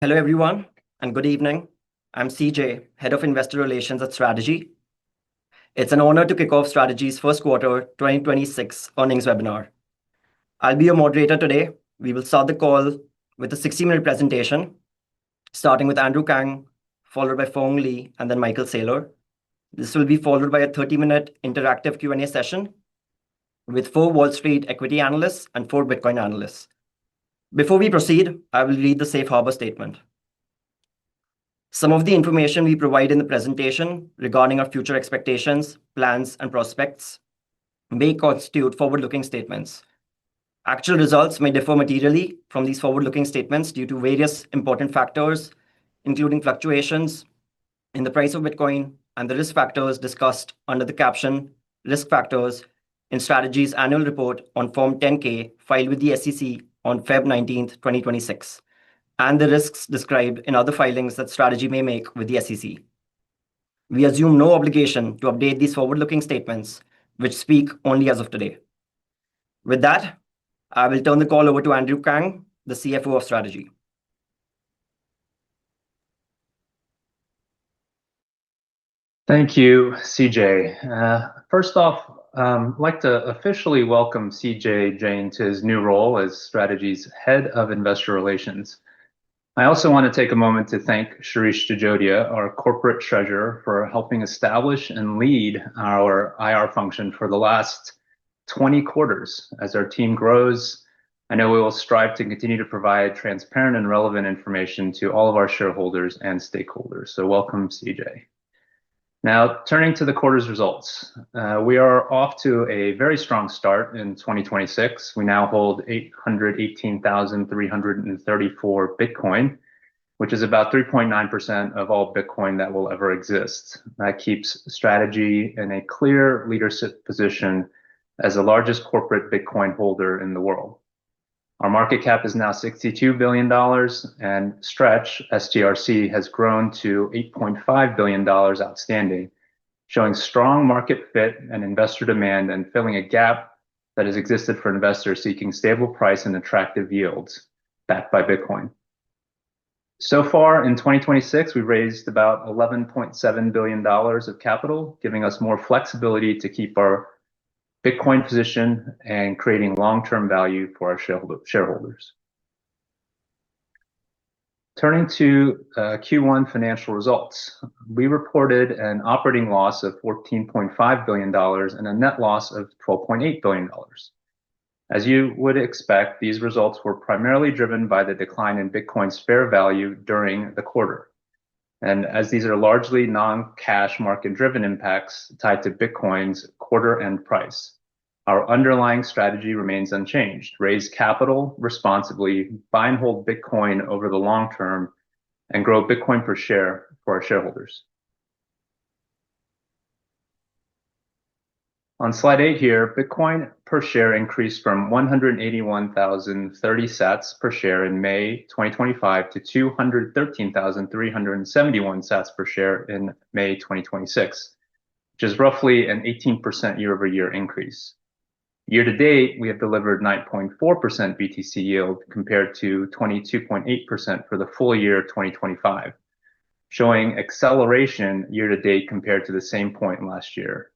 Hello, everyone, and good evening. I'm CJ, Head of Investor Relations at Strategy. It's an honor to kick off Strategy's first quarter 2026 earnings webinar. I'll be your moderator today. We will start the call with a 60-minute presentation, starting with Andrew Kang, followed by Fong Lee, and then Michael Saylor. This will be followed by a 30-minute interactive Q&A session with 4 Wall Street equity analysts and 4 Bitcoin analysts. Before we proceed, I will read the safe harbor statement. Some of the information we provide in the presentation regarding our future expectations, plans, and prospects may constitute forward-looking statements. Actual results may differ materially from these forward-looking statements due to various important factors, including fluctuations in the price of Bitcoin and the risk factors discussed under the caption Risk Factors in Strategy's annual report on Form 10-K filed with the SEC on Feb 19th, 2026, and the risks described in other filings that Strategy may make with the SEC. We assume no obligation to update these forward-looking statements, which speak only as of today. With that, I will turn the call over to Andrew Kang, the CFO of Strategy. Thank you, CJ. First off, I'd like to officially welcome CJ Jain to his new role as Strategy's Head of Investor Relations. I also want to take a moment to thank Shirish Jajodia, our Corporate Treasurer, for helping establish and lead our IR function for the last 20 quarters. As our team grows, I know we will strive to continue to provide transparent and relevant information to all of our shareholders and stakeholders. So welcome, CJ. Now, turning to the quarter's results. We are off to a very strong start in 2026. We now hold 818,334 Bitcoin, which is about 3.9% of all Bitcoin that will ever exist. That keeps Strategy in a clear leadership position as the largest corporate Bitcoin holder in the world. Our market cap is now $62 billion, and Stretch, STRC, has grown to $8.5 billion outstanding, showing strong market fit and investor demand and filling a gap that has existed for investors seeking stable price and attractive yields backed by Bitcoin. So far in 2026, we've raised about $11.7 billion of capital, giving us more flexibility to keep our Bitcoin position and creating long-term value for our shareholders. Turning to Q1 financial results, we reported an operating loss of $14.5 billion and a net loss of $12.8 billion. As you would expect, these results were primarily driven by the decline in Bitcoin's fair value during the quarter. And as these are largely non-cash market-driven impacts tied to Bitcoin's quarter-end price, our underlying strategy remains unchanged. Raise capital responsibly, buy and hold Bitcoin over the long term, and grow Bitcoin per share for our shareholders. On slide 8 here, Bitcoin per share increased from 181,030 sats per share in May 2025 to 213,371 sats per share in May 2026, which is roughly an 18% year-over-year increase. Year to date, we have delivered 9.4% BTC yield compared to 22.8% for the full year 2025, showing acceleration year to date compared to the same point last year.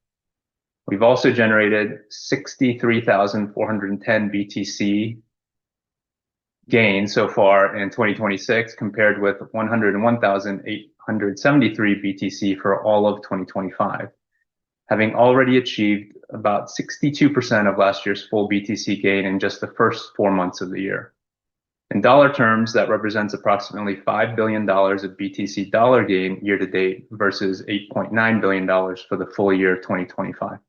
We've also generated 63,410 BTC gain so far in 2026 compared with 101,873 BTC for all of 2025, having already achieved about 62% of last year's full BTC gain in just the first 4 months of the year. In dollar terms, that represents approximately $5 billion of BTC dollar gain year to date versus $8.9 billion for the full year 2025.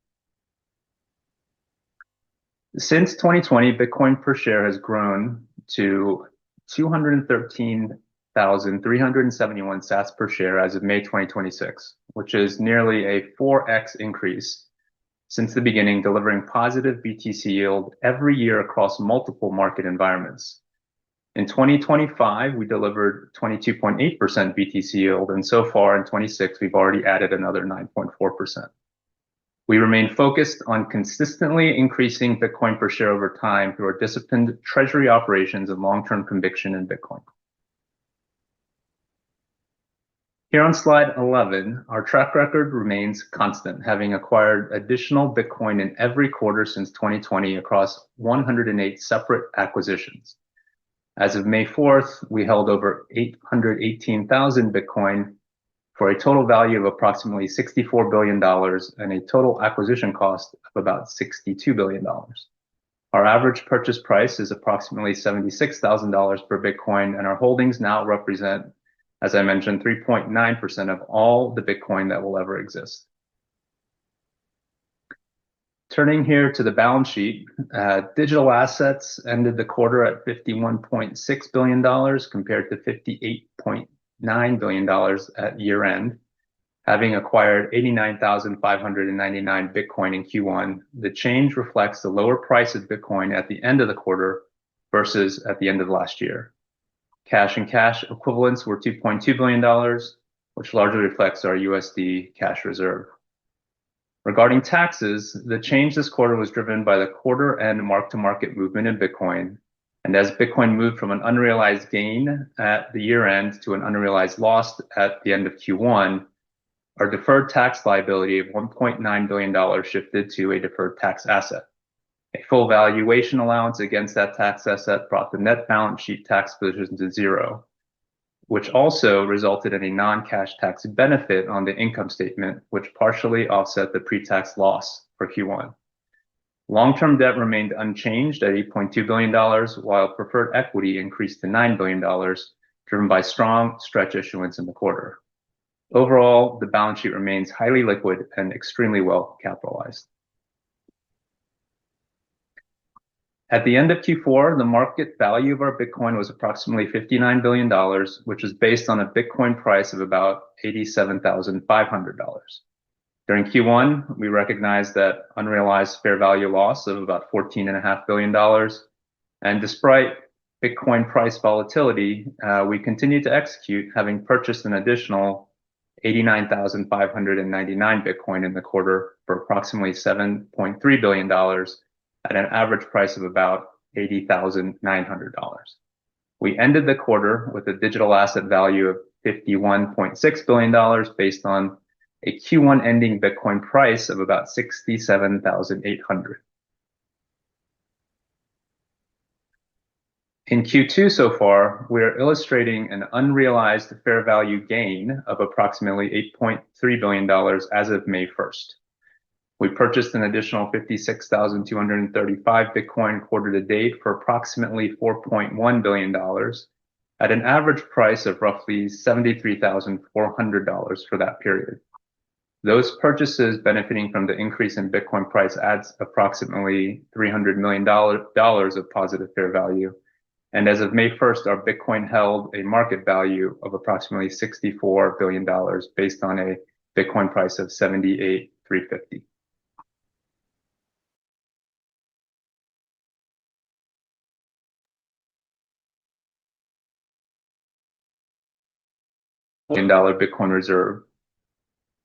Since 2020, Bitcoin per share has grown to 213,371 sats per share as of May 2026, which is nearly a 4x increase since the beginning, delivering positive BTC yield every year across multiple market environments. In 2025, we delivered 22.8% BTC yield, and so far in 2026, we've already added another 9.4%. We remain focused on consistently increasing Bitcoin per share over time through our disciplined treasury operations and long-term conviction in Bitcoin. Here on slide 11, our track record remains constant, having acquired additional Bitcoin in every quarter since 2020 across 108 separate acquisitions. As of May 4th, we held over 818,000 Bitcoin for a total value of approximately $64 billion and a total acquisition cost of about $62 billion. Our average purchase price is approximately $76,000 per Bitcoin, and our holdings now represent, as I mentioned, 3.9% of all the Bitcoin that will ever exist. Turning here to the balance sheet, digital assets ended the quarter at $51.6 billion compared to $58.9 billion at year end. Having acquired 89,599 Bitcoin in Q1, the change reflects the lower price of Bitcoin at the end of the quarter versus at the end of last year. Cash and cash equivalents were $2.2 billion, which largely reflects our USD cash reserve. Regarding taxes, the change this quarter was driven by the quarter-end mark-to-market movement in Bitcoin. And as Bitcoin moved from an unrealized gain at the year-end to an unrealized loss at the end of Q1, our deferred tax liability of $1.9 billion shifted to a deferred tax asset. A full valuation allowance against that tax asset brought the net balance sheet tax position to zero, which also resulted in a non-cash tax benefit on the income statement, which partially offset the pre-tax loss for Q1. Long-term debt remained unchanged at $8.2 billion, while preferred equity increased to $9 billion, driven by strong stretch issuance in the quarter. Overall, the balance sheet remains highly liquid and extremely well capitalized. At the end of Q4, the market value of our Bitcoin was approximately $59 billion, which is based on a Bitcoin price of about $87,500. During Q1, we recognized that unrealized fair value loss of about $14.5 billion. And despite Bitcoin price volatility, we continued to execute, having purchased an additional 89,599 Bitcoin in the quarter for approximately $7.3 billion at an average price of about $80,900. We ended the quarter with a digital asset value of $51.6 billion based on a Q1 ending Bitcoin price of about $67,800. In Q2 so far, we are illustrating an unrealized fair value gain of approximately $8.3 billion as of May 1st. We purchased an additional 56,235 Bitcoin quarter to date for approximately $4.1 billion at an average price of roughly $73,400 for that period. Those purchases benefiting from the increase in Bitcoin price adds approximately $300 million of positive fair value. And as of May 1st, our Bitcoin held a market value of approximately $64 billion based on a Bitcoin price of $78,350. Bitcoin reserve,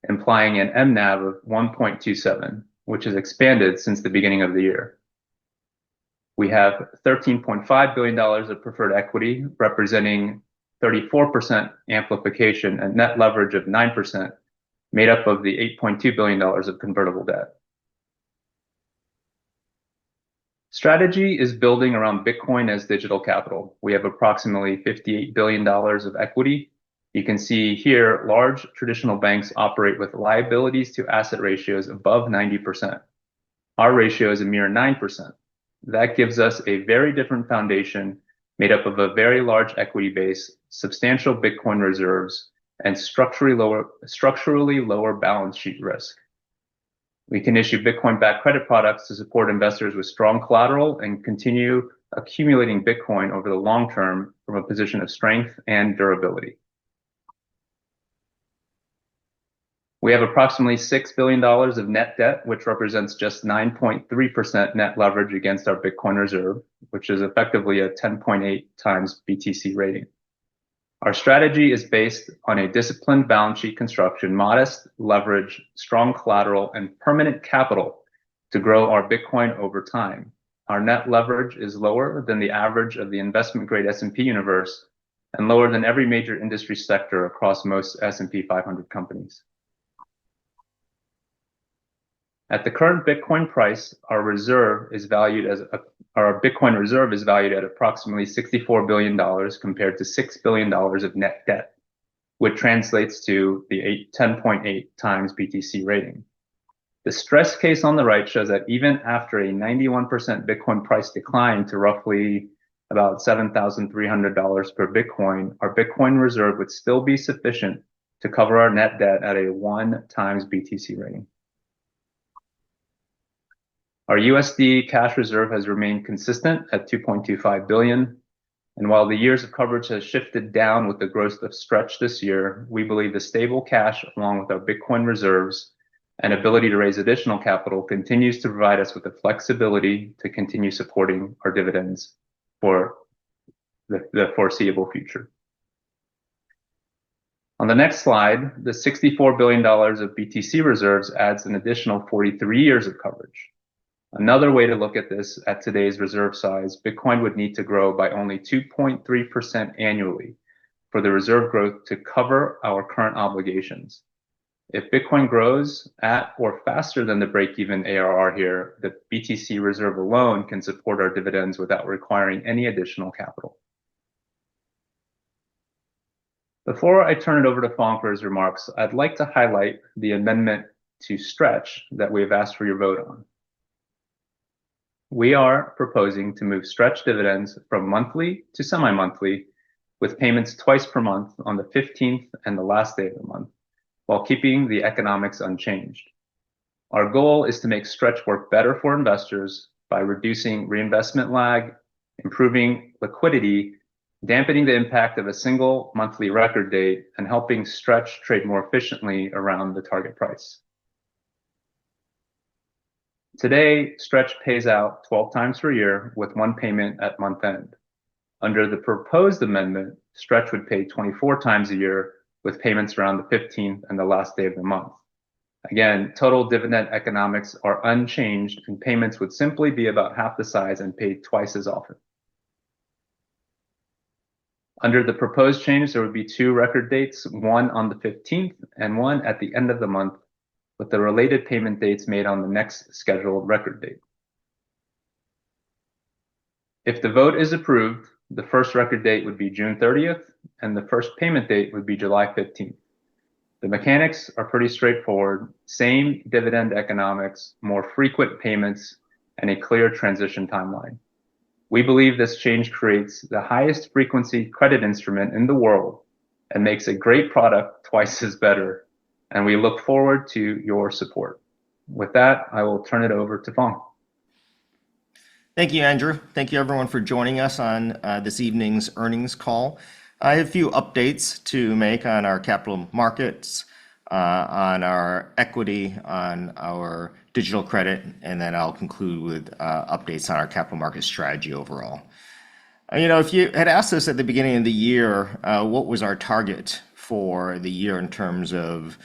implying an MNAV of 1.27, which has expanded since the beginning of the year. We have $13.5 billion of preferred equity, representing 34% amplification and net leverage of 9%, made up of the $8.2 billion of convertible debt. Strategy is building around Bitcoin as digital capital. We have approximately $58 billion of equity. You can see here, large traditional banks operate with liabilities to asset ratios above 90%. Our ratio is a mere 9%. That gives us a very different foundation made up of a very large equity base, substantial Bitcoin reserves, and structurally lower balance sheet risk. We can issue Bitcoin-backed credit products to support investors with strong collateral and continue accumulating Bitcoin over the long term from a position of strength and durability. We have approximately $6 billion of net debt, which represents just 9.3% net leverage against our Bitcoin reserve, which is effectively a 10.8 times BTC rating. Our strategy is based on a disciplined balance sheet construction, modest leverage, strong collateral, and permanent capital to grow our Bitcoin over time. Our net leverage is lower than the average of the investment-grade S&P universe, and lower than every major industry sector across most S&P 500 companies. At the current Bitcoin price, our Bitcoin reserve is valued at approximately $64 billion compared to $6 billion of net debt, which translates to the 10.8 times BTC rating. The stress case on the right shows that even after a 91% Bitcoin price decline to roughly about $7,300 per Bitcoin, our Bitcoin reserve would still be sufficient to cover our net debt at a 1 times BTC rating. Our USD cash reserve has remained consistent at 2.25 billion. And while the years of coverage has shifted down with the growth of Stretch this year, we believe the stable cash along with our Bitcoin reserves and ability to raise additional capital continues to provide us with the flexibility to continue supporting our dividends for the foreseeable future. On the next slide, the $64 billion of BTC reserves adds an additional 43 years of coverage. Another way to look at this at today's reserve size, Bitcoin would need to grow by only 2.3% annually for the reserve growth to cover our current obligations. If Bitcoin grows at or faster than the break-even ARR here, the BTC reserve alone can support our dividends without requiring any additional capital. Before I turn it over to Phong for his remarks, I'd like to highlight the amendment to Stretch that we have asked for your vote on. We are proposing to move Stretch dividends from monthly to semi-monthly, with payments twice per month on the 15th and the last day of the month, while keeping the economics unchanged. Our goal is to make Stretch work better for investors by reducing reinvestment lag, improving liquidity, dampening the impact of a single monthly record date, and helping Stretch trade more efficiently around the target price. Today, Stretch pays out 12 times per year with one payment at month end. Under the proposed amendment, Stretch would pay 24 times a year with payments around the 15th and the last day of the month. Again, total dividend economics are unchanged and payments would simply be about half the size and paid twice as often. Under the proposed change, there would be two record dates, one on the 15th and one at the end of the month, with the related payment dates made on the next scheduled record date. If the vote is approved, the first record date would be June 30th, and the first payment date would be July 15th. The mechanics are pretty straightforward: same dividend economics, more frequent payments, and a clear transition timeline. We believe this change creates the highest frequency credit instrument in the world and makes a great product twice as better, and we look forward to your support. With that, I will turn it over to Phong. Thank you, Andrew. Thank you, everyone, for joining us on this evening's earnings call. I have a few updates to make on our capital markets, on our equity, on our digital credit, and then I'll conclude with updates on our capital market strategy overall. If you had asked us at the beginning of the year, what was our target for the year in terms of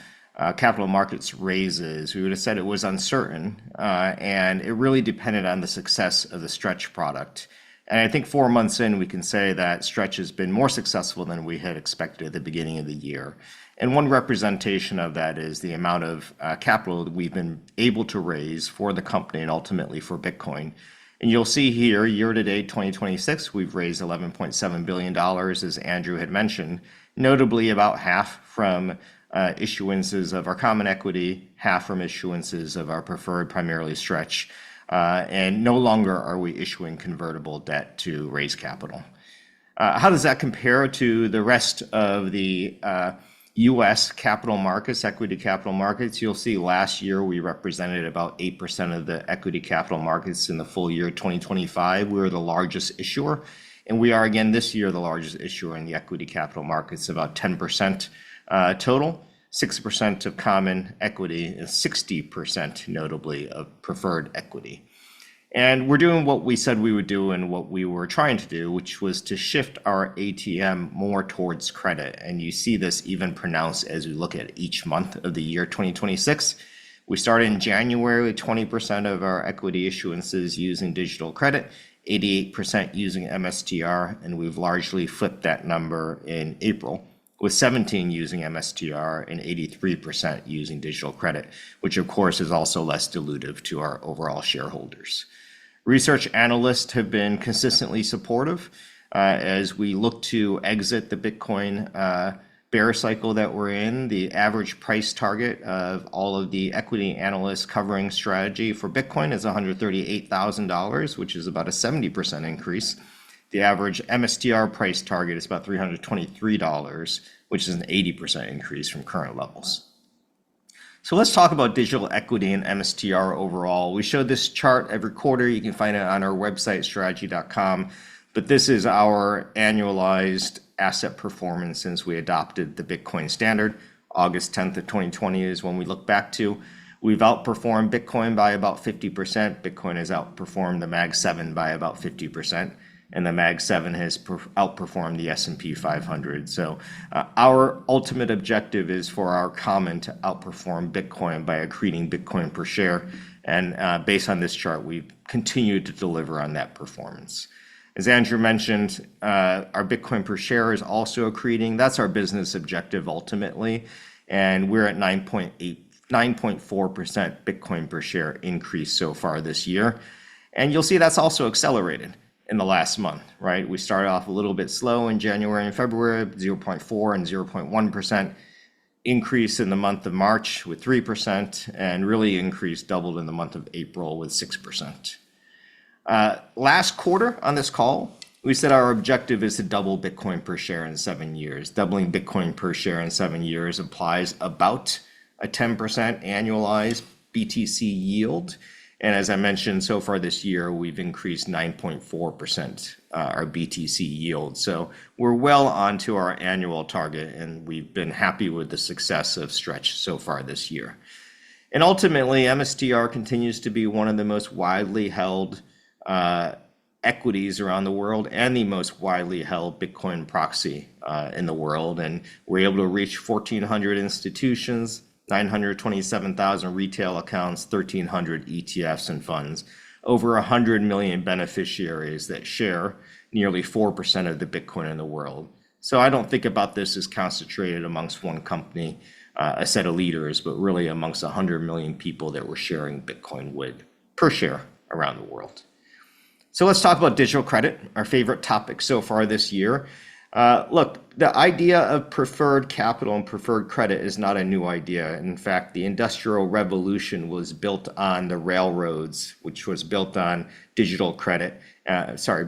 capital markets raises, we would have said it was uncertain, and it really depended on the success of the Stretch product. And I think 4 months in, we can say that Stretch has been more successful than we had expected at the beginning of the year. And one representation of that is the amount of capital that we've been able to raise for the company and ultimately for Bitcoin. And you'll see here, year to date 2026, we've raised $11.7 billion, as Andrew had mentioned, notably about half from issuances of our common equity, half from issuances of our preferred, primarily Stretch, and no longer are we issuing convertible debt to raise capital. How does that compare to the rest of the U.S. capital markets, equity capital markets? You'll see last year we represented about 8% of the equity capital markets. In the full year 2025, we were the largest issuer, and we are again this year the largest issuer in the equity capital markets, about 10% total, 6% of common equity, and 60% notably of preferred equity. And we're doing what we said we would do and what we were trying to do, which was to shift our ATM more towards credit. And you see this even pronounced as we look at each month of the year 2026. We started in January with 20% of our equity issuances using digital credit, 88% using MSTR, and we've largely flipped that number in April, with 17 using MSTR and 83% using digital credit, which of course is also less dilutive to our overall shareholders. Research analysts have been consistently supportive as we look to exit the Bitcoin bear cycle that we're in. The average price target of all of the equity analysts covering strategy for Bitcoin is $138,000, which is about a 70% increase. The average MSTR price target is about $323, which is an 80% increase from current levels. So let's talk about digital equity and MSTR overall. We show this chart every quarter. You can find it on our website, strategy.com. But this is our annualized asset performance since we adopted the Bitcoin standard. August 10th of 2020 is when we look back to. We've outperformed Bitcoin by about 50%. Bitcoin has outperformed the Mag 7 by about 50%. And the Mag 7 has outperformed the S&P 500. So our ultimate objective is for our common to outperform Bitcoin by accreting Bitcoin per share. And based on this chart, we've continued to deliver on that performance. As Andrew mentioned, our Bitcoin per share is also accreting. That's our business objective ultimately. And we're at 9.4% Bitcoin per share increase so far this year. And you'll see that's also accelerated in the last month, right? We started off a little bit slow in January and February, 0.4 and 0.1% increase in the month of March with 3%, and really increased, doubled in the month of April with 6%. Last quarter on this call, we said our objective is to double Bitcoin per share in 7 years. Doubling Bitcoin per share in 7 years implies about a 10% annualized BTC yield. And as I mentioned, so far this year, we've increased 9.4% our BTC yield. So we're well onto our annual target, and we've been happy with the success of Stretch so far this year. And ultimately, MSTR continues to be one of the most widely held equities around the world and the most widely held Bitcoin proxy in the world. And we're able to reach 1,400 institutions, 927,000 retail accounts, 1,300 ETFs and funds, over 100 million beneficiaries that share nearly 4% of the Bitcoin in the world. So I don't think about this as concentrated amongst one company, a set of leaders, but really amongst 100 million people that we're sharing Bitcoin with per share around the world. So let's talk about digital credit, our favorite topic so far this year. Look, the idea of preferred capital and preferred credit is not a new idea. In fact, the Industrial Revolution was built on the railroads, which was built on digital credit,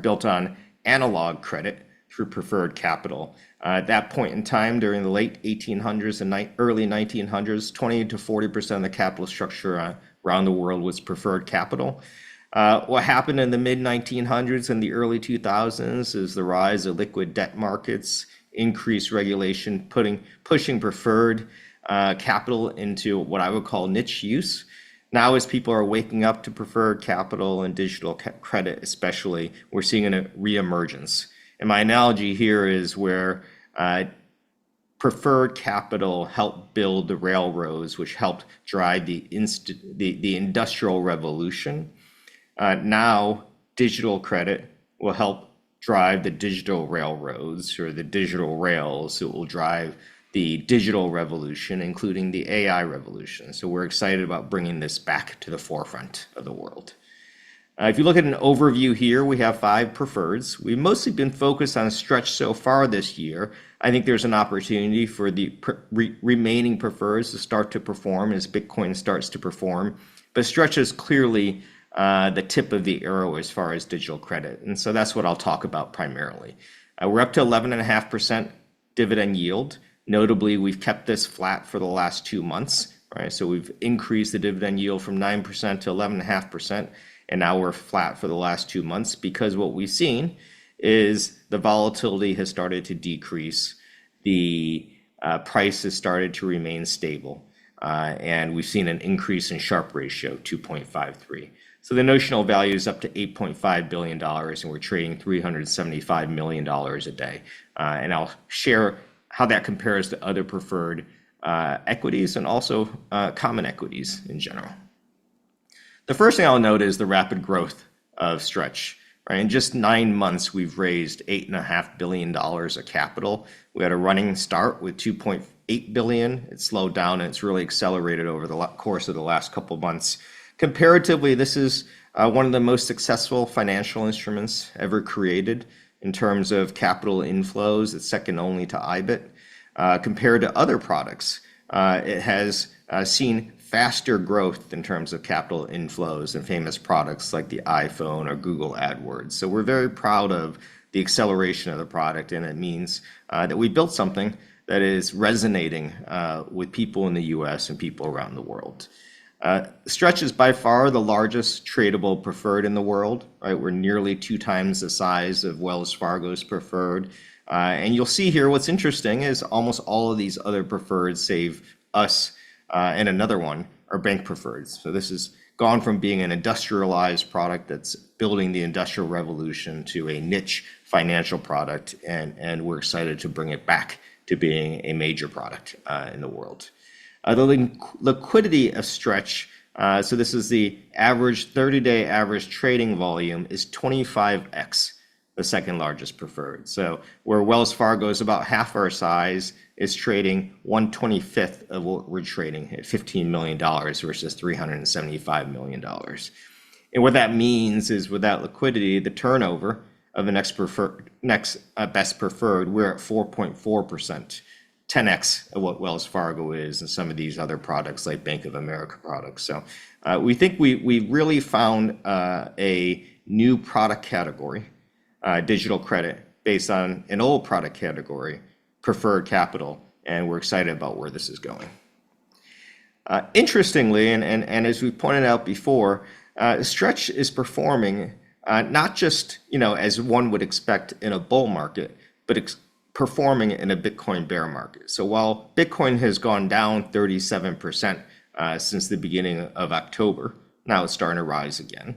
built on analog credit through preferred capital. At that point in time, during the late 1800s and early 1900s, 20 to 40% of the capital structure around the world was preferred capital. What happened in the mid-1900s and the early 2000s is the rise of liquid debt markets, increased regulation, pushing preferred capital into what I would call niche use. Now, as people are waking up to preferred capital and digital credit especially, we're seeing a reemergence. And my analogy here is where preferred capital helped build the railroads, which helped drive the Industrial Revolution. Now, digital credit will help drive the digital railroads or the digital rails. It will drive the digital revolution, including the AI revolution. So we're excited about bringing this back to the forefront of the world. If you look at an overview here, we have 5 preferreds. We've mostly been focused on Stretch so far this year. I think there's an opportunity for the remaining preferreds to start to perform as Bitcoin starts to perform. But Stretch is clearly the tip of the arrow as far as digital credit. And so that's what I'll talk about primarily. We're up to 11.5% dividend yield. Notably, we've kept this flat for the last 2 months, right? So we've increased the dividend yield from 9% to 11.5%, and now we're flat for the last 2 months because what we've seen is the volatility has started to decrease. The price has started to remain stable, and we've seen an increase in Sharpe ratio, 2.53. So the notional value is up to $8.5 billion, and we're trading $375 million a day. And I'll share how that compares to other preferred equities and also common equities in general. The first thing I'll note is the rapid growth of Stretch. Right? In just 9 months, we've raised $8.5 billion of capital. We had a running start with $2.8 billion. It slowed down and it's really accelerated over the course of the last couple of months. Comparatively, this is one of the most successful financial instruments ever created in terms of capital inflows. It's second only to IBIT. Compared to other products, it has seen faster growth in terms of capital inflows than famous products like the iPhone or Google AdWords. So we're very proud of the acceleration of the product, and it means that we built something that is resonating with people in the US and people around the world. Stretch is by far the largest tradable preferred in the world, right? We're nearly 2 times the size of Wells Fargo's preferred. And you'll see here what's interesting is almost all of these other preferreds, save us and another one, are bank preferreds. So this has gone from being an industrialized product that's building the industrial revolution to a niche financial product, and we're excited to bring it back to being a major product in the world. The liquidity of Stretch, so this is the average 30-day average trading volume, is 25x the second largest preferred. So where Wells Fargo is about half our size, is trading 1/25th of what we're trading at $15 million versus $375 million. And what that means is with that liquidity, the turnover of the next best preferred, we're at 4.4%. 10x of what Wells Fargo is and some of these other products like Bank of America products. So we think we really found a new product category, digital credit, based on an old product category, preferred capital, and we're excited about where this is going. Interestingly, and as we pointed out before, Stretch is performing not just as one would expect in a bull market, but performing in a Bitcoin bear market. So while Bitcoin has gone down 37% since the beginning of October, now it's starting to rise again,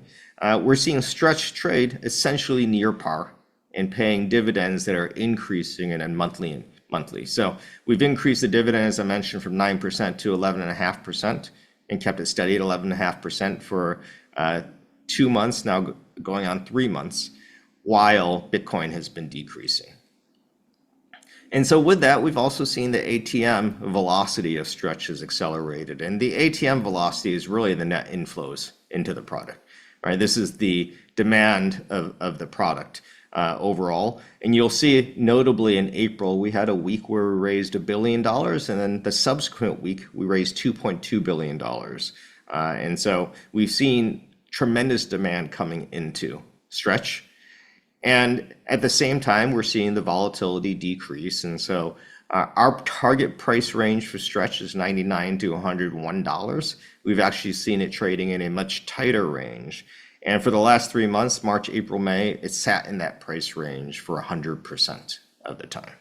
we're seeing Stretch trade essentially near par and paying dividends that are increasing in a monthly. So we've increased the dividend, as I mentioned, from 9% to 11.5% and kept it steady at 11.5% for 2 months, now going on 3 months, while Bitcoin has been decreasing. And so with that, we've also seen the ATM velocity of Stretch has accelerated. And the ATM velocity is really the net inflows into the product, right? This is the demand of the product overall. And you'll see notably in April, we had a week where we raised $1 billion. And then the subsequent week, we raised $2.2 billion. And so we've seen tremendous demand coming into Stretch. And at the same time, we're seeing the volatility decrease. And so our target price range for Stretch is $99 to $101. We've actually seen it trading in a much tighter range. And for the last 3 months, March, April, May, it sat in that price range for 100% of the time.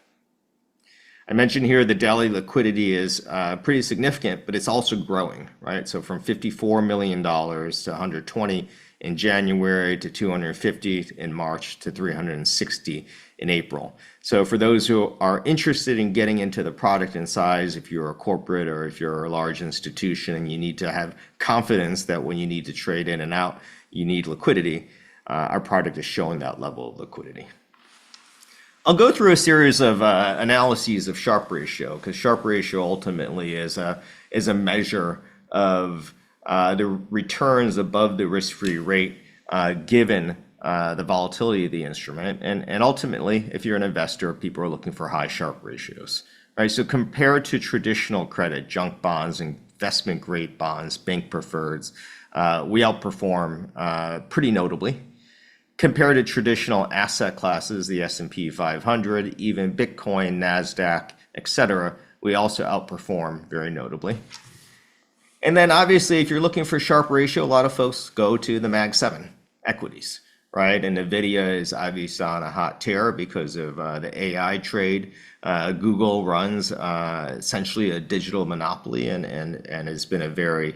I mentioned here the daily liquidity is pretty significant, but it's also growing, right? So from $54 million to $120 in January to $250 in March to $360 in April. So for those who are interested in getting into the product in size, if you're a corporate or if you're a large institution and you need to have confidence that when you need to trade in and out, you need liquidity, our product is showing that level of liquidity. I'll go through a series of analyses of Sharpe ratio, because Sharpe ratio ultimately is a measure of the returns above the risk-free rate given the volatility of the instrument. And ultimately, if you're an investor, people are looking for high Sharpe ratios, right? So compared to traditional credit, junk bonds, investment grade bonds, bank preferreds, we outperform pretty notably. Compared to traditional asset classes, the S&P 500, even Bitcoin, NASDAQ, et cetera, we also outperform very notably. And then obviously, if you're looking for Sharpe ratio, a lot of folks go to the Mag 7 equities, right? And NVIDIA is obviously on a hot tear because of the AI trade. Google runs essentially a digital monopoly and has been a very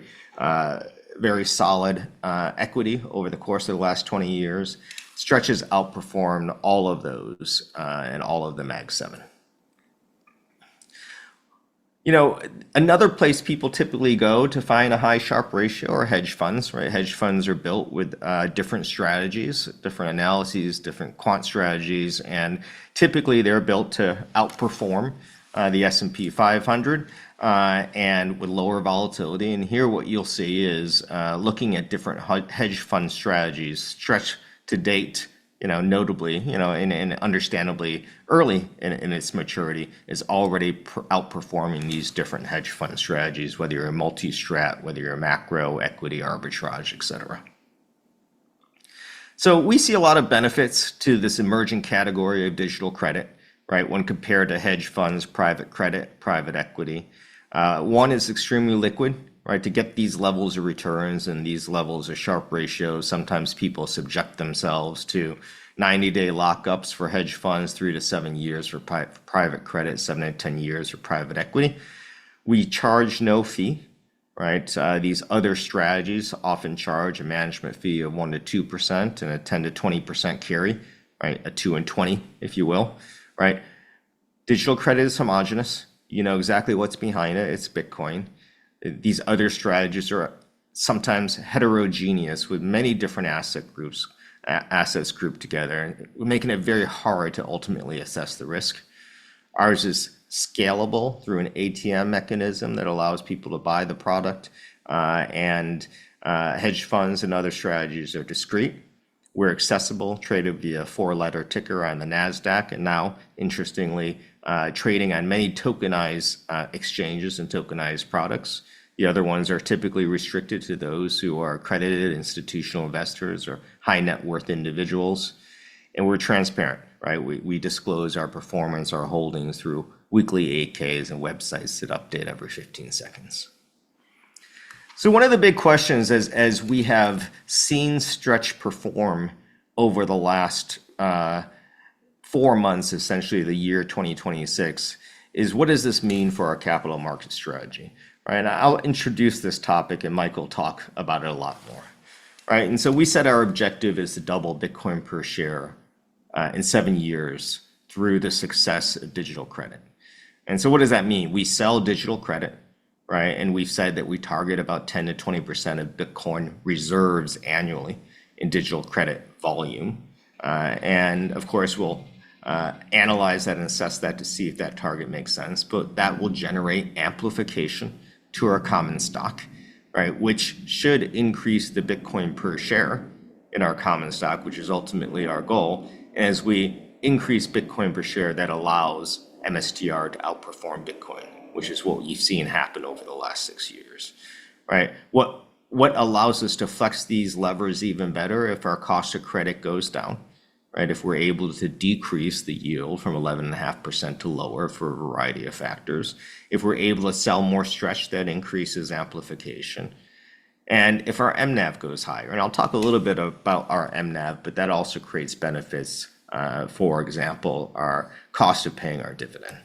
solid equity over the course of the last 20 years. Stretch has outperformed all of those and all of the Mag 7. Another place people typically go to find a high Sharpe ratio are hedge funds, right? Hedge funds are built with different strategies, different analyses, different quant strategies, and typically they're built to outperform the S&P 500 and with lower volatility. And here what you'll see is looking at different hedge fund strategies, stretch to date, notably, and understandably early in its maturity, is already outperforming these different hedge fund strategies, whether you're a multi-strat, whether you're a macro, equity, arbitrage, et cetera. So we see a lot of benefits to this emerging category of digital credit, right, when compared to hedge funds, private credit, private equity. One is extremely liquid. Right, to get these levels of returns and these levels of Sharpe ratios, sometimes people subject themselves to 90-day lockups for hedge funds, 3 to 7 years for private credit, 7 to 10 years for private equity. We charge no fee, right? These other strategies often charge a management fee of 1 to 2% and a 10 to 20% carry, right? A 2 and 20, if you will, right? Digital credit is homogeneous. You know exactly what's behind it. It's Bitcoin. These other strategies are sometimes heterogeneous with many different assets grouped together, making it very hard to ultimately assess the risk. Ours is scalable through an ATM mechanism that allows people to buy the product, and hedge funds and other strategies are discrete. We're accessible, traded via 4-letter ticker on the NASDAQ, and now, interestingly, trading on many tokenized exchanges and tokenized products. The other ones are typically restricted to those who are accredited institutional investors or high net worth individuals. And we're transparent, right? We disclose our performance, our holdings through weekly 8Ks and websites that update every 15 seconds. So one of the big questions as we have seen Stretch perform over the last 4 months, essentially the year 2026, is what does this mean for our capital market strategy, right? And I'll introduce this topic and Mike will talk about it a lot more, right? And so we set our objective is to double Bitcoin per share in 7 years through the success of digital credit. And so what does that mean? We sell digital credit, right? And we've said that we target about 10 to 20% of Bitcoin reserves annually in digital credit volume. And of course, we'll analyze that and assess that to see if that target makes sense. But that will generate amplification to our common stock, right? Which should increase the Bitcoin per share in our common stock, which is ultimately our goal. And as we increase Bitcoin per share, that allows MSTR to outperform Bitcoin, which is what we've seen happen over the last 6 years, right? What allows us to flex these levers even better if our cost of credit goes down, right? If we're able to decrease the yield from 11.5% to lower for a variety of factors, if we're able to sell more Stretch, that increases amplification. And if our MNAV goes higher, and I'll talk a little bit about our MNAV, but that also creates benefits, for example, our cost of paying our dividend.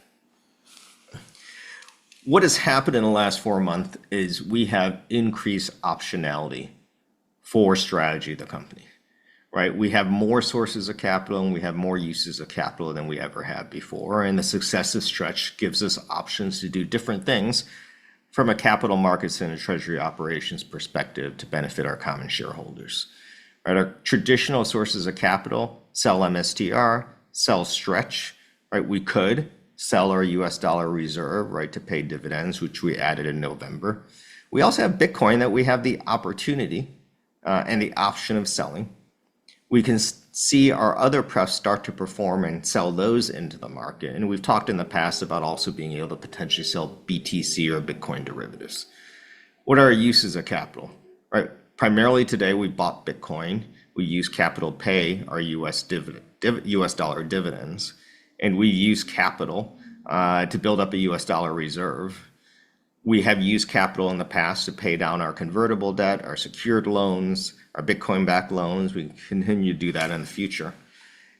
What has happened in the last 4 months is we have increased optionality for strategy of the company, right? We have more sources of capital and we have more uses of capital than we ever had before. And the success of Stretch gives us options to do different things from a capital markets and a treasury operations perspective to benefit our common shareholders. Right? Our traditional sources of capital, sell MSTR, sell Stretch, right? We could sell our US dollar reserve, right, to pay dividends, which we added in November. We also have Bitcoin that we have the opportunity and the option of selling. We can see our other prefs start to perform and sell those into the market. And we've talked in the past about also being able to potentially sell BTC or Bitcoin derivatives. What are our uses of capital, right? Primarily today, we bought Bitcoin. We use capital to pay our US dollar dividends. And we use capital to build up a US dollar reserve. We have used capital in the past to pay down our convertible debt, our secured loans, our Bitcoin-backed loans. We continue to do that in the future.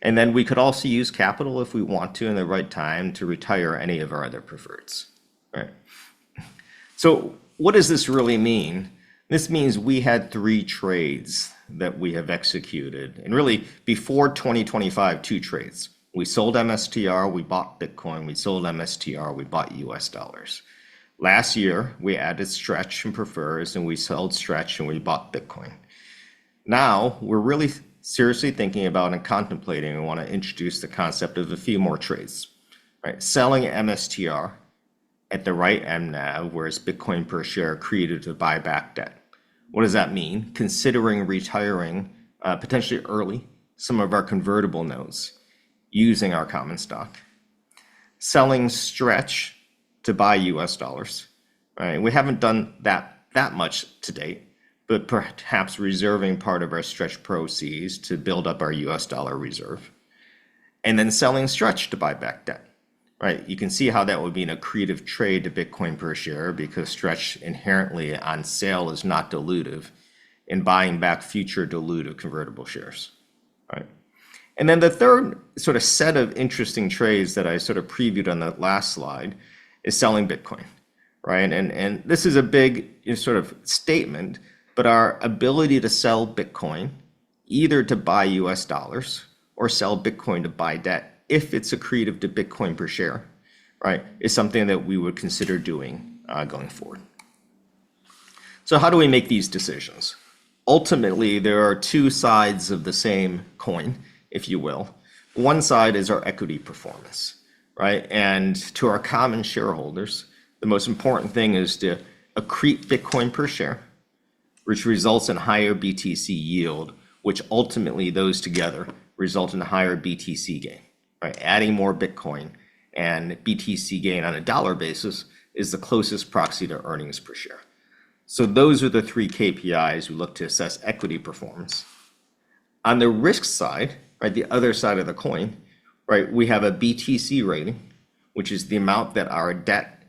And then we could also use capital if we want to in the right time to retire any of our other preferreds, right? So what does this really mean? This means we had 3 trades that we have executed. And really, before 2025, 2 trades. We sold MSTR, we bought Bitcoin. We sold MSTR, we bought US dollars. Last year, we added Stretch and prefers, and we sold Stretch and we bought Bitcoin. Now, we're really seriously thinking about and contemplating and want to introduce the concept of a few more trades, right? Selling MSTR at the right MNAV, whereas Bitcoin per share created to buy back debt. What does that mean? Considering retiring potentially early some of our convertible notes using our common stock. Selling Stretch to buy US dollars, right? We haven't done that much to date, but perhaps reserving part of our Stretch proceeds to build up our US dollar reserve. And then selling Stretch to buy back debt, right? You can see how that would be an accretive trade to Bitcoin per share because Stretch inherently on sale is not dilutive and buying back future dilutive convertible shares, right? And then the third sort of set of interesting trades that I sort of previewed on the last slide is selling Bitcoin, right? And this is a big sort of statement, but our ability to sell Bitcoin either to buy US dollars or sell Bitcoin to buy debt, if it's accretive to Bitcoin per share, right, is something that we would consider doing going forward. So how do we make these decisions? Ultimately, there are two sides of the same coin, if you will. One side is our equity performance, right? And to our common shareholders, the most important thing is to accrete Bitcoin per share, which results in higher BTC yield, which ultimately those together result in higher BTC gain, right? Adding more Bitcoin and BTC gain on a dollar basis is the closest proxy to earnings per share. So those are the three KPIs we look to assess equity performance. On the risk side, right, the other side of the coin, right, we have a BTC rating, which is the amount that our debt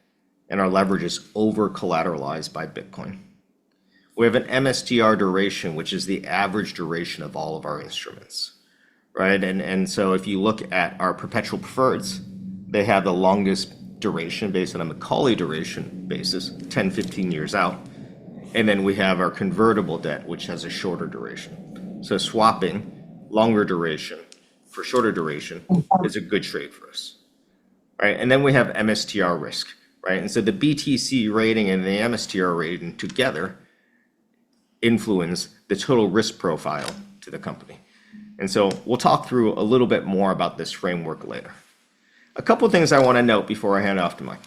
and our leverage is over collateralized by Bitcoin. We have an MSTR duration, which is the average duration of all of our instruments, right? And so if you look at our perpetual preferreds, they have the longest duration based on a Macaulay duration basis, 10, 15 years out. And then we have our convertible debt, which has a shorter duration. So swapping longer duration for shorter duration is a good trade for us, right? And then we have MSTR risk, right? And so the BTC rating and the MSTR rating together influence the total risk profile to the company. And so we'll talk through a little bit more about this framework later. A couple of things I want to note before I hand off to Mike.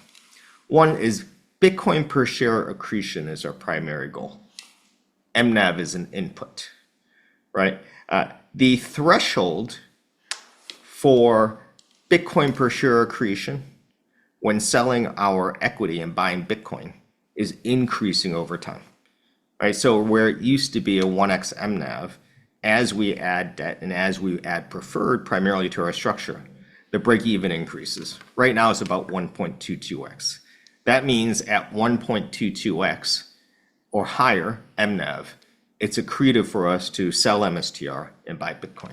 One is Bitcoin per share accretion is our primary goal. MNAV is an input, right? The threshold for Bitcoin per share accretion when selling our equity and buying Bitcoin is increasing over time, right? So where it used to be a 1x MNAV, as we add debt and as we add preferred primarily to our structure, the break-even increases. Right now it's about 1.22x. That means at 1.22x or higher MNAV, it's accretive for us to sell MSTR and buy Bitcoin.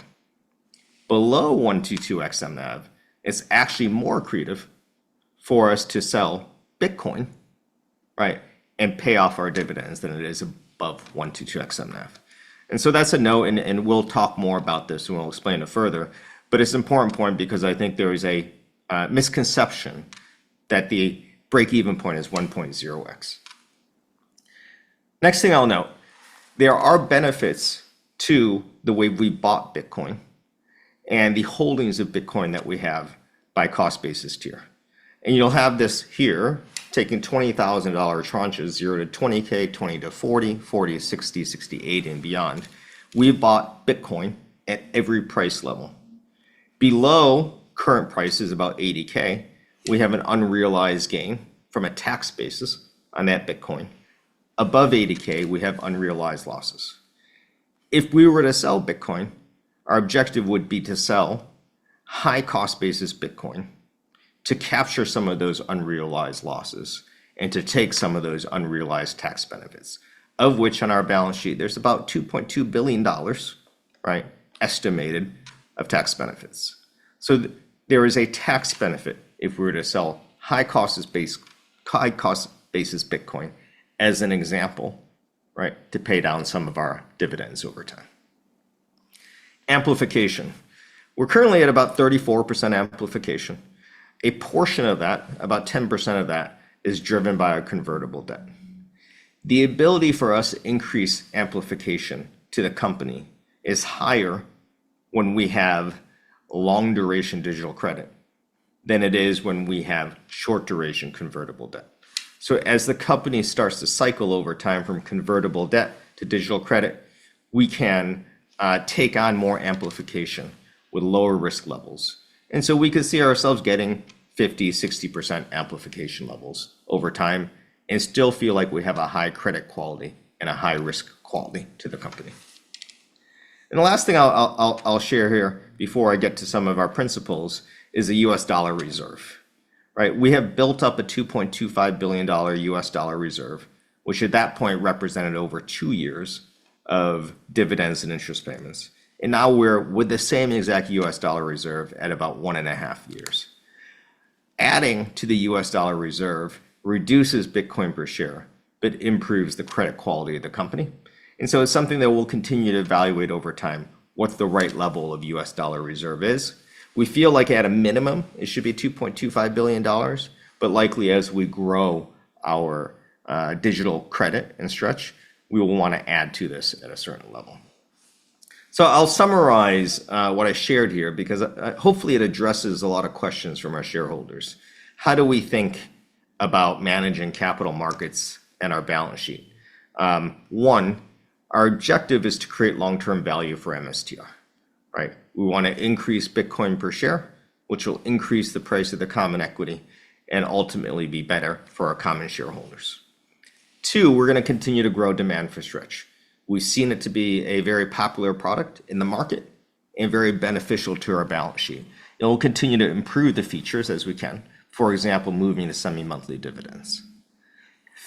Below 122x MNAV, it's actually more accretive for us to sell Bitcoin, right, and pay off our dividends than it is above 122x MNAV. And so that's a note, and we'll talk more about this and we'll explain it further. But it's an important point because I think there is a misconception that the break-even point is 1.0x. Next thing I'll note, there are benefits to the way we bought Bitcoin and the holdings of Bitcoin that we have by cost basis tier. And you'll have this here, taking $20,000 tranches, 0 to 20K, 20 to 40, 40 to 60, 68 and beyond. We bought Bitcoin at every price level. Below current prices, about 80K, we have an unrealized gain from a tax basis on that Bitcoin. Above 80K, we have unrealized losses. If we were to sell Bitcoin, our objective would be to sell high cost basis Bitcoin to capture some of those unrealized losses and to take some of those unrealized tax benefits, of which on our balance sheet, there's about $2.2 billion, right, estimated of tax benefits. So there is a tax benefit if we were to sell high cost basis Bitcoin as an example, right, to pay down some of our dividends over time. Amplification. We're currently at about 34% amplification. A portion of that, about 10% of that, is driven by our convertible debt. The ability for us to increase amplification to the company is higher when we have long duration digital credit than it is when we have short duration convertible debt. So as the company starts to cycle over time from convertible debt to digital credit, we can take on more amplification with lower risk levels. And so we could see ourselves getting 50, 60% amplification levels over time and still feel like we have a high credit quality and a high risk quality to the company. And the last thing I'll share here before I get to some of our principles is the US dollar reserve, right? We have built up a $2.25 billion US dollar reserve, which at that point represented over 2 years of dividends and interest payments. And now we're with the same exact US dollar reserve at about 1.5 years. Adding to the US dollar reserve reduces Bitcoin per share, but improves the credit quality of the company. And so it's something that we'll continue to evaluate over time, what the right level of US dollar reserve is. We feel like at a minimum, it should be $2.25 billion, but likely as we grow our digital credit and stretch, we will want to add to this at a certain level. So I'll summarize what I shared here because hopefully it addresses a lot of questions from our shareholders. How do we think about managing capital markets and our balance sheet? One, our objective is to create long-term value for MSTR, right? We want to increase Bitcoin per share, which will increase the price of the common equity and ultimately be better for our common shareholders. Two, we're going to continue to grow demand for Stretch. We've seen it to be a very popular product in the market and very beneficial to our balance sheet. It will continue to improve the features as we can, for example, moving to semi-monthly dividends.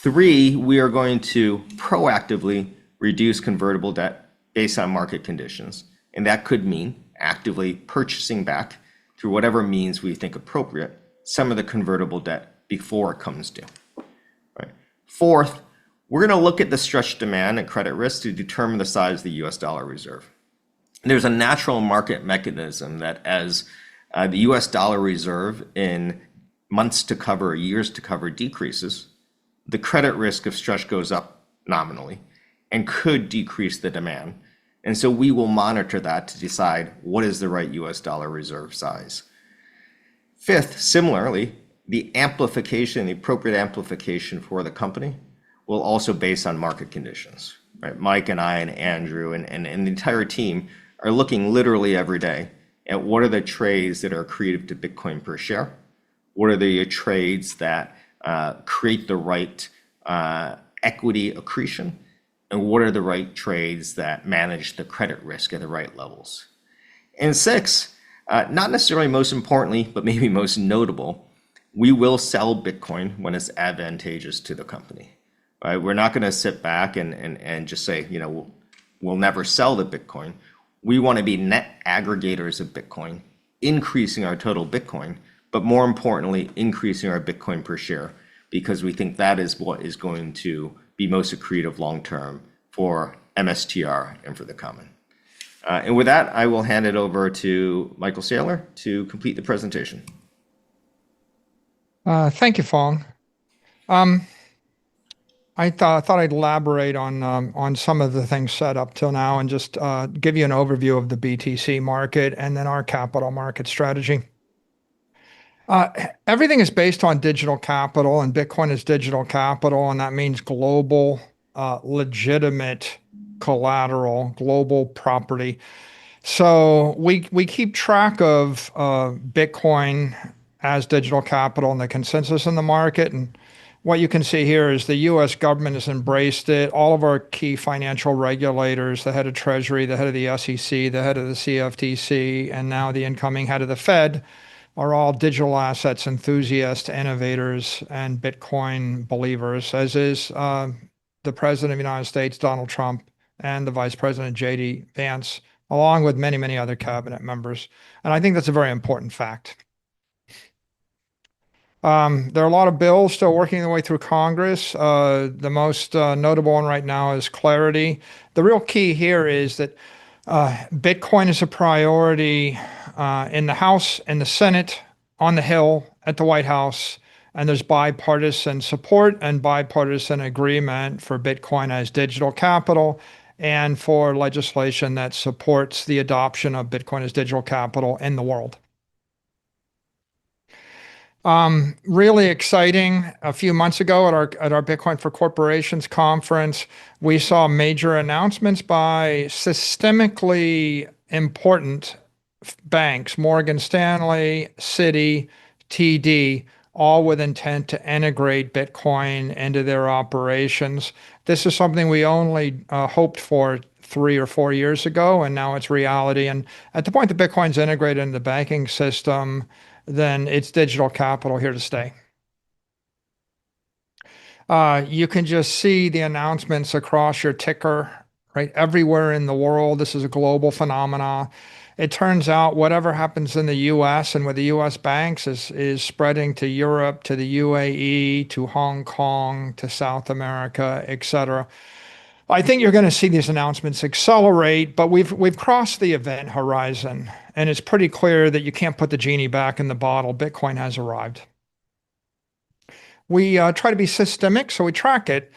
Three, we are going to proactively reduce convertible debt based on market conditions. And that could mean actively purchasing back through whatever means we think appropriate some of the convertible debt before it comes due. Right. Fourth, we're going to look at the stretch demand and credit risk to determine the size of the US dollar reserve. And there's a natural market mechanism that as the US dollar reserve in months to cover, years to cover decreases, the credit risk of stretch goes up nominally and could decrease the demand. And so we will monitor that to decide what is the right US dollar reserve size. Fifth, similarly, the amplification, the appropriate amplification for the company will also based on market conditions. Right? Mike and I and Andrew and the entire team are looking literally every day at what are the trades that are accretive to Bitcoin per share, what are the trades that create the right equity accretion, and what are the right trades that manage the credit risk at the right levels. And six, not necessarily most importantly, but maybe most notable, we will sell Bitcoin when it's advantageous to the company. Right? We're not going to sit back and just say, we'll never sell the Bitcoin. We want to be net aggregators of Bitcoin, increasing our total Bitcoin, but more importantly, increasing our Bitcoin per share, because we think that is what is going to be most accretive long-term for MSTR and for the common. And with that, I will hand it over to Michael Saylor to complete the presentation. Thank you, Phong. I thought I'd elaborate on some of the things set up till now and just give you an overview of the BTC market and then our capital market strategy. Everything is based on digital capital, and Bitcoin is digital capital, and that means global, legitimate collateral, global property. So we keep track of Bitcoin as digital capital and the consensus in the market. And what you can see here is the US government has embraced it. All of our key financial regulators, the head of Treasury, the head of the SEC, the head of the CFTC, and now the incoming head of the Fed, are all digital assets enthusiasts, innovators, and Bitcoin believers, as is the President of the United States, Donald Trump, and the Vice President, J.D. Vance, along with many, many other cabinet members. And I think that's a very important fact. There are a lot of bills still working their way through Congress. The most notable one right now is Clarity. The real key here is that Bitcoin is a priority in the House and the Senate, on the Hill, at the White House, And there's bipartisan support and bipartisan agreement for Bitcoin as digital capital and for legislation that supports the adoption of Bitcoin as digital capital in the world. Really exciting. A few months ago at our Bitcoin for Corporations conference, we saw major announcements by systemically important banks, Morgan Stanley, Citi, TD, all with intent to integrate Bitcoin into their operations. This is something we only hoped for 3 or 4 years ago, and now it's reality. And at the point that Bitcoin's integrated into the banking system, then it's digital capital here to stay. You can just see the announcements across your ticker, right? Everywhere in the world. This is a global phenomena. It turns out whatever happens in the US and with the US banks is spreading to Europe, to the UAE, to Hong Kong, to South America, etc. I think you're going to see these announcements accelerate, but we've crossed the event horizon, and it's pretty clear that you can't put the genie back in the bottle. Bitcoin has arrived. We try to be systemic, so we track it,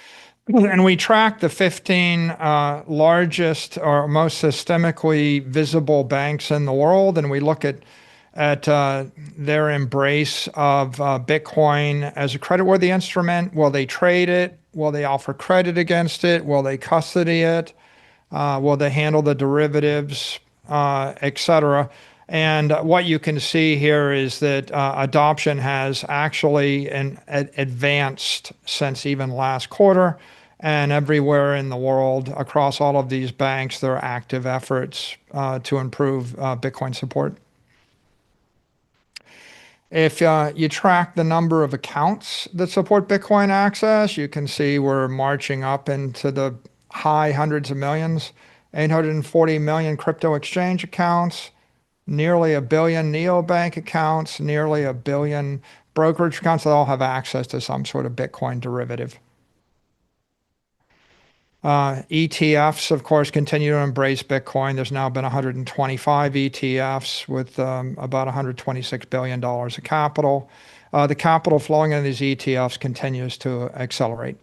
and we track the 15 largest or most systemically visible banks in the world, and we look at their embrace of Bitcoin as a creditworthy instrument. Will they trade it? Will they offer credit against it? Will they custody it? Will they handle the derivatives, etc.? And what you can see here is that adoption has actually advanced since even last quarter. And everywhere in the world, across all of these banks, there are active efforts to improve Bitcoin support. If you track the number of accounts that support Bitcoin access, you can see we're marching up into the high hundreds of millions, 840 million crypto exchange accounts, nearly a billion neobank accounts, nearly a billion brokerage accounts that all have access to some sort of Bitcoin derivative. ETFs, of course, continue to embrace Bitcoin. There's now been 125 ETFs with about $126 billion of capital. The capital flowing into these ETFs continues to accelerate.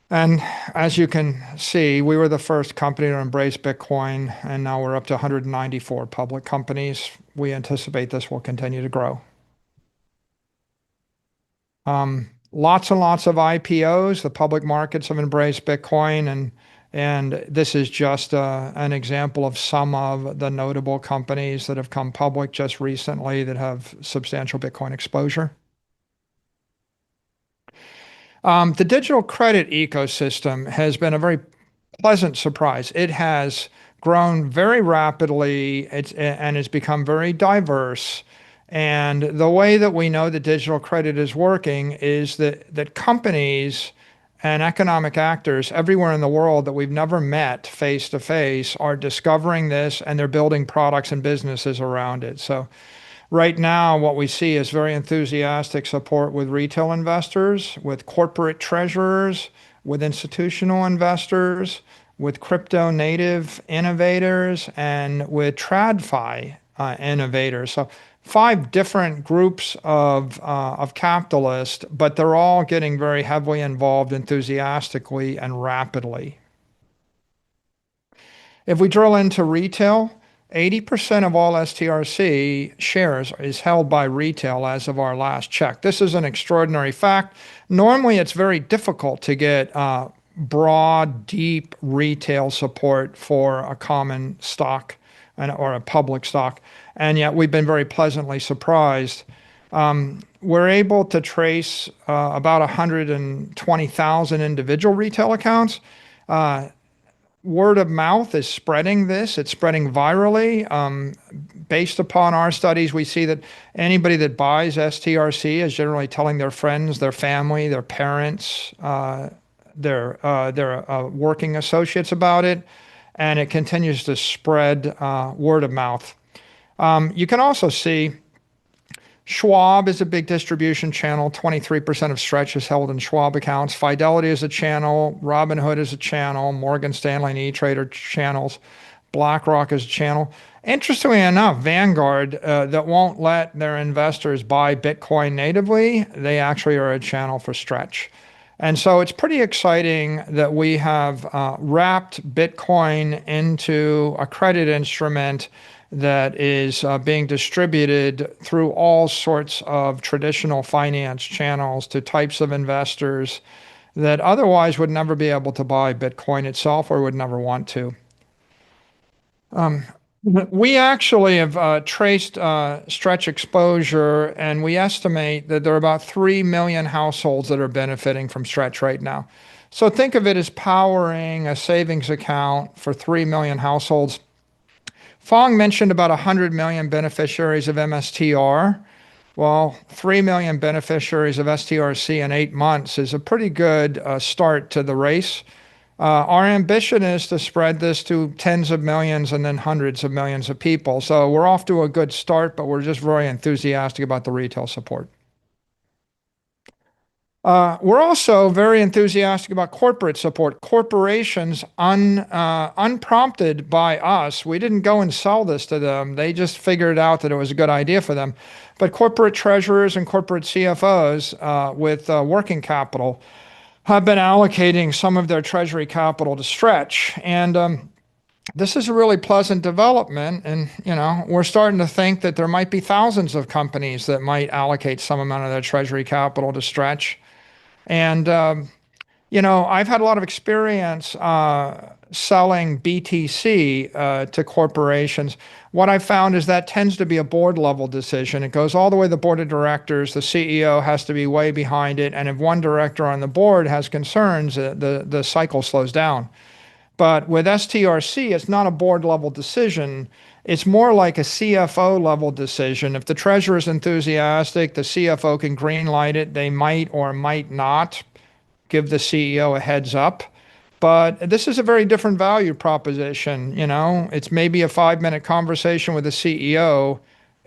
And as you can see, we were the first company to embrace Bitcoin, and now we're up to 194 public companies. We anticipate this will continue to grow. Lots and lots of IPOs. The public markets have embraced Bitcoin, and this is just an example of some of the notable companies that have come public just recently that have substantial Bitcoin exposure. The digital credit ecosystem has been a very pleasant surprise. It has grown very rapidly and has become very diverse. And the way that we know that digital credit is working is that companies and economic actors everywhere in the world that we've never met face to face are discovering this, and they're building products and businesses around it. So right now, what we see is very enthusiastic support with retail investors, with corporate treasurers, with institutional investors, with crypto native innovators, and with TradFi innovators. So 5 different groups of capitalists, but they're all getting very heavily involved enthusiastically and rapidly. If we drill into retail, 80% of all STRC shares is held by retail as of our last check. This is an extraordinary fact. Normally, it's very difficult to get broad, deep retail support for a common stock or a public stock. And yet we've been very pleasantly surprised. We're able to trace about 120,000 individual retail accounts. Word of mouth is spreading this. It's spreading virally. Based upon our studies, we see that anybody that buys STRC is generally telling their friends, their family, their parents, their working associates about it. And it continues to spread word of mouth. You can also see Schwab is a big distribution channel. 23% of Stretch is held in Schwab accounts. Fidelity is a channel. Robinhood is a channel. Morgan Stanley and E-Trade are channels. BlackRock as a channel. Interestingly enough, Vanguard, that won't let their investors buy Bitcoin natively, they actually are a channel for Stretch. And so it's pretty exciting that we have wrapped Bitcoin into a credit instrument that is being distributed through all sorts of traditional finance channels to types of investors that otherwise would never be able to buy Bitcoin itself or would never want to. We actually have traced Stretch exposure, and we estimate that there are about 3 million households that are benefiting from Stretch right now. So think of it as powering a savings account for 3 million households. Fong mentioned about 100 million beneficiaries of MSTR. Well, 3 million beneficiaries of STRC in 8 months is a pretty good start to the race. Our ambition is to spread this to tens of millions and then hundreds of millions of people. So we're off to a good start, but we're just very enthusiastic about the retail support. We're also very enthusiastic about corporate support. Corporations, unprompted by us, we didn't go and sell this to them. They just figured out that it was a good idea for them. But corporate treasurers and corporate CFOs with working capital have been allocating some of their treasury capital to Stretch. And this is a really pleasant development. And, we're starting to think that there might be thousands of companies that might allocate some amount of their treasury capital to Stretch. And, I've had a lot of experience selling BTC to corporations. What I found is that tends to be a board level decision. It goes all the way to the board of directors. The CEO has to be way behind it. And if one director on the board has concerns, the cycle slows down. But with STRC, it's not a board level decision. It's more like a CFO level decision. If the treasurer is enthusiastic, the CFO can green light it. They might or might not give the CEO a heads up. But this is a very different value proposition. It's maybe a 5-minute conversation with the CEO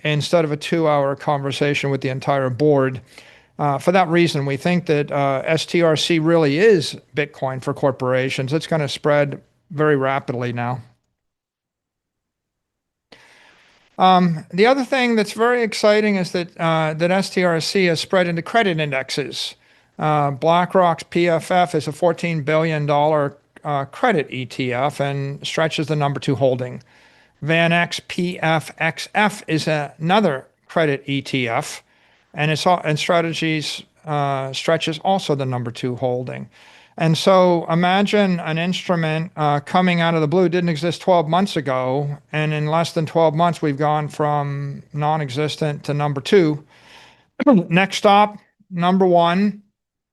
instead of a 2-hour conversation with the entire board. For that reason, we think that STRC really is Bitcoin for corporations. It's going to spread very rapidly now. The other thing that's very exciting is that STRC has spread into credit indexes. BlackRock's PFF is a $14 billion credit ETF, and Stretch is the number 2 holding. VanEck's PFXF is another credit ETF, and Stretch is also the number 2 holding. And so imagine an instrument coming out of the blue, didn't exist 12 months ago, and in less than 12 months, we've gone from non-existent to number 2. Next stop, number 1.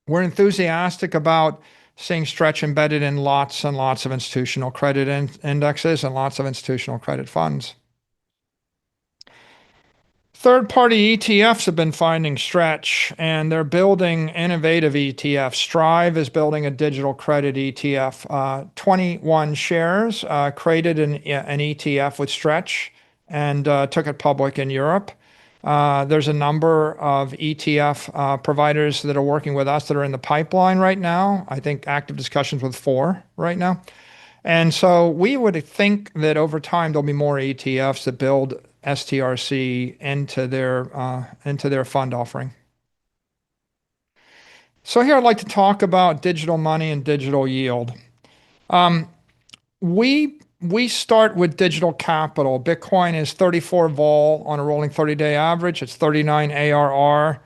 We're enthusiastic about seeing Stretch embedded in lots and lots of institutional credit indexes and lots of institutional credit funds. Third-party ETFs have been finding Stretch, and they're building innovative ETFs. Strive is building a digital credit ETF. 21 shares created an ETF with Stretch and took it public in Europe. There's a number of ETF providers that are working with us that are in the pipeline right now. I think active discussions with 4 right now. And so we would think that over time there'll be more ETFs that build STRC into their fund offering. So here I'd like to talk about digital money and digital yield. We start with digital capital. Bitcoin is 34 vol on a rolling 30-day average. It's 39 ARR.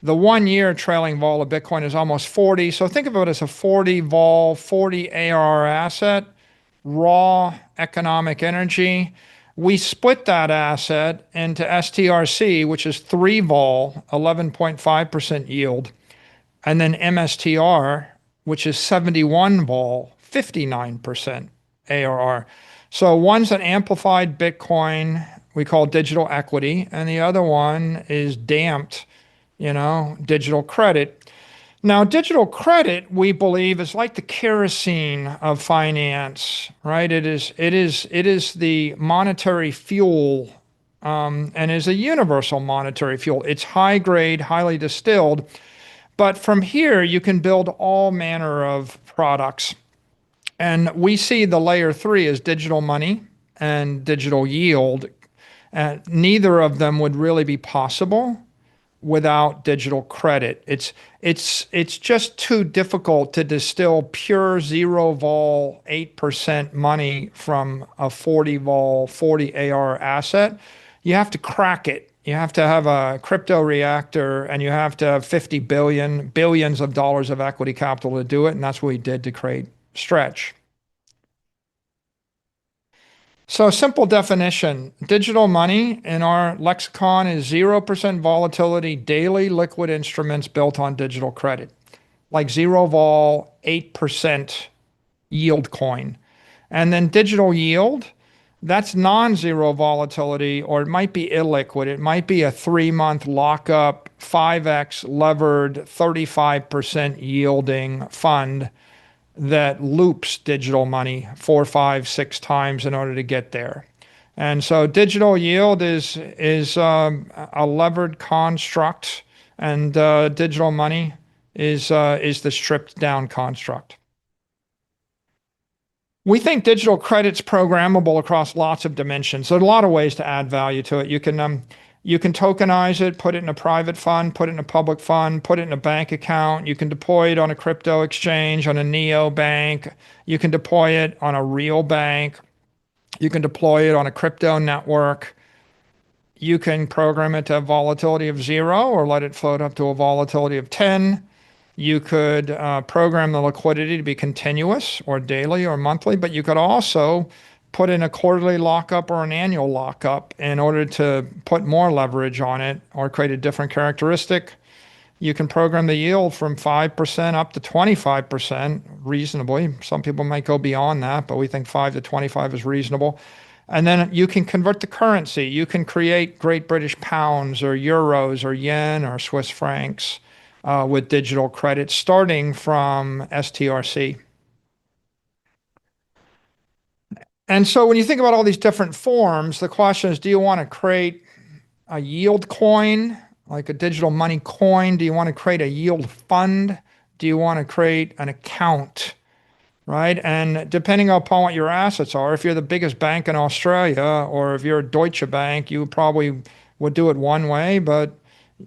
The 1-year trailing vol of Bitcoin is almost 40. So think of it as a 40 vol, 40 ARR asset, raw economic energy. We split that asset into STRC, which is 3 vol, 11.5% yield, and then MSTR, which is 71 vol, 59% ARR. So one's an amplified Bitcoin we call digital equity, and the other one is damped, digital credit. Now, digital credit, we believe, is like the kerosene of finance, right? It is the monetary fuel, and is a universal monetary fuel. It's high grade, highly distilled, but from here you can build all manner of products. And we see the layer 3 as digital money. and digital yield. Neither of them would really be possible without digital credit. It's just too difficult to distill pure zero vol 8% money from a 40 vol 40 AR asset. You have to crack it. You have to have a crypto reactor, and you have to have 50 billions of dollars of equity capital to do it, and that's what we did to create Stretch. So, simple definition, digital money in our lexicon is 0% volatility daily liquid instruments built on digital credit, like zero vol 8% yield coin. And then digital yield, that's non-zero volatility, or it might be illiquid. It might be a 3-month lockup, 5x levered, 35% yielding fund that loops digital money 4, 5, 6 times in order to get there. And so digital yield is a levered construct, and digital money is the stripped down construct. We think digital credit's programmable across lots of dimensions. There are a lot of ways to add value to it. You can tokenize it, put it in a private fund, put it in a public fund, put it in a bank account. You can deploy it on a crypto exchange, on a neo bank. You can deploy it on a real bank. You can deploy it on a crypto network. You can program it to have volatility of 0 or let it float up to a volatility of 10. You could program the liquidity to be continuous or daily or monthly, but you could also put in a quarterly lockup or an annual lockup in order to put more leverage on it or create a different characteristic. You can program the yield from 5% up to 25% reasonably. Some people might go beyond that, but we think 5 to 25 is reasonable. And then you can convert the currency. You can create Great British pounds or euros or yen or Swiss francs with digital credit starting from STRC. And so when you think about all these different forms, the question is, do you want to create a yield coin, like a digital money coin? Do you want to create a yield fund? Do you want to create an account? Right? And depending upon what your assets are, if you're the biggest bank in Australia or if you're Deutsche Bank, you probably would do it one way, but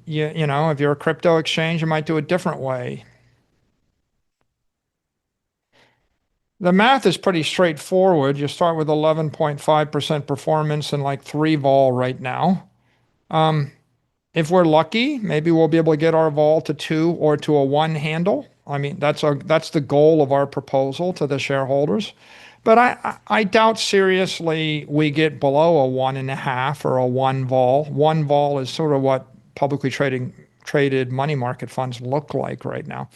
you know, if you're a crypto exchange, you might do it a different way. The math is pretty straightforward. You start with 11.5% performance and like 3 vol right now. If we're lucky, maybe we'll be able to get our vol to 2 or to a 1 handle. I mean, that's the goal of our proposal to the shareholders. But I doubt seriously we get below a 1.5 or a 1 vol. 1 vol is sort of what publicly traded money market funds look like right now.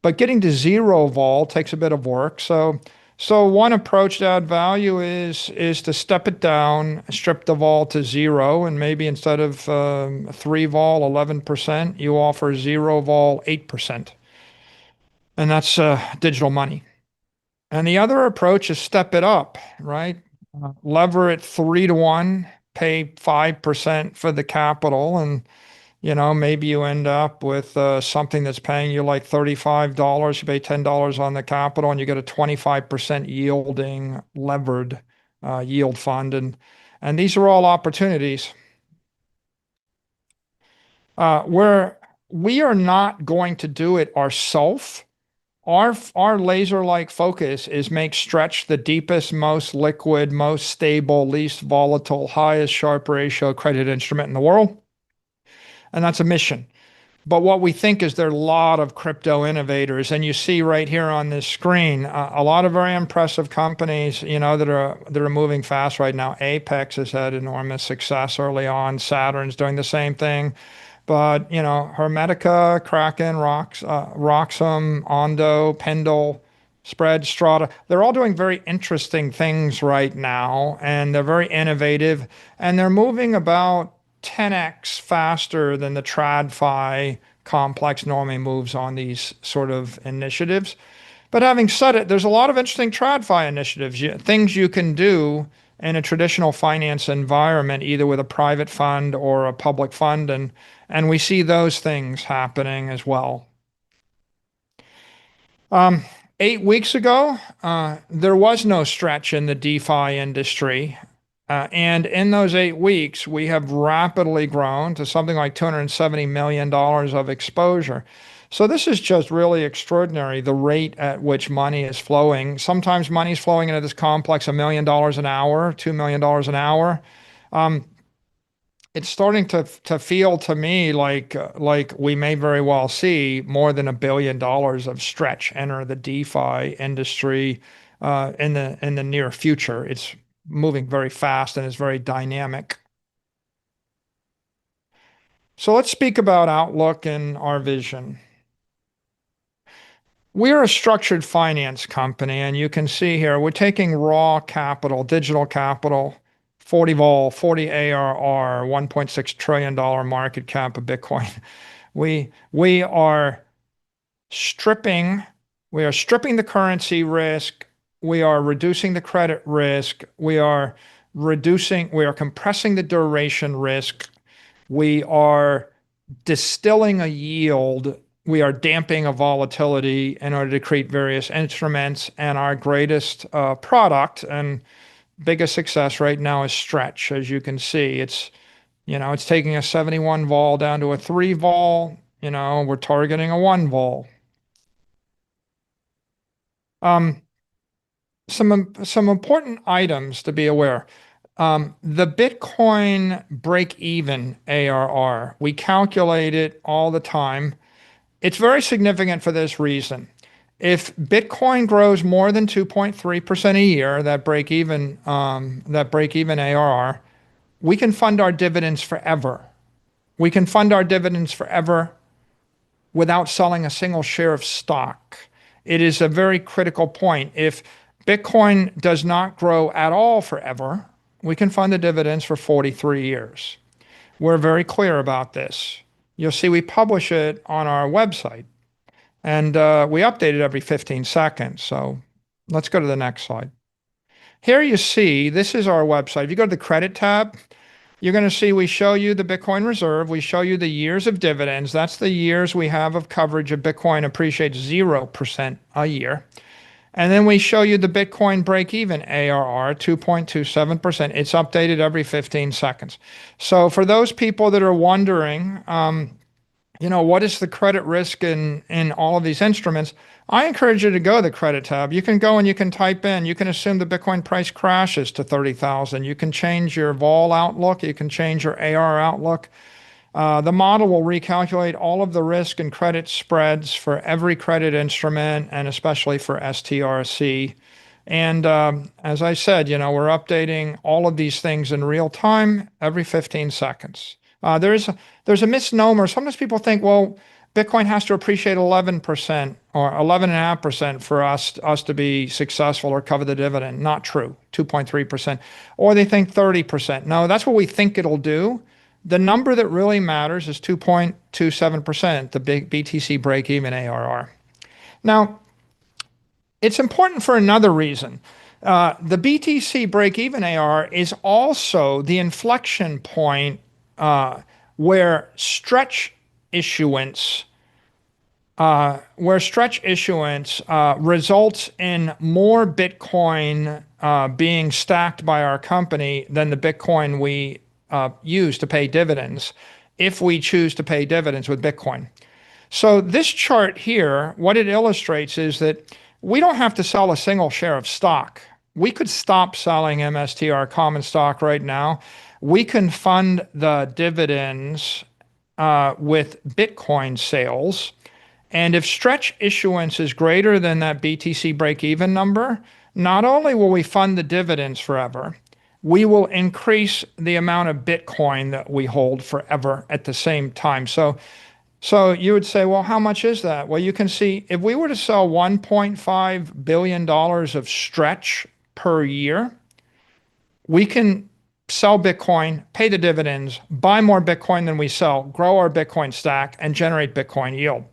But getting to 0 vol takes a bit of work. So one approach to add value is to step it down, strip the vol to 0, and maybe instead of 3 vol 11%, you offer 0 vol 8%. And that's digital money. And the other approach is step it up, right? Lever it 3 to 1, pay 5% for the capital, and you know, maybe you end up with something that's paying you like $35. You pay $10 on the capital, and you get a 25% yielding levered yield fund. And these are all opportunities. We are not going to do it ourselves. Our laser-like focus is make Stretch the deepest, most liquid, most stable, least volatile, highest Sharpe ratio credit instrument in the world. And that's a mission. But what we think is there are a lot of crypto innovators, and you see right here on this screen a lot of very impressive companies, you know, that are moving fast right now. Apex has had enormous success early on. Saturn's doing the same thing, but you know, Hermetica, Kraken, Roxum, Ondo, Pendle, Spread, Strata, they're all doing very interesting things right now, and they're very innovative, and they're moving about 10x faster than the TradFi complex normally moves on these sort of initiatives. But having said it, there's a lot of interesting TradFi initiatives, things you can do in a traditional finance environment, either with a private fund or a public fund, and we see those things happening as well. 8 weeks ago, there was no stretch in the DeFi industry. And in those 8 weeks, we have rapidly grown to something like $270 million of exposure. So this is just really extraordinary, the rate at which money is flowing. Sometimes money is flowing into this complex $1 million an hour, $2 million an hour. It's starting to feel to me like we may very well see more than $1 billion of stretch enter the DeFi industry in the near future. It's moving very fast and is very dynamic. So let's speak about outlook and our vision. We're a structured finance company, and you can see here we're taking raw capital, digital capital, 40 vol, 40 ARR, $1.6 trillion market cap of Bitcoin. We are stripping the currency risk, we are reducing the credit risk, we are compressing the duration risk, we are distilling a yield, we are damping a volatility in order to create various instruments. And our greatest product and biggest success right now is Stretch. As you can see, it's taking a 71 vol down to a 3 vol. We're targeting a 1 vol. Some important items to be aware. The Bitcoin break-even ARR, we calculate it all the time. It's very significant for this reason. If Bitcoin grows more than 2.3% a year, that break-even ARR, we can fund our dividends forever. We can fund our dividends forever without selling a single share of stock. It is a very critical point. If Bitcoin does not grow at all forever, we can fund the dividends for 43 years. We're very clear about this. You'll see we publish it on our website, and we update it every 15 seconds. So let's go to the next slide. Here you see, this is our website. If you go to the credit tab, you're going to see we show you the Bitcoin reserve. We show you the years of dividends. That's the years we have of coverage of Bitcoin appreciates 0% a year. And then we show you the Bitcoin break-even ARR, 2.27%. It's updated every 15 seconds. So for those people that are wondering, what is the credit risk in all of these instruments, I encourage you to go to the credit tab. You can go and you can type in, you can assume the Bitcoin price crashes to 30,000. You can change your vol outlook. You can change your AR outlook. The model will recalculate all of the risk and credit spreads for every credit instrument, and especially for STRC. And as I said, we're updating all of these things in real time every 15 seconds. There's a misnomer. Sometimes people think, well, Bitcoin has to appreciate 11% or 11.5% for us to be successful or cover the dividend. Not true, 2.3%. Or they think 30%. No, that's what we think it'll do. The number that really matters is 2.27%, the big BTC break-even ARR. Now, it's important for another reason. The BTC break-even ARR is also the inflection point where stretch issuance results in more Bitcoin being stacked by our company than the Bitcoin we use to pay dividends, if we choose to pay dividends with Bitcoin. So this chart here, what it illustrates is that we don't have to sell a single share of stock. We could stop selling MSTR common stock right now. We can fund the dividends with Bitcoin sales. And if stretch issuance is greater than that BTC break-even number, not only will we fund the dividends forever, we will increase the amount of Bitcoin that we hold forever at the same time. So you would say, well, how much is that? Well, you can see if we were to sell $1.5 billion of stretch per year, we can sell Bitcoin, pay the dividends, buy more Bitcoin than we sell, grow our Bitcoin stack, and generate Bitcoin yield.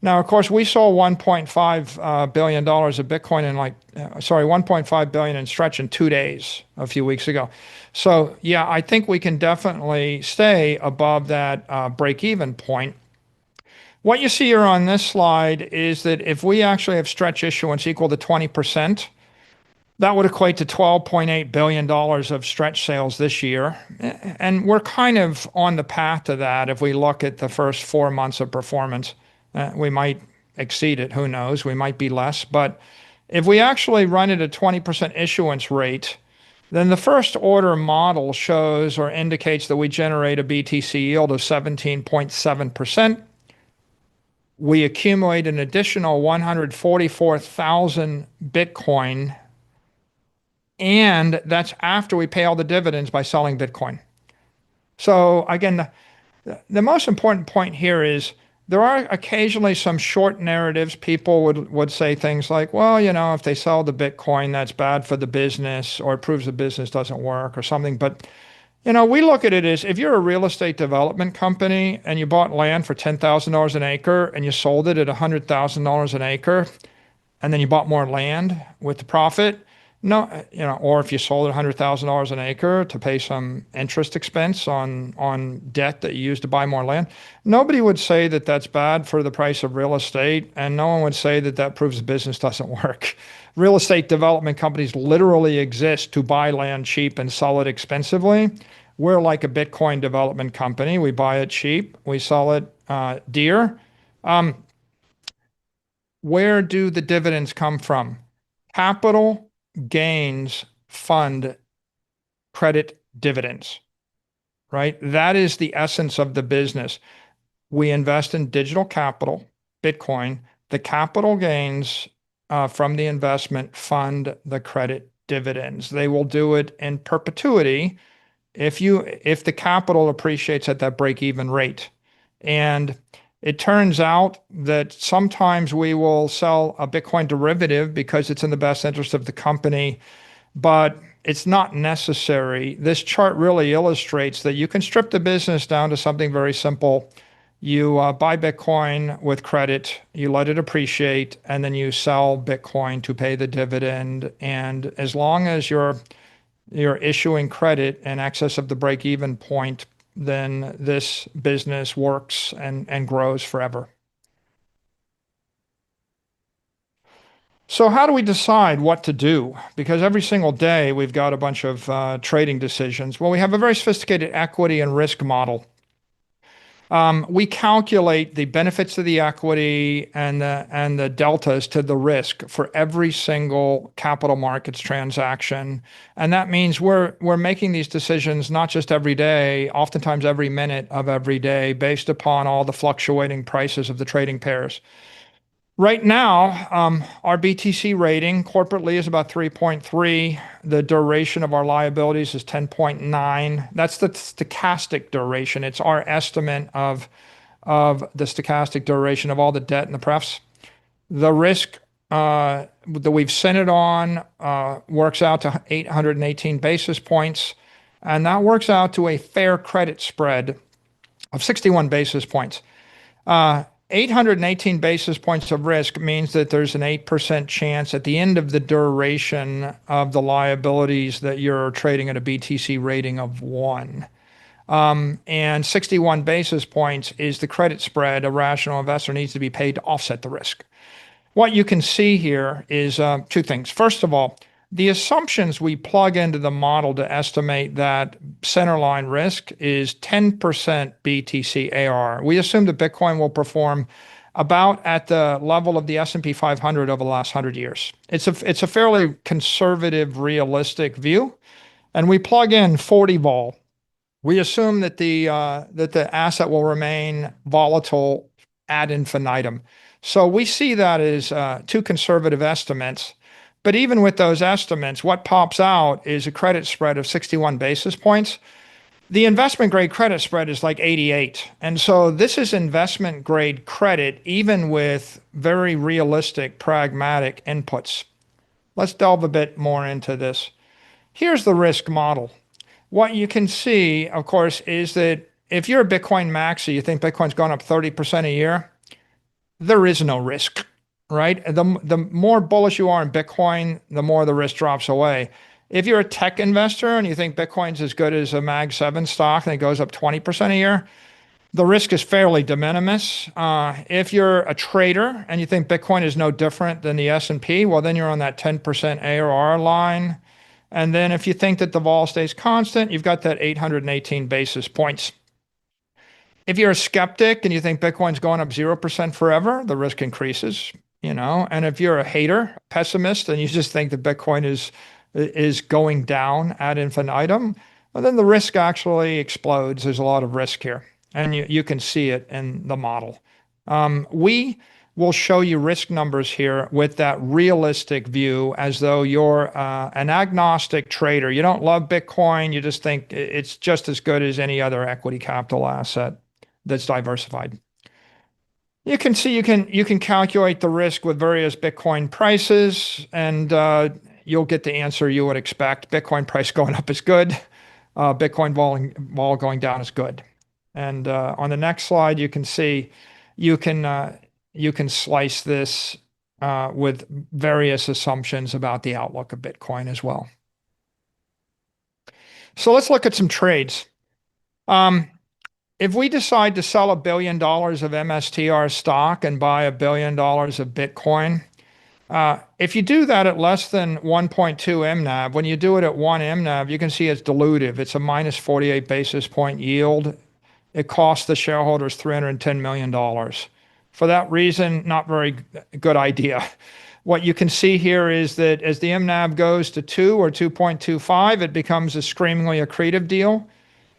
Now, of course, we sold $1.5 billion of Bitcoin 1.5 billion in stretch in 2 days a few weeks ago. So yeah, I think we can definitely stay above that break-even point. What you see here on this slide is that if we actually have stretch issuance equal to 20%, that would equate to $12.8 billion of stretch sales this year. And we're kind of on the path to that if we look at the first 4 months of performance. We might exceed it, who knows? We might be less. But if we actually run at a 20% issuance rate, then the first order model shows or indicates that we generate a BTC yield of 17.7%. We accumulate an additional 144,000 Bitcoin, and that's after we pay all the dividends by selling Bitcoin. So again, the most important point here is there are occasionally some short narratives. People would say things like, well, if they sell the Bitcoin, that's bad for the business, or it proves the business doesn't work or something. But, we look at it as if you're a real estate development company and you bought land for $10,000 an acre and you sold it at $100,000 an acre, and then you bought more land with the profit. No, or if you sold it $100,000 an acre to pay some interest expense on debt that you used to buy more land, nobody would say that that's bad for the price of real estate, and no one would say that that proves the business doesn't work. Real estate development companies literally exist to buy land cheap and sell it expensively. We're like a Bitcoin development company. We buy it cheap, we sell it dear. Where do the dividends come from? Capital gains fund credit dividends, right? That is the essence of the business. We invest in digital capital, Bitcoin. The capital gains from the investment fund the credit dividends. They will do it in perpetuity if the capital appreciates at that break-even rate. And it turns out that sometimes we will sell a Bitcoin derivative because it's in the best interest of the company, but it's not necessary. This chart really illustrates that you can strip the business down to something very simple. You buy Bitcoin with credit, you let it appreciate, and then you sell Bitcoin to pay the dividend. And as long as you're issuing credit in excess of the break-even point, then this business works and grows forever. So how do we decide what to do? Because every single day we've got a bunch of trading decisions. Well, we have a very sophisticated equity and risk model. We calculate the benefits of the equity and the deltas to the risk for every single capital markets transaction. And that means we're making these decisions not just every day, oftentimes every minute of every day, based upon all the fluctuating prices of the trading pairs. Right now, our BTC rating corporately is about 3.3. The duration of our liabilities is 10.9. That's the stochastic duration. It's our estimate of the stochastic duration of all the debt and the prefs. The risk that we've centered on works out to 818 basis points, and that works out to a fair credit spread of 61 basis points. 818 basis points of risk means that there's an 8% chance at the end of the duration of the liabilities that you're trading at a BTC rating of 1. And 61 basis points is the credit spread a rational investor needs to be paid to offset the risk. What you can see here is two things. First of all, the assumptions we plug into the model to estimate that centerline risk is 10% BTC ARR. We assume that Bitcoin will perform about at the level of the S&P 500 over the last 100 years. It's a fairly conservative, realistic view, and we plug in 40 vol. We assume that the asset will remain volatile ad infinitum. So we see that as two conservative estimates. But even with those estimates, what pops out is a credit spread of 61 basis points. The investment grade credit spread is like 88. And so this is investment grade credit, even with very realistic, pragmatic inputs. Let's delve a bit more into this. Here's the risk model. What you can see, of course, is that if you're a Bitcoin maxi, you think Bitcoin's gone up 30% a year, there is no risk. Right? The more bullish you are in Bitcoin, the more the risk drops away. If you're a tech investor and you think Bitcoin's as good as a Mag 7 stock and it goes up 20% a year, the risk is fairly de minimis. If you're a trader and you think Bitcoin is no different than the S&P, well, then you're on that 10% ARR line. And then if you think that the vol stays constant, you've got that 818 basis points. If you're a skeptic and you think Bitcoin's going up 0% forever, the risk increases, And if you're a hater, pessimist, and you just think that Bitcoin is going down ad infinitum, well, then the risk actually explodes. There's a lot of risk here, and you can see it in the model. We will show you risk numbers here with that realistic view, as though you're an agnostic trader. You don't love Bitcoin. You just think it's just as good as any other equity capital asset that's diversified. You can see you can calculate the risk with various Bitcoin prices, and you'll get the answer you would expect. Bitcoin price going up is good. Bitcoin vol going down is good. And on the next slide, you can see you can slice this with various assumptions about the outlook of Bitcoin as well. So let's look at some trades. If we decide to sell $1 billion of MSTR stock and buy $1 billion of Bitcoin, if you do that at less than 1.2 MNAV, when you do it at 1 MNAV, you can see it's dilutive. It's a minus 48 basis point yield. It costs the shareholders $310 million. For that reason, not very good idea. What you can see here is that as the MNAV goes to 2 or 2.25, it becomes a screamingly accretive deal.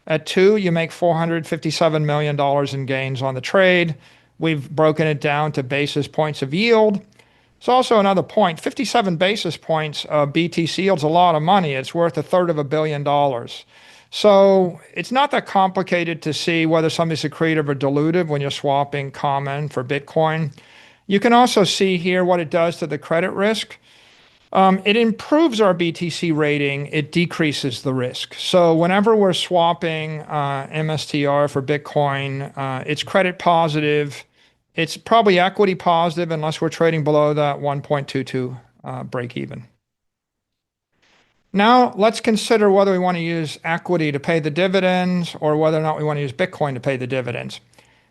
At 2, you make $457 million in gains on the trade. We've broken it down to basis points of yield. It's also another point. 57 basis points of BTC yields a lot of money. It's worth $1/3 billion. So it's not that complicated to see whether something's accretive or dilutive when you're swapping common for Bitcoin. You can also see here what it does to the credit risk. It improves our BTC rating. It decreases the risk. So whenever we're swapping MSTR for Bitcoin, it's credit positive. It's probably equity positive unless we're trading below that 1.22 break even. Now let's consider whether we want to use equity to pay the dividends or whether or not we want to use Bitcoin to pay the dividends.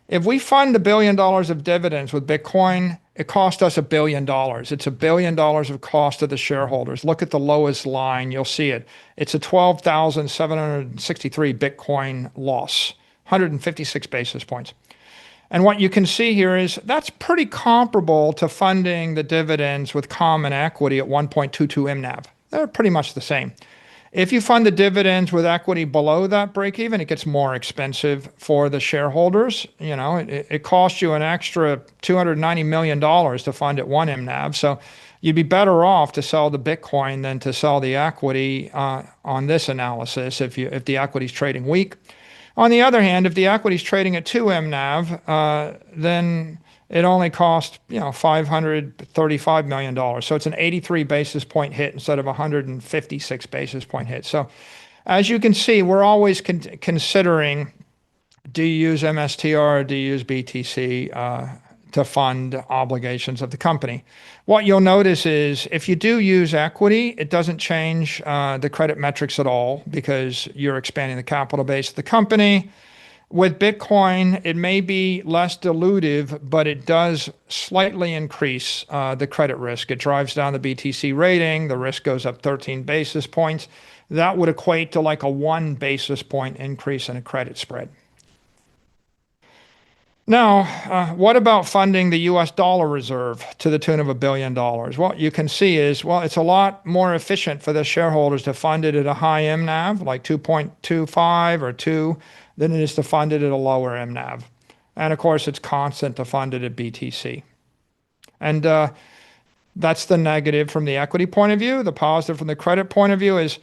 If we fund $1 billion of dividends with Bitcoin, it cost us $1 billion. It's $1 billion of cost to the shareholders. Look at the lowest line. You'll see it. It's a 12,763 Bitcoin loss, 156 basis points. And what you can see here is that's pretty comparable to funding the dividends with common equity at 1.22 MNAV. They're pretty much the same. If you fund the dividends with equity below that break even, it gets more expensive for the shareholders. It costs you an extra $290 million to fund at 1 MNAV. So you'd be better off to sell the Bitcoin than to sell the equity on this analysis if the equity is trading weak. On the other hand, if the equity is trading at 2 MNAV, then it only cost $535 million. So it's an 83 basis point hit instead of a 156 basis point hit. So as you can see, we're always considering, do you use MSTR or do you use BTC to fund obligations of the company? What you'll notice is if you do use equity, it doesn't change the credit metrics at all because you're expanding the capital base of the company. With Bitcoin, it may be less dilutive, but it does slightly increase the credit risk. It drives down the BTC rating. The risk goes up 13 basis points. That would equate to like a 1 basis point increase in a credit spread. Now, what about funding the US dollar reserve to the tune of $1 billion? What you can see is, it's a lot more efficient for the shareholders to fund it at a high MNAV, like 2.25 or 2, than it is to fund it at a lower MNAV. And of course, it's constant to fund it at BTC. And that's the negative from the equity point of view. The positive from the credit point of view is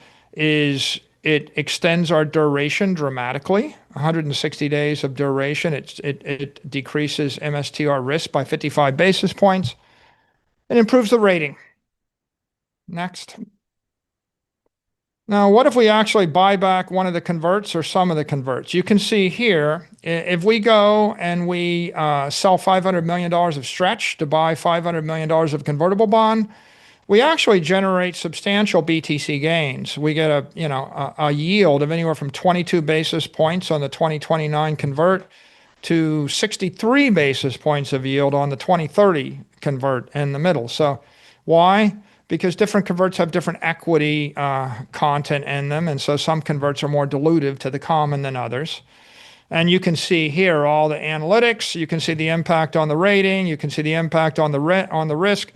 it extends our duration dramatically, 160 days of duration. It decreases MSTR risk by 55 basis points. It improves the rating. Next. Now, what if we actually buy back one of the converts or some of the converts? You can see here, if we go and we sell $500 million of stretch to buy $500 million of convertible bond, we actually generate substantial BTC gains. We get a yield of anywhere from 22 basis points on the 2029 convert to 63 basis points of yield on the 2030 convert in the middle. So why? Because different converts have different equity content in them. And so some converts are more dilutive to the common than others. And you can see here all the analytics. You can see the impact on the rating. You can see the impact on the risk.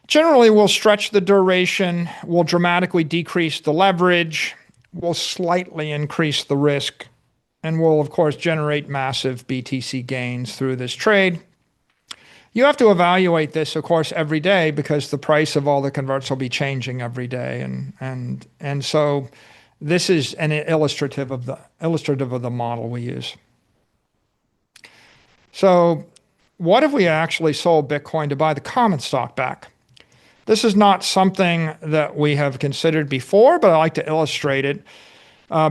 Generally, we'll stretch the duration. We'll dramatically decrease the leverage. We'll slightly increase the risk. And we'll, of course, generate massive BTC gains through this trade. You have to evaluate this, of course, every day because the price of all the converts will be changing every day. And so this is an illustrative of the model we use. So what if we actually sold Bitcoin to buy the common stock back? This is not something that we have considered before, but I like to illustrate it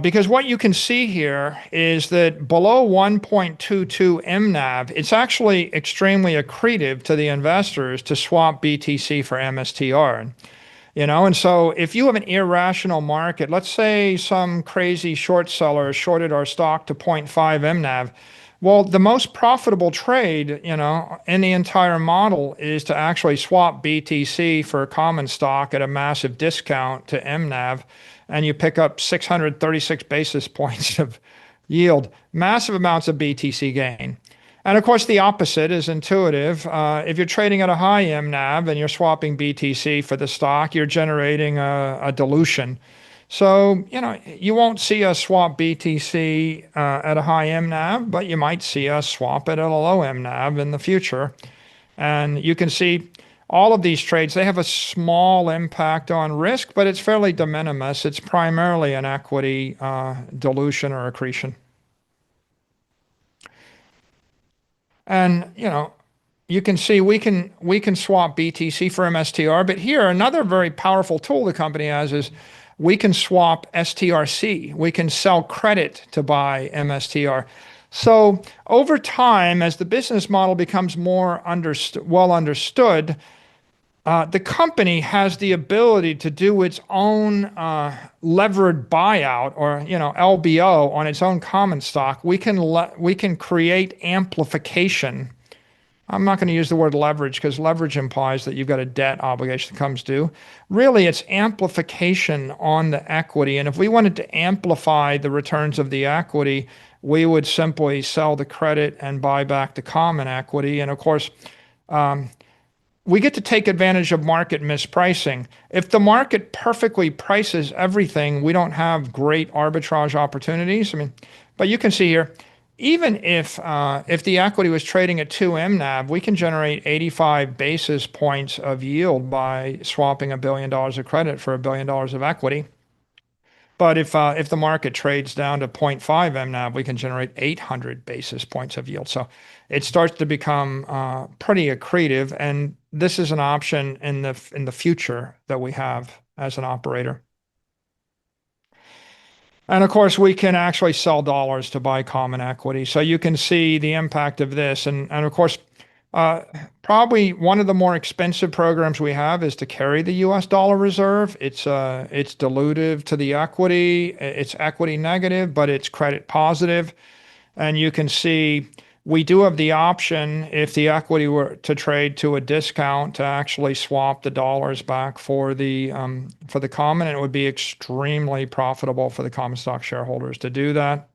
because what you can see here is that below 1.22 MNAV, it's actually extremely accretive to the investors to swap BTC for MSTR. And so if you have an irrational market, let's say some crazy short seller shorted our stock to 0.5 MNAV. Well, the most profitable trade, in the entire model is to actually swap BTC for common stock at a massive discount to MNAV, and you pick up 636 basis points of yield, massive amounts of BTC gain. And of course, the opposite is intuitive. If you're trading at a high MNAV and you're swapping BTC for the stock, you're generating a dilution. So, you won't see us swap BTC at a high MNAV, but you might see us swap it at a low MNAV in the future. And you can see all of these trades, they have a small impact on risk, but it's fairly de minimis. It's primarily an equity dilution or accretion. And, you can see we can swap BTC for MSTR, but here another very powerful tool the company has is we can swap STRC. We can sell credit to buy MSTR. So over time, as the business model becomes more well understood, the company has the ability to do its own levered buyout or LBO on its own common stock. We can create amplification. I'm not going to use the word leverage because leverage implies that you've got a debt obligation that comes due. Really, it's amplification on the equity. And if we wanted to amplify the returns of the equity, we would simply sell the credit and buy back the common equity. And of course, we get to take advantage of market mispricing. If the market perfectly prices everything, we don't have great arbitrage opportunities. But you can see here, even if the equity was trading at 2 MNAV, we can generate 85 basis points of yield by swapping $1 billion of credit for $1 billion of equity. But if the market trades down to 0.5 MNAV, we can generate 800 basis points of yield. So it starts to become pretty accretive, and this is an option in the future that we have as an operator. And of course, we can actually sell dollars to buy common equity. So you can see the impact of this. And of course, probably one of the more expensive programs we have is to carry the US dollar reserve. It's dilutive to the equity. It's equity negative, but it's credit positive. And you can see we do have the option, if the equity were to trade to a discount, to actually swap the dollars back for the common, and it would be extremely profitable for the common stock shareholders to do that.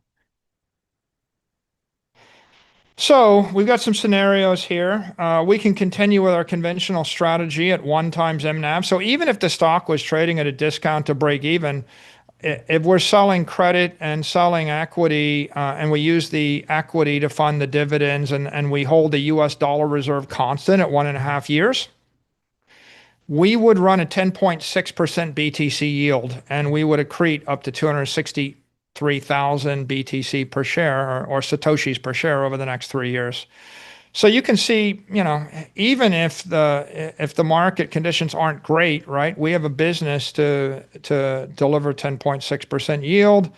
So we've got some scenarios here. We can continue with our conventional strategy at 1 times MNAV. So even if the stock was trading at a discount to break even, if we're selling credit and selling equity, and we use the equity to fund the dividends, and we hold the US dollar reserve constant at 1.5 years, we would run a 10.6% BTC yield, and we would accrete up to 263,000 BTC per share or Satoshis per share over the next 3 years. So you can see, even if the market conditions aren't great, right? We have a business to deliver 10.6% yield.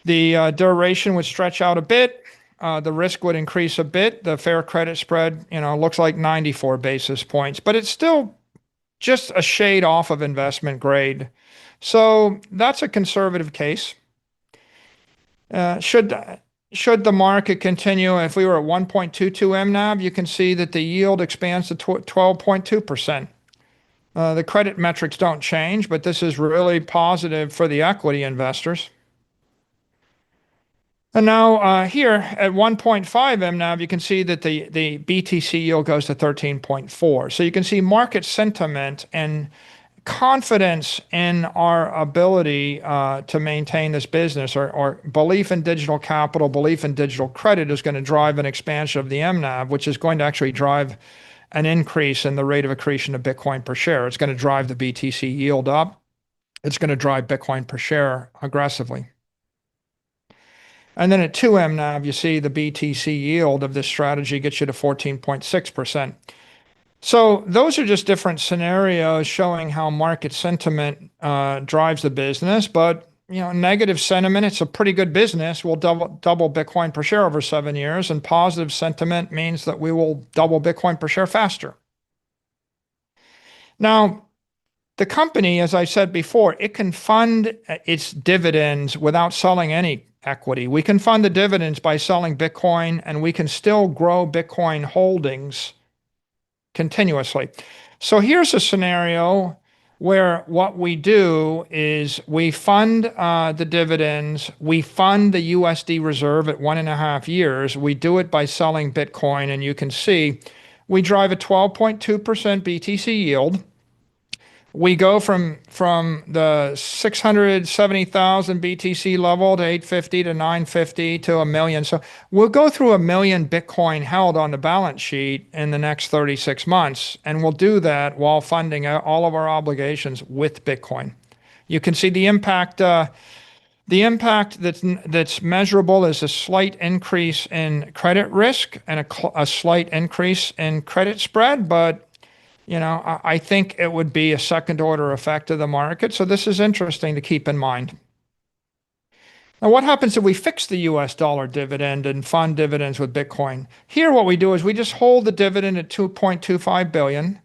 The duration would stretch out a bit. The risk would increase a bit. The fair credit spread, looks like 94 basis points, but it's still just a shade off of investment grade. So that's a conservative case. Should should the market continue, if we were at 1.22 MNAV, you can see that the yield expands to 12.2%. The credit metrics don't change, but this is really positive for the equity investors. And now here at 1.5 MNAV, you can see that the BTC yield goes to 13.4. So you can see market sentiment and confidence in our ability to maintain this business, or belief in digital capital, belief in digital credit is going to drive an expansion of the MNAV, which is going to actually drive an increase in the rate of accretion of Bitcoin per share. It's going to drive the BTC yield up. It's going to drive Bitcoin per share aggressively. And then at 2 MNAV, you see the BTC yield of this strategy gets you to 14.6%. So those are just different scenarios showing how market sentiment drives the business. But negative sentiment, it's a pretty good business. We'll double Bitcoin per share over 7 years, and positive sentiment means that we will double Bitcoin per share faster. Now, the company, as I said before, it can fund its dividends without selling any equity. We can fund the dividends by selling Bitcoin, and we can still grow Bitcoin holdings continuously. So here's a scenario where what we do is we fund the dividends, we fund the USD reserve at 1.5 years. We do it by selling Bitcoin, and you can see we drive a 12.2% BTC yield. We go from the 670,000 BTC level to 850 to 950 to 1 million. So we'll go through 1 million Bitcoin held on the balance sheet in the next 36 months, and we'll do that while funding all of our obligations with Bitcoin. You can see the impact. The impact that's measurable is a slight increase in credit risk and a slight increase in credit spread, but I think it would be a second order effect of the market. So this is interesting to keep in mind. Now, what happens if we fix the US dollar dividend and fund dividends with Bitcoin? Here, what we do is we just hold the dividend at 2.25 billion,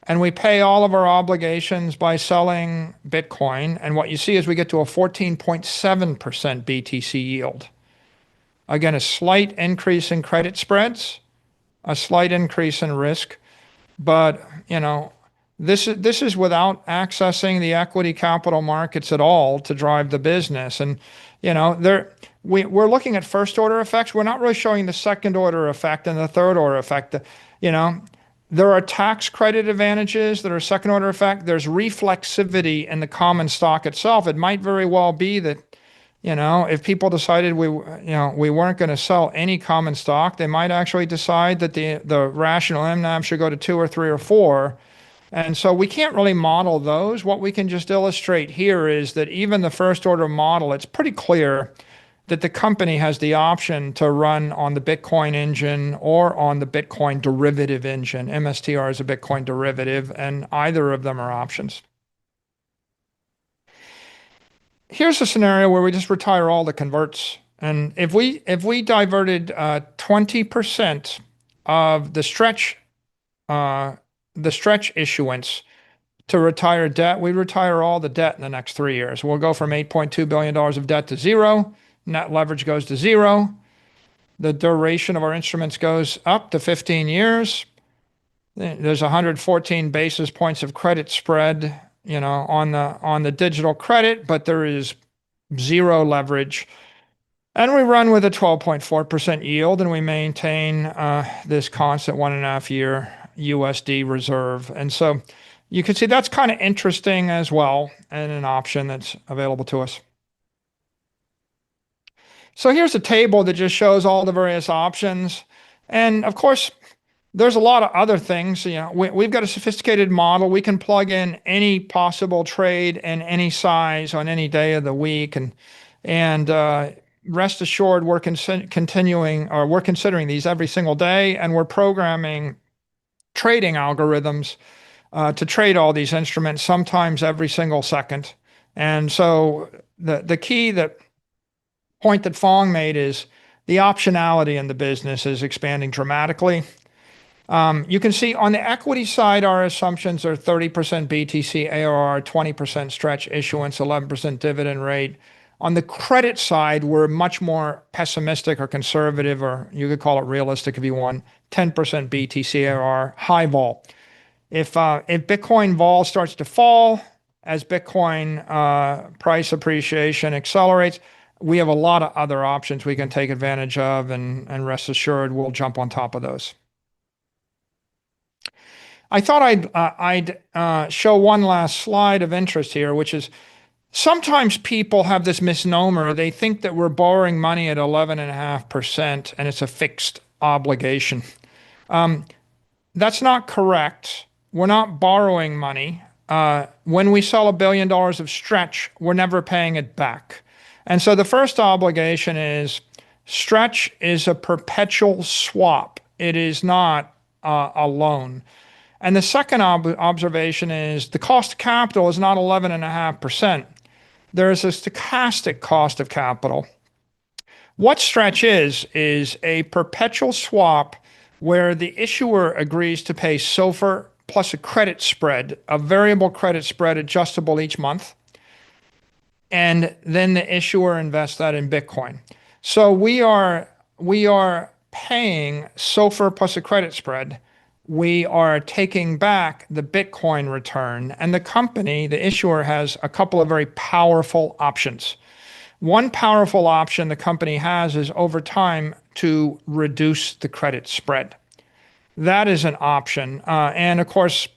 and we pay all of our obligations by selling Bitcoin. And what you see is we get to a 14.7% BTC yield. Again, a slight increase in credit spreads, a slight increase in risk. But this is without accessing the equity capital markets at all to drive the business. And we're looking at first order effects. We're not really showing the second order effect and the third order effect. There are tax credit advantages that are second order effect. There's reflexivity in the common stock itself. It might very well be that if people decided we weren't going to sell any common stock, they might actually decide that the rational MNAV should go to 2 or 3 or 4. And so we can't really model those. What we can just illustrate here is that even the first order model, it's pretty clear that the company has the option to run on the Bitcoin engine or on the Bitcoin derivative engine. MSTR is a Bitcoin derivative, and either of them are options. Here's a scenario where we just retire all the converts. And if we diverted 20% of the stretch issuance to retire debt, we retire all the debt in the next 3 years. We'll go from $8.2 billion of debt to zero. Net leverage goes to zero. The duration of our instruments goes up to 15 years. There's 114 basis points of credit spread on the digital credit, but there is zero leverage. And we run with a 12.4% yield, and we maintain this constant 1.5 year USD reserve. And so you can see that's kind of interesting as well, and an option that's available to us. So here's a table that just shows all the various options. And of course, there's a lot of other things. We've got a sophisticated model. We can plug in any possible trade in any size on any day of the week, and rest assured we're considering these every single day, and we're programming trading algorithms to trade all these instruments, sometimes every single second. And so the key point that Phong made is the optionality in the business is expanding dramatically. You can see on the equity side, our assumptions are 30% BTC ARR, 20% stretch issuance, 11% dividend rate. On the credit side, we're much more pessimistic or conservative, or you could call it realistic if you want. 10% BTC ARR, high vol. If Bitcoin vol starts to fall as Bitcoin price appreciation accelerates, we have a lot of other options we can take advantage of, and rest assured we'll jump on top of those. I thought I'd show one last slide of interest here, which is sometimes people have this misnomer. They think that we're borrowing money at 11.5% and it's a fixed obligation. That's not correct. We're not borrowing money. When we sell $1 billion of Stretch, we're never paying it back. And so the first obligation is Stretch is a perpetual swap. It is not a loan. And the second observation is the cost of capital is not 11.5%. There is a stochastic cost of capital. What Stretch is a perpetual swap where the issuer agrees to pay SOFR plus a credit spread, a variable credit spread adjustable each month. And then the issuer invests that in Bitcoin. So we are paying SOFR plus a credit spread. We are taking back the Bitcoin return, and the company, the issuer, has a couple of very powerful options. One powerful option the company has is over time to reduce the credit spread. That is an option. And of course,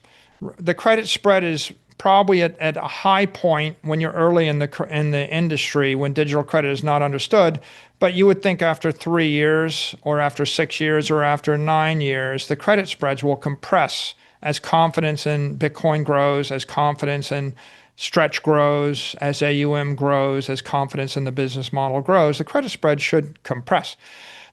the credit spread is probably at a high point when you're early in the industry, when digital credit is not understood. But you would think after 3 years or after 6 years or after 9 years, the credit spreads will compress as confidence in Bitcoin grows, as confidence in Stretch grows, as AUM grows, as confidence in the business model grows. The credit spread should compress.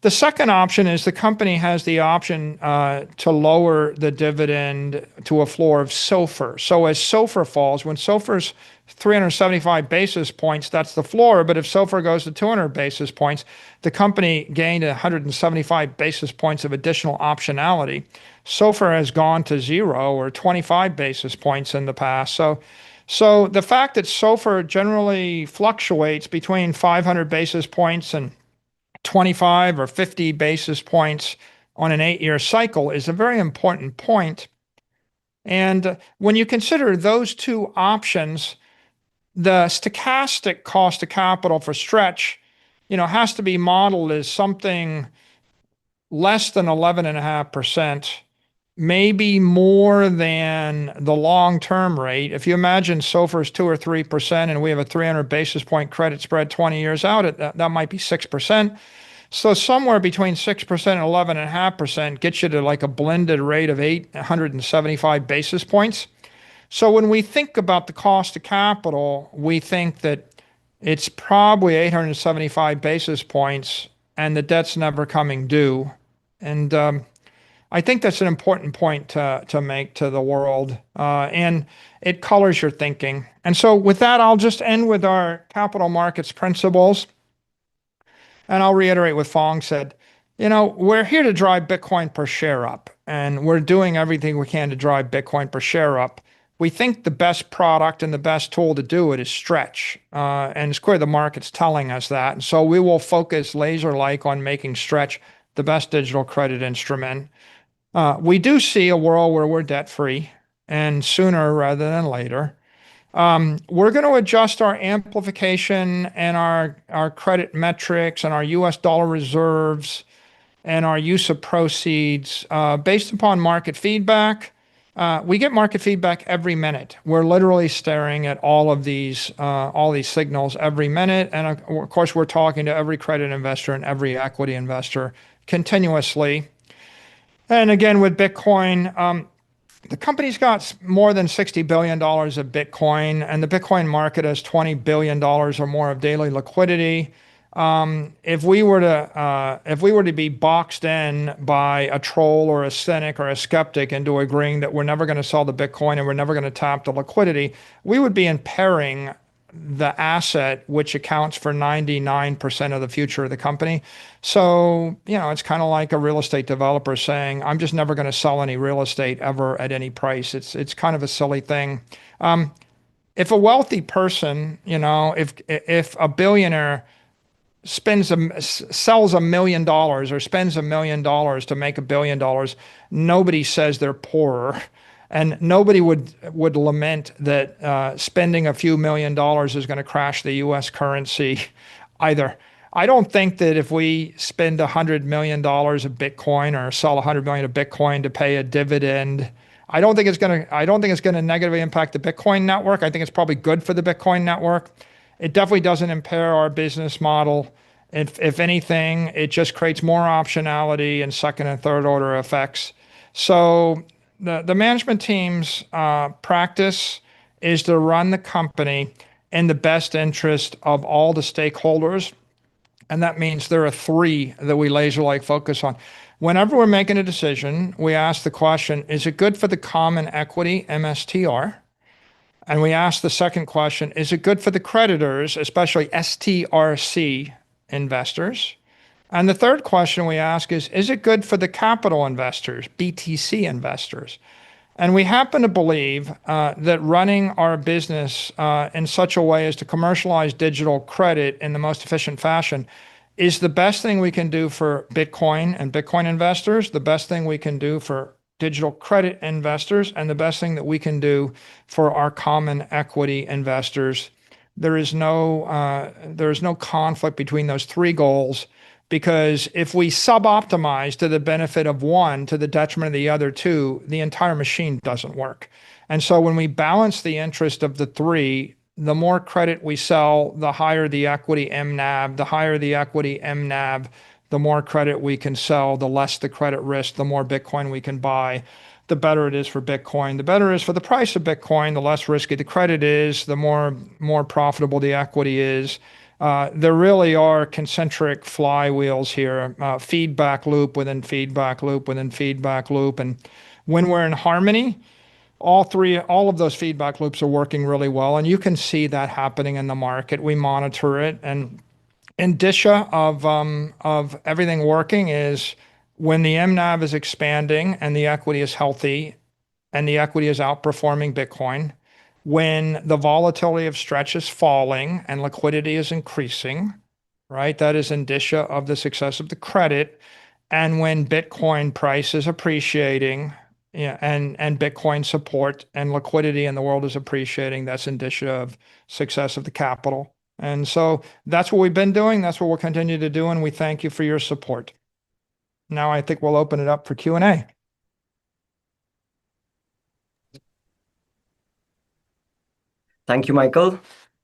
The second option is the company has the option to lower the dividend to a floor of SOFR. So as SOFR falls, when SOFR's 375 basis points, that's the floor. But if SOFR goes to 200 basis points, the company gained 175 basis points of additional optionality. SOFR has gone to 0 or 25 basis points in the past. So the fact that SOFR generally fluctuates between 500 basis points and 25 or 50 basis points on an 8-year cycle is a very important point. And when you consider those two options, the stochastic cost of capital for Stretch, has to be modeled as something less than 11.5%, maybe more than the long-term rate. If you imagine SOFR is 2 or 3% and we have a 300 basis point credit spread 20 years out, that might be 6%. So somewhere between 6% and 11.5% gets you to like a blended rate of 875 basis points. So when we think about the cost of capital, we think that it's probably 875 basis points and the debt's never coming due. And I think that's an important point to make to the world, and it colors your thinking. And so with that, I'll just end with our capital markets principles. And I'll reiterate what Phong said. We're here to drive Bitcoin per share up, and we're doing everything we can to drive Bitcoin per share up. We think the best product and the best tool to do it is Stretch. And it's clear the market's telling us that. And so we will focus laser-like on making Stretch the best digital credit instrument. We do see a world where we're debt-free, and sooner rather than later. We're going to adjust our amplification and our credit metrics and our US dollar reserves and our use of proceeds based upon market feedback. We get market feedback every minute. We're literally staring at all these signals every minute. And of course, we're talking to every credit investor and every equity investor continuously. And again, with Bitcoin, the company's got more than $60 billion of Bitcoin, and the Bitcoin market has $20 billion or more of daily liquidity. If we were to be boxed in by a troll or a cynic or a skeptic into agreeing that we're never going to sell the Bitcoin and we're never going to tap the liquidity, we would be impairing the asset which accounts for 99% of the future of the company. So, it's kind of like a real estate developer saying, I'm just never going to sell any real estate ever at any price. It's kind of a silly thing. if a wealthy person, if a billionaire sells $1 million or spends $1 million to make $1 billion, nobody says they're poorer, and nobody would lament that spending a few $1 million is going to crash the U.S. currency either. I don't think that if we spend $100 million of Bitcoin or sell 100 million of Bitcoin to pay a dividend, I don't think it's going to negatively impact the Bitcoin network. I think it's probably good for the Bitcoin network. It definitely doesn't impair our business model. If anything, it just creates more optionality and second and third order effects. So the management team's practice is to run the company in the best interest of all the stakeholders. And that means there are three that we laser-like focus on. Whenever we're making a decision, we ask the question, is it good for the common equity, MSTR? And we ask the second question, is it good for the creditors, especially STRC investors? And the third question we ask is it good for the capital investors, BTC investors? And we happen to believe that running our business in such a way as to commercialize digital credit in the most efficient fashion is the best thing we can do for Bitcoin and Bitcoin investors, the best thing we can do for digital credit investors, and the best thing that we can do for our common equity investors. There is no conflict between those three goals, because if we sub-optimize to the benefit of one to the detriment of the other two, the entire machine doesn't work. And so when we balance the interest of the three, the more credit we sell, the higher the equity MNAV, the higher the equity MNAV, the more credit we can sell, the less the credit risk, the more Bitcoin we can buy, the better it is for Bitcoin. The better it is for the price of Bitcoin, the less risky the credit is, the more profitable the equity is. There really are concentric flywheels here, feedback loop within feedback loop within feedback loop. And when we're in harmony, all of those feedback loops are working really well. And you can see that happening in the market. We monitor it. And indicia of everything working is when the MNAV is expanding and the equity is healthy and the equity is outperforming Bitcoin, when the volatility of Stretch is falling and liquidity is increasing, right? That is indicia of the success of the credit. And when Bitcoin price is appreciating, and Bitcoin support and liquidity in the world is appreciating, that's indicia of success of the capital. And so that's what we've been doing. That's what we'll continue to do. And we thank you for your support. Now I think we'll open it up for Q&A. Thank you, Michael.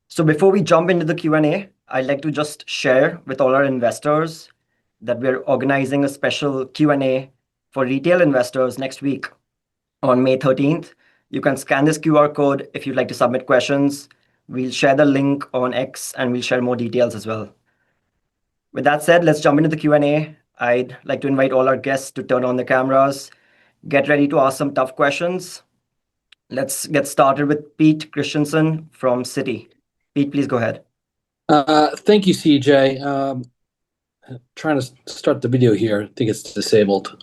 So before we jump into the Q&A, I'd like to just share with all our investors that we're organizing a special Q&A for retail investors next week on May 13th. You can scan this QR code if you'd like to submit questions. We'll share the link on X and we'll share more details as well. With that said, let's jump into the Q&A. I'd like to invite all our guests to turn on the cameras. Get ready to ask some tough questions. Let's get started with Pete Christensen from Citi. Pete, please go ahead. Thank you, CJ. Trying to start the video here. I think it's disabled.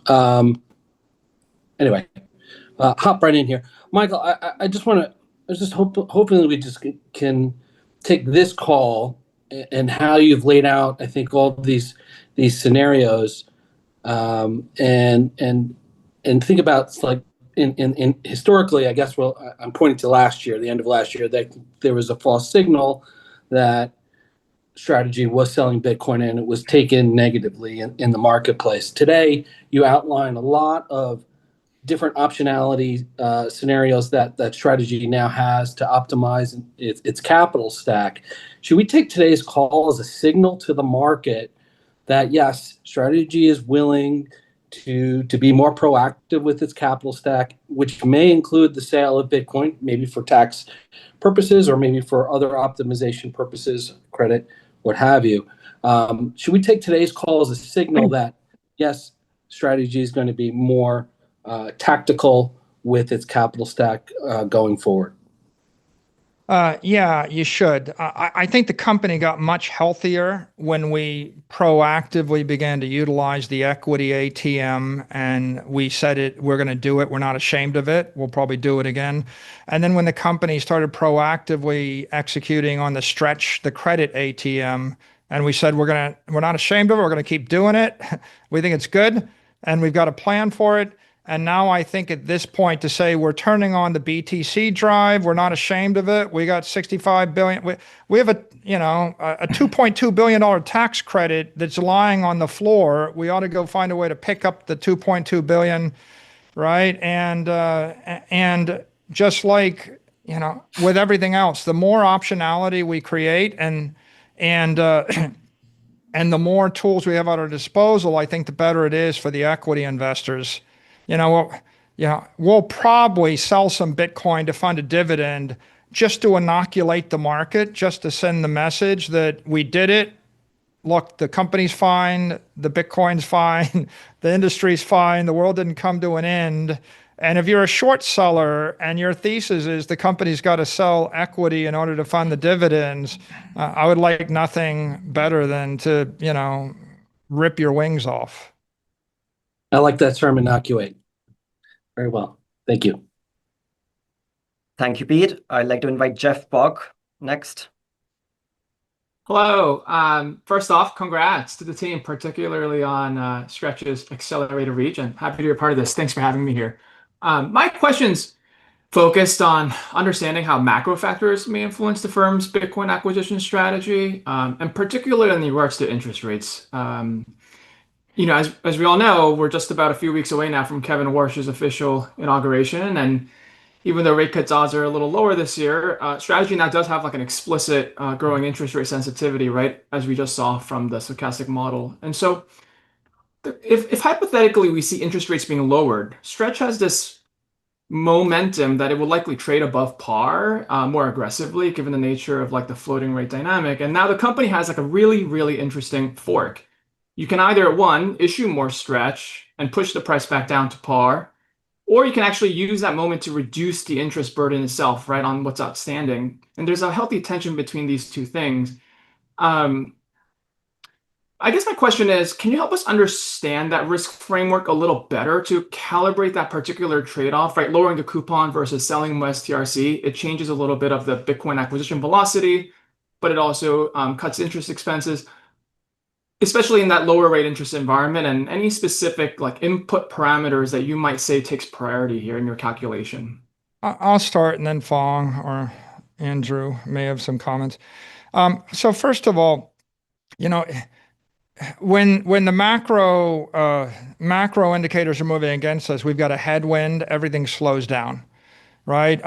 Anyway, hop right in here. Michael, I just want to, I was just hoping we just can take this call and how you've laid out, I think, all these scenarios, and think about, like, in historically, I guess, well, I'm pointing to last year, the end of last year, that there was a false signal that strategy was selling Bitcoin and it was taken negatively in the marketplace. Today, you outline a lot of different optionality scenarios that strategy now has to optimize its capital stack. Should we take today's call as a signal to the market that, yes, strategy is willing to be more proactive with its capital stack, which may include the sale of Bitcoin, maybe for tax purposes or maybe for other optimization purposes, credit, what have you? Should we take today's call as a signal that, yes, strategy is going to be more tactical with its capital stack going forward? Yeah, you should. I think the company got much healthier when we proactively began to utilize the equity ATM, and we said we're going to do it. We're not ashamed of it. We'll probably do it again. And then when the company started proactively executing on the credit ATM, and we said we're not ashamed of it. We're going to keep doing it. We think it's good, and we've got a plan for it. And now I think at this point to say we're turning on the BTC drive, we're not ashamed of it. We got 65 billion. We have a $2.2 billion tax credit that's lying on the floor. We ought to go find a way to pick up the 2.2 billion, right? And just like, with everything else, the more optionality we create and and the more tools we have at our disposal, I think the better it is for the equity investors. We'll probably sell some Bitcoin to fund a dividend just to inoculate the market, just to send the message that we did it. Look, the company's fine, the Bitcoin's fine, the industry's fine, the world didn't come to an end. And if you're a short seller and your thesis is the company's got to sell equity in order to fund the dividends, I would like nothing better than to, rip your wings off. I like that term, inoculate. Very well. Thank you. Thank you, Pete. I'd like to invite Jeff Bock next. Hello. First off, congrats to the team, particularly on Stretch's accelerated reach, and happy to be a part of this. Thanks for having me here. My question's focused on understanding how macro factors may influence the firm's Bitcoin acquisition strategy, and particularly in regards to interest rates. As we all know, we're just about a few weeks away now from Kevin Warsh's official inauguration, and even though rate cuts odds are a little lower this year, strategy now does have like an explicit growing interest rate sensitivity, right? As we just saw from the stochastic model. And so if hypothetically we see interest rates being lowered, Stretch has this momentum that it will likely trade above par more aggressively, given the nature of like the floating rate dynamic. And now the company has like a really, really interesting fork. You can either, one, issue more Stretch and push the price back down to par, or you can actually use that moment to reduce the interest burden itself, right, on what's outstanding. And there's a healthy tension between these two things. I guess my question is, can you help us understand that risk framework a little better to calibrate that particular trade-off, right? Lowering the coupon versus selling MSTRC, it changes a little bit of the Bitcoin acquisition velocity, but it also cuts interest expenses, especially in that lower rate interest environment, and any specific like input parameters that you might say takes priority here in your calculation. I'll start, and then Fong or Andrew may have some comments. So first of all, when the macro indicators are moving against us, we've got a headwind, everything slows down, right?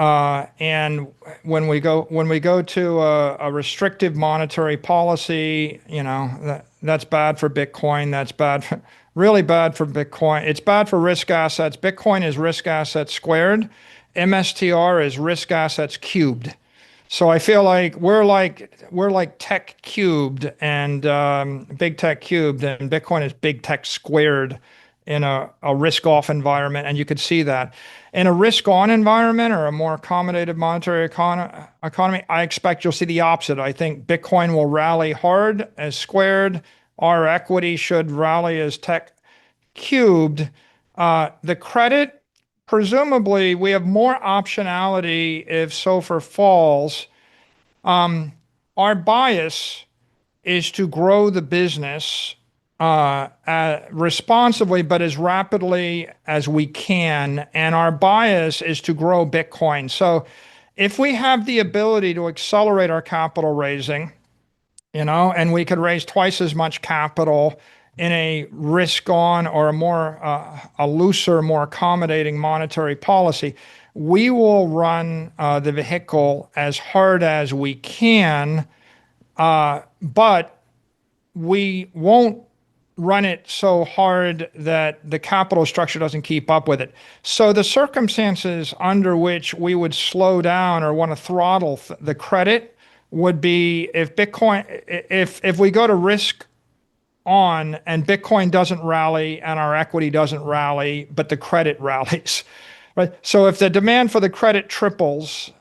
And when we go to a restrictive monetary policy, that's bad for Bitcoin. That's really bad for Bitcoin. It's bad for risk assets. Bitcoin is risk assets squared. MSTR is risk assets cubed. So I feel like we're like tech cubed and big tech cubed, and Bitcoin is big tech squared in a risk off environment, and you could see that. In a risk on environment or a more accommodative monetary economy, I expect you'll see the opposite. I think Bitcoin will rally hard as squared. Our equity should rally as tech cubed. The credit, presumably, we have more optionality if SOFR falls. Our bias is to grow the business responsibly, but as rapidly as we can. And our bias is to grow Bitcoin. So if we have the ability to accelerate our capital raising, and we could raise twice as much capital in a risk on or a looser, more accommodating monetary policy, we will run the vehicle as hard as we can, but we won't run it so hard that the capital structure doesn't keep up with it. So the circumstances under which we would slow down or want to throttle the credit would be if we go to risk on and Bitcoin doesn't rally and our equity doesn't rally, but the credit rallies, right? So if the demand for the credit triples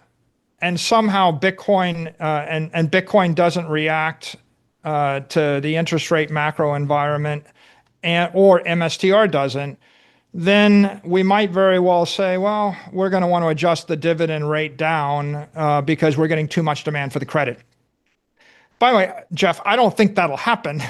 somehow Bitcoin and Bitcoin doesn't react to the interest rate macro environment, or MSTR doesn't, then we might very well say, well, we're going to want to adjust the dividend rate down because we're getting too much demand for the credit. By the way, Jeff, I don't think that'll happen,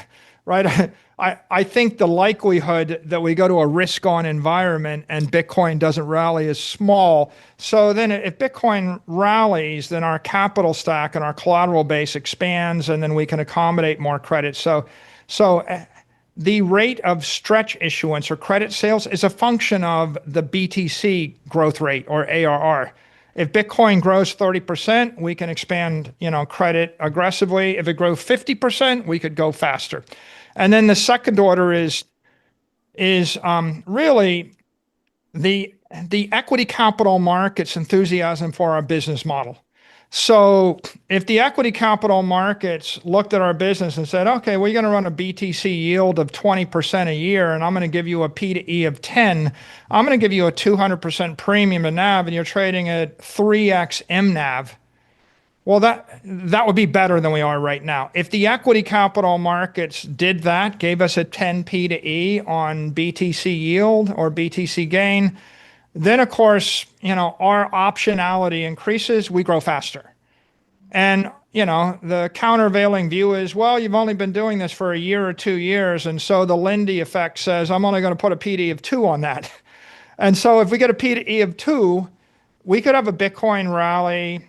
right? I think the likelihood that we go to a risk-on environment and Bitcoin doesn't rally is small. So then if Bitcoin rallies, then our capital stack and our collateral base expands, and then we can accommodate more credit. So the rate of stretch issuance or credit sales is a function of the BTC growth rate, or ARR. If Bitcoin grows 30%, we can expand, credit aggressively. If it grows 50%, we could go faster. And then the second order is really the equity capital markets enthusiasm for our business model. So if the equity capital markets looked at our business and said, okay, we're going to run a BTC yield of 20% a year, and I'm going to give you a P to E of 10, I'm going to give you a 200% premium to NAV, and you're trading at 3x MNAV. Well, that would be better than we are right now. If the equity capital markets did that, gave us a 10 P to E on BTC yield or BTC gain, then of course, our optionality increases, we grow faster. And, the countervailing view is, well, you've only been doing this for a year or 2 years. And so the Lindy effect says, I'm only going to put a P to E of 2 on that. And so if we get a P to E of 2, we could have a Bitcoin rally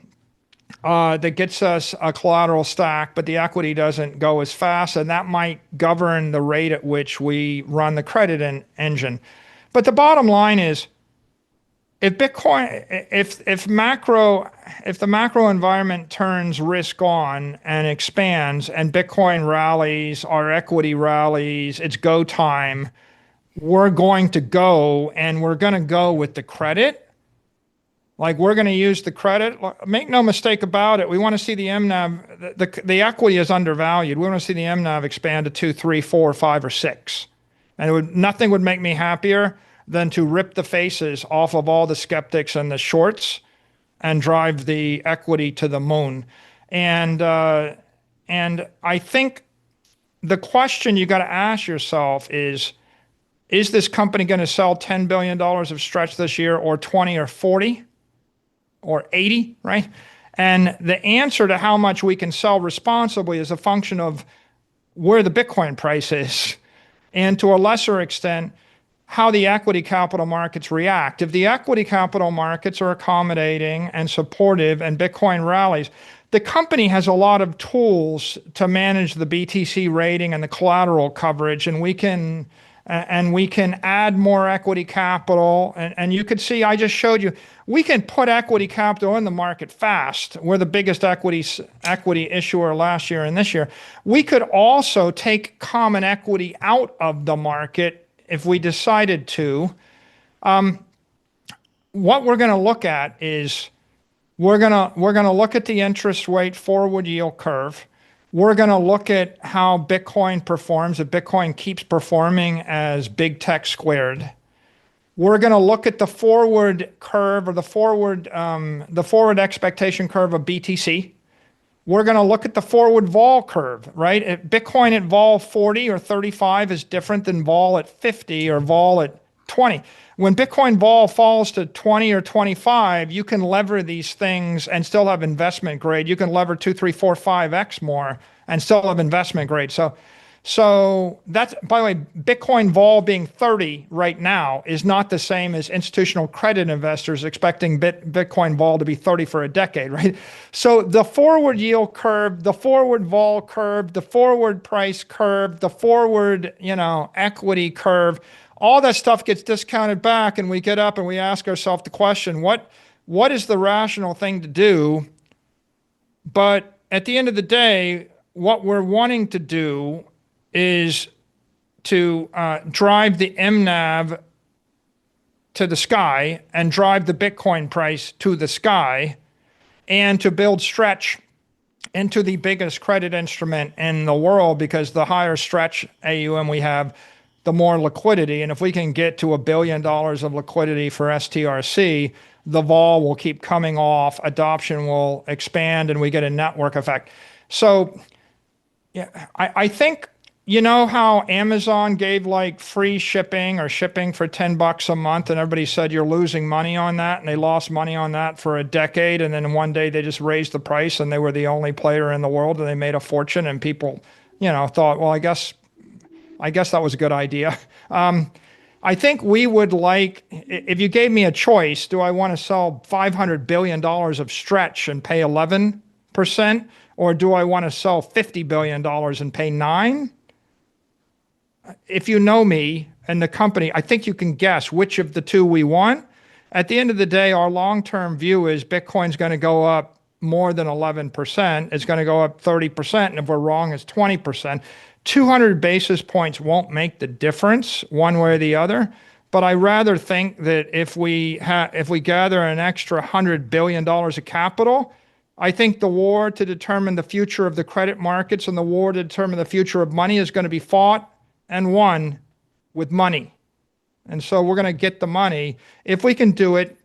that gets us a collateral stack, but the equity doesn't go as fast, and that might govern the rate at which we run the credit engine. But the bottom line is, if the macro environment turns risk on and expands, and Bitcoin rallies, our equity rallies, it's go time, we're going to go, and we're going to go with the credit. Like, we're going to use the credit. Make no mistake about it. We want to see the MNAV, the equity is undervalued. We want to see the MNAV expand to 2, 3, 4, 5, or 6. And nothing would make me happier than to rip the faces off of all the skeptics and the shorts and drive the equity to the moon. And I think the question you got to ask yourself is this company going to sell $10 billion of stretch this year, or 20 or 40? Or 80, right? And the answer to how much we can sell responsibly is a function of where the Bitcoin price is, and to a lesser extent, how the equity capital markets react. If the equity capital markets are accommodating and supportive and Bitcoin rallies, the company has a lot of tools to manage the BTC rating and the collateral coverage, and we can add more equity capital. And you could see, I just showed you, we can put equity capital in the market fast. We're the biggest equity issuer last year and this year. We could also take common equity out of the market if we decided to. What we're going to look at is we're going to look at the interest rate forward yield curve. We're going to look at how Bitcoin performs, if Bitcoin keeps performing as big tech squared. We're going to look at the forward curve, or the forward expectation curve of BTC. We're going to look at the forward vol curve, right? If Bitcoin at vol 40 or 35 is different than vol at 50 or vol at 20. When Bitcoin vol falls to 20 or 25, you can lever these things and still have investment grade. You can lever 2, 3, 4, 5x more and still have investment grade. So that's, by the way, Bitcoin vol being 30 right now is not the same as institutional credit investors expecting Bitcoin vol to be 30 for a decade, right? So the forward yield curve, the forward vol curve, the forward price curve, the forward, equity curve, all that stuff gets discounted back, and we get up and we ask ourselves the question, what is the rational thing to do? But at the end of the day, what we're wanting to do is to drive the MNAV to the sky and drive the Bitcoin price to the sky, and to build stretch into the biggest credit instrument in the world, because the higher stretch AUM we have, the more liquidity. And if we can get to $1 billion of liquidity for STRC, the vol will keep coming off, adoption will expand, and we get a network effect. So yeah, I think, you know how Amazon gave like free shipping or shipping for $10 a month, and everybody said you're losing money on that, and they lost money on that for a decade, and then one day they just raised the price, and they were the only player in the world, and they made a fortune, and people, thought, well, I guess that was a good idea. I think we would like, if you gave me a choice, do I want to sell $500 billion of stretch and pay 11%? Or do I want to sell $50 billion and pay 9%? If you know me and the company, I think you can guess which of the two we want. At the end of the day, our long-term view is Bitcoin's going to go up more than 11%. It's going to go up 30%. And if we're wrong, it's 20%. 200 basis points won't make the difference one way or the other. But I rather think that if we gather an extra $100 billion of capital, I think the war to determine the future of the credit markets and the war to determine the future of money is going to be fought and won with money. And so we're going to get the money if we can do it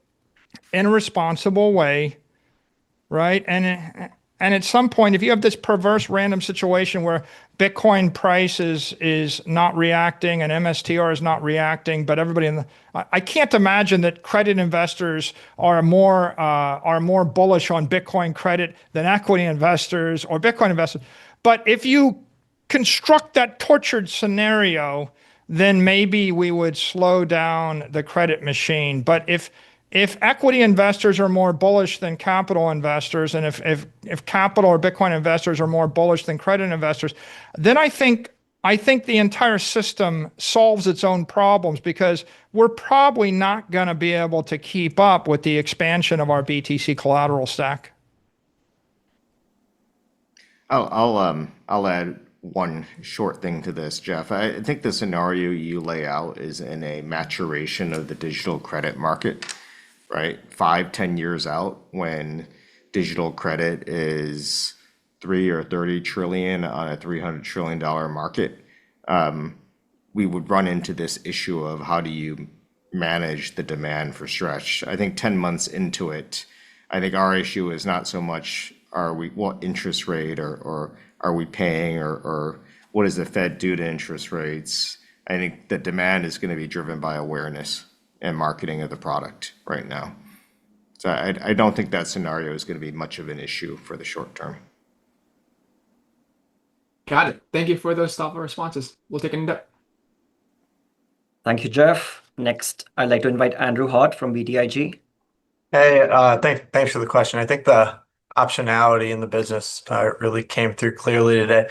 in a responsible way, right? And at some point, if you have this perverse random situation where Bitcoin price is not reacting and MSTR is not reacting, but everybody I can't imagine that credit investors are more bullish on Bitcoin credit than equity investors or Bitcoin investors. But if you construct that tortured scenario, then maybe we would slow down the credit machine. But if equity investors are more bullish than capital investors, and if capital or Bitcoin investors are more bullish than credit investors, then I think the entire system solves its own problems, because we're probably not going to be able to keep up with the expansion of our BTC collateral stack. I'll add one short thing to this, Jeff. I think the scenario you lay out is in a maturation of the digital credit market, right? 5-10 years out, when digital credit is 3 or 30 trillion on a $300 trillion market, we would run into this issue of how do you manage the demand for stretch. I think 10 months into it, I think our issue is not so much what interest rate or are we paying, or what does the Fed do to interest rates? I think the demand is going to be driven by awareness and marketing of the product right now. So I don't think that scenario is going to be much of an issue for the short term. Got it. Thank you for those thoughtful responses. We'll take it in depth. Thank you, Jeff. Next, I'd like to invite Andrew Hart from BTIG. Hey, thanks for the question. I think the optionality in the business really came through clearly today.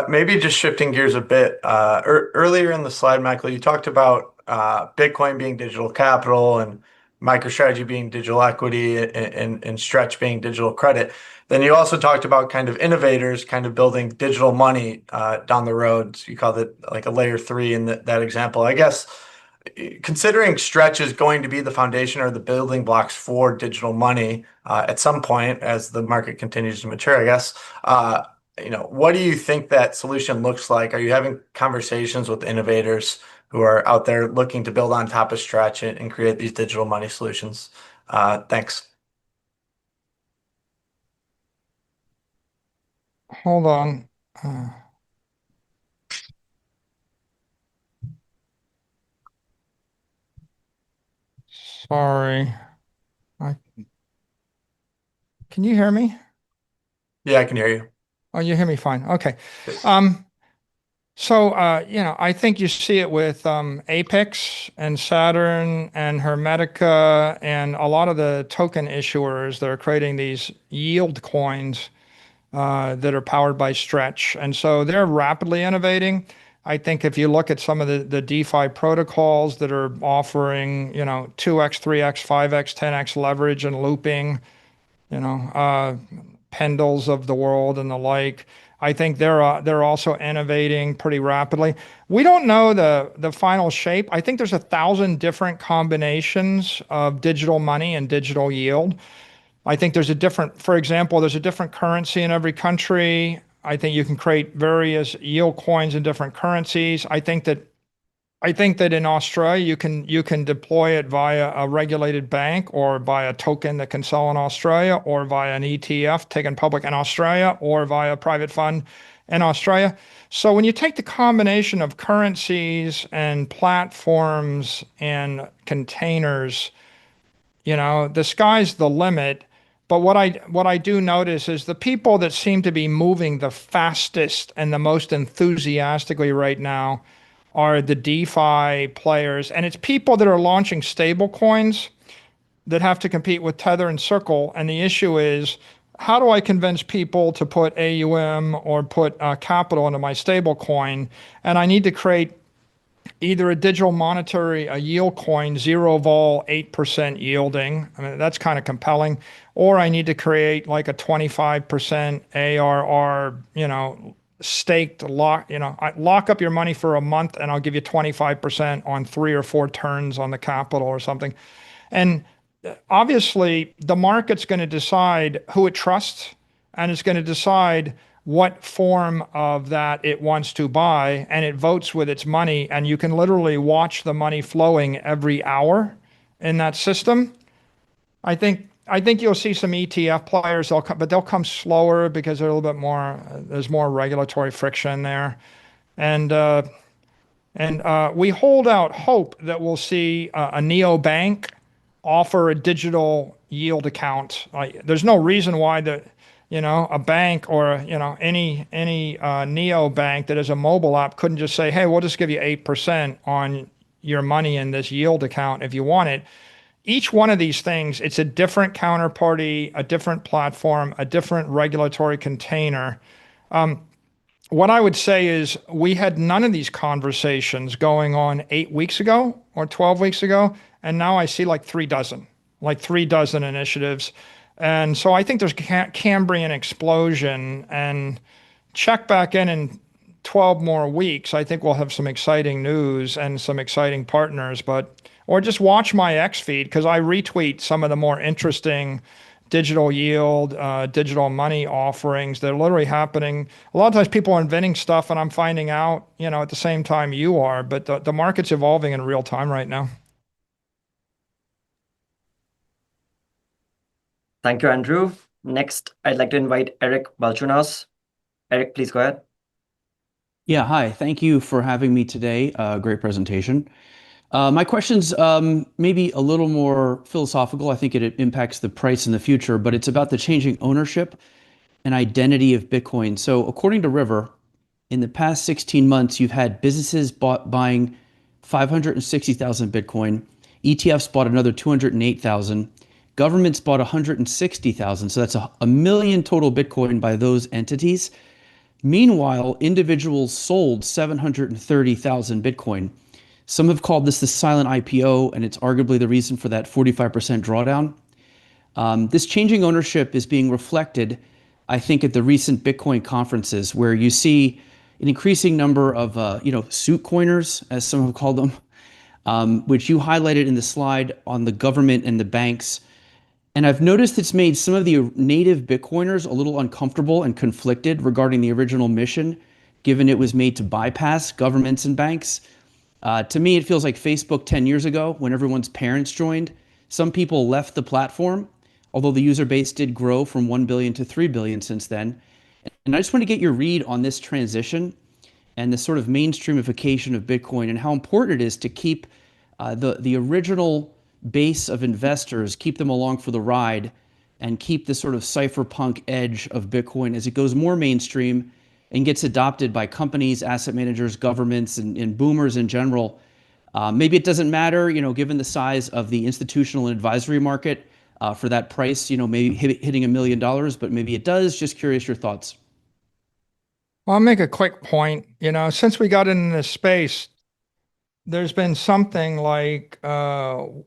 Maybe just shifting gears a bit. Earlier in the slide, Michael, you talked about Bitcoin being digital capital and MicroStrategy being digital equity and Stretch being digital credit. Then you also talked about kind of innovators kind of building digital money down the road. So you called it like a layer 3 in that example. I guess considering Stretch is going to be the foundation or the building blocks for digital money at some point as the market continues to mature, I guess, what do you think that solution looks like? Are you having conversations with innovators who are out there looking to build on top of Stretch and create these digital money solutions? Thanks. Hold on. Sorry. Can you hear me? Yeah, I can hear you. Oh, you hear me fine. Okay. So, I think you see it with Apex and Saturn and Hermetica and a lot of the token issuers that are creating these yield coins that are powered by Stretch. And so they're rapidly innovating. I think if you look at some of the DeFi protocols that are offering, 2x, 3x, 5x, 10x leverage and looping, Pendles of the world and the like, I think they're also innovating pretty rapidly. We don't know the final shape. I think there's 1,000 different combinations of digital money and digital yield. I think there's a different currency in every country. I think you can create various yield coins in different currencies. I think that I think that in Australia you can deploy it via a regulated bank or via a token that can sell in Australia or via an ETF taken public in Australia or via a private fund in Australia. So when you take the combination of currencies and platforms and containers, the sky's the limit. But what I do notice is the people that seem to be moving the fastest and the most enthusiastically right now are the DeFi players, and it's people that are launching stable coins that have to compete with Tether and Circle. And the issue is, how do I convince people to put AUM or put capital into my stable coin? And I need to create either a digital monetary, a yield coin, zero vol, 8% yielding. I mean, that's kind of compelling. Or I need to create like a 25% ARR, staked lock, I lock up your money for a month and I'll give you 25% on 3 or 4 turns on the capital or something. And obviously the market's going to decide who it trusts, and it's going to decide what form of that it wants to buy, and it votes with its money, and you can literally watch the money flowing every hour in that system. I think you'll see some ETF players, but they'll come slower because they're a little bit more, there's more regulatory friction there. And we hold out hope that we'll see a neobank offer a digital yield account. There's no reason why a bank or any neobank that is a mobile app couldn't just say, hey, we'll just give you 8% on your money in this yield account if you want it. Each one of these things, it's a different counterparty, a different platform, a different regulatory container. What I would say is we had none of these conversations going on 8 weeks ago or 12 weeks ago, and now I see like 3 dozen initiatives. And so I think there's Cambrian explosion, and check back in 12 more weeks. I think we'll have some exciting news and some exciting partners, or just watch my X feed because I retweet some of the more interesting digital yield, digital money offerings that are literally happening. A lot of times people are inventing stuff and I'm finding out, at the same time you are, but the market's evolving in real time right now. Thank you, Andrew. Next, I'd like to invite Eric Balchunas. Eric, please go ahead. Yeah, hi. Thank you for having me today. Great presentation. My question's maybe a little more philosophical. I think it impacts the price in the future, but it's about the changing ownership and identity of Bitcoin. So according to River, in the past 16 months, you've had businesses buying 560,000 Bitcoin, ETFs bought another 208,000, governments bought 160,000. So that's a million total Bitcoin by those entities. Meanwhile, individuals sold 730,000 Bitcoin. Some have called this the silent IPO, and it's arguably the reason for that 45% drawdown. This changing ownership is being reflected, I think, at the recent Bitcoin conferences, where you see an increasing number of, suit coiners, as some have called them, which you highlighted in the slide on the government and the banks. And I've noticed it's made some of the native Bitcoiners a little uncomfortable and conflicted regarding the original mission, given it was made to bypass governments and banks. To me, it feels like Facebook 10 years ago when everyone's parents joined. Some people left the platform, although the user base did grow from 1 billion to 3 billion since then. And I just want to get your read on this transition and the sort of mainstreamification of Bitcoin and how important it is to keep the original base of investors, keep them along for the ride, and keep the sort of cypherpunk edge of Bitcoin as it goes more mainstream and gets adopted by companies, asset managers, governments, and boomers in general. Maybe it doesn't matter, given the size of the institutional and advisory market for that price, maybe hitting $1 million, but maybe it does. Just curious your thoughts. Well, I'll make a quick point. Since we got into this space, there's been something like, call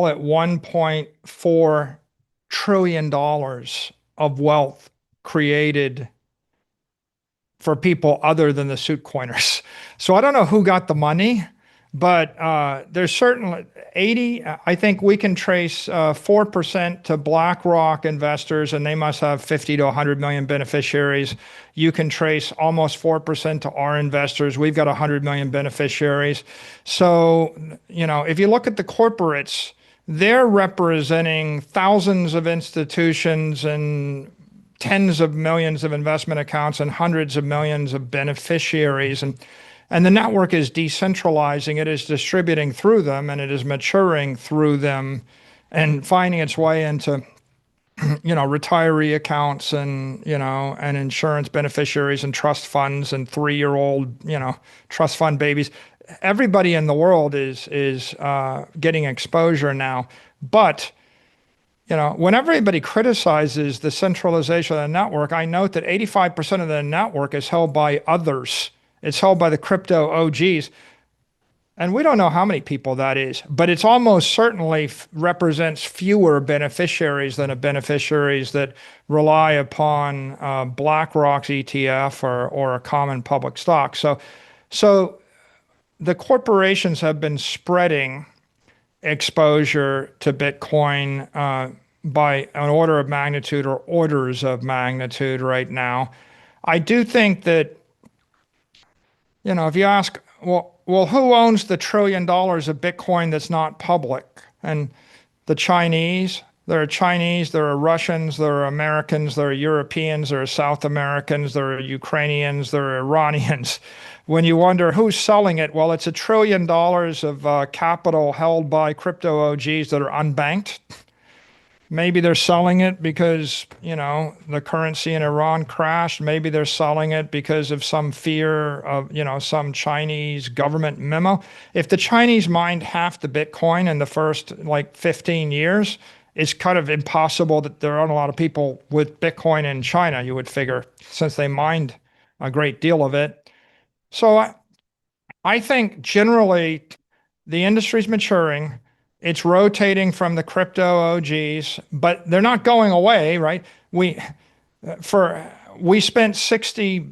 it $1.4 trillion of wealth created for people other than the suit coiners. So I don't know who got the money, But there's certainly 80, I think we can trace 4% to BlackRock investors, and they must have 50 to 100 million beneficiaries. You can trace almost 4% to our investors. We've got 100 million beneficiaries. So, if you look at the corporates, they're representing thousands of institutions and tens of millions of investment accounts and hundreds of millions of beneficiaries. And the network is decentralizing, it is distributing through them, and it is maturing through them and finding its way into retiree accounts and insurance beneficiaries and trust funds and 3-year-old trust fund babies. Everybody in the world is getting exposure now. But when everybody criticizes the centralization of the network, I note that 85% of the network is held by others. It's held by the crypto OGs. And we don't know how many people that is, but it's almost certainly represents fewer beneficiaries than beneficiaries that rely upon BlackRock's ETF or a common public stock. So the corporations have been spreading exposure to Bitcoin by an order of magnitude or orders of magnitude right now. I do think that, if you ask, well, who owns the $1 trillion of Bitcoin that's not public? And the Chinese, there are Russians, there are Americans, there are Europeans, there are South Americans, there are Ukrainians, there are Iranians. When you wonder who's selling it, well, it's $1 trillion of capital held by crypto OGs that are unbanked. Maybe they're selling it because, the currency in Iran crashed. Maybe they're selling it because of some fear of, some Chinese government memo. If the Chinese mined half the Bitcoin in the first 15 years, it's kind of impossible that there aren't a lot of people with Bitcoin in China, you would figure, since they mined a great deal of it. So I think generally the industry's maturing. It's rotating from the crypto OGs, but they're not going away, right? We spent $62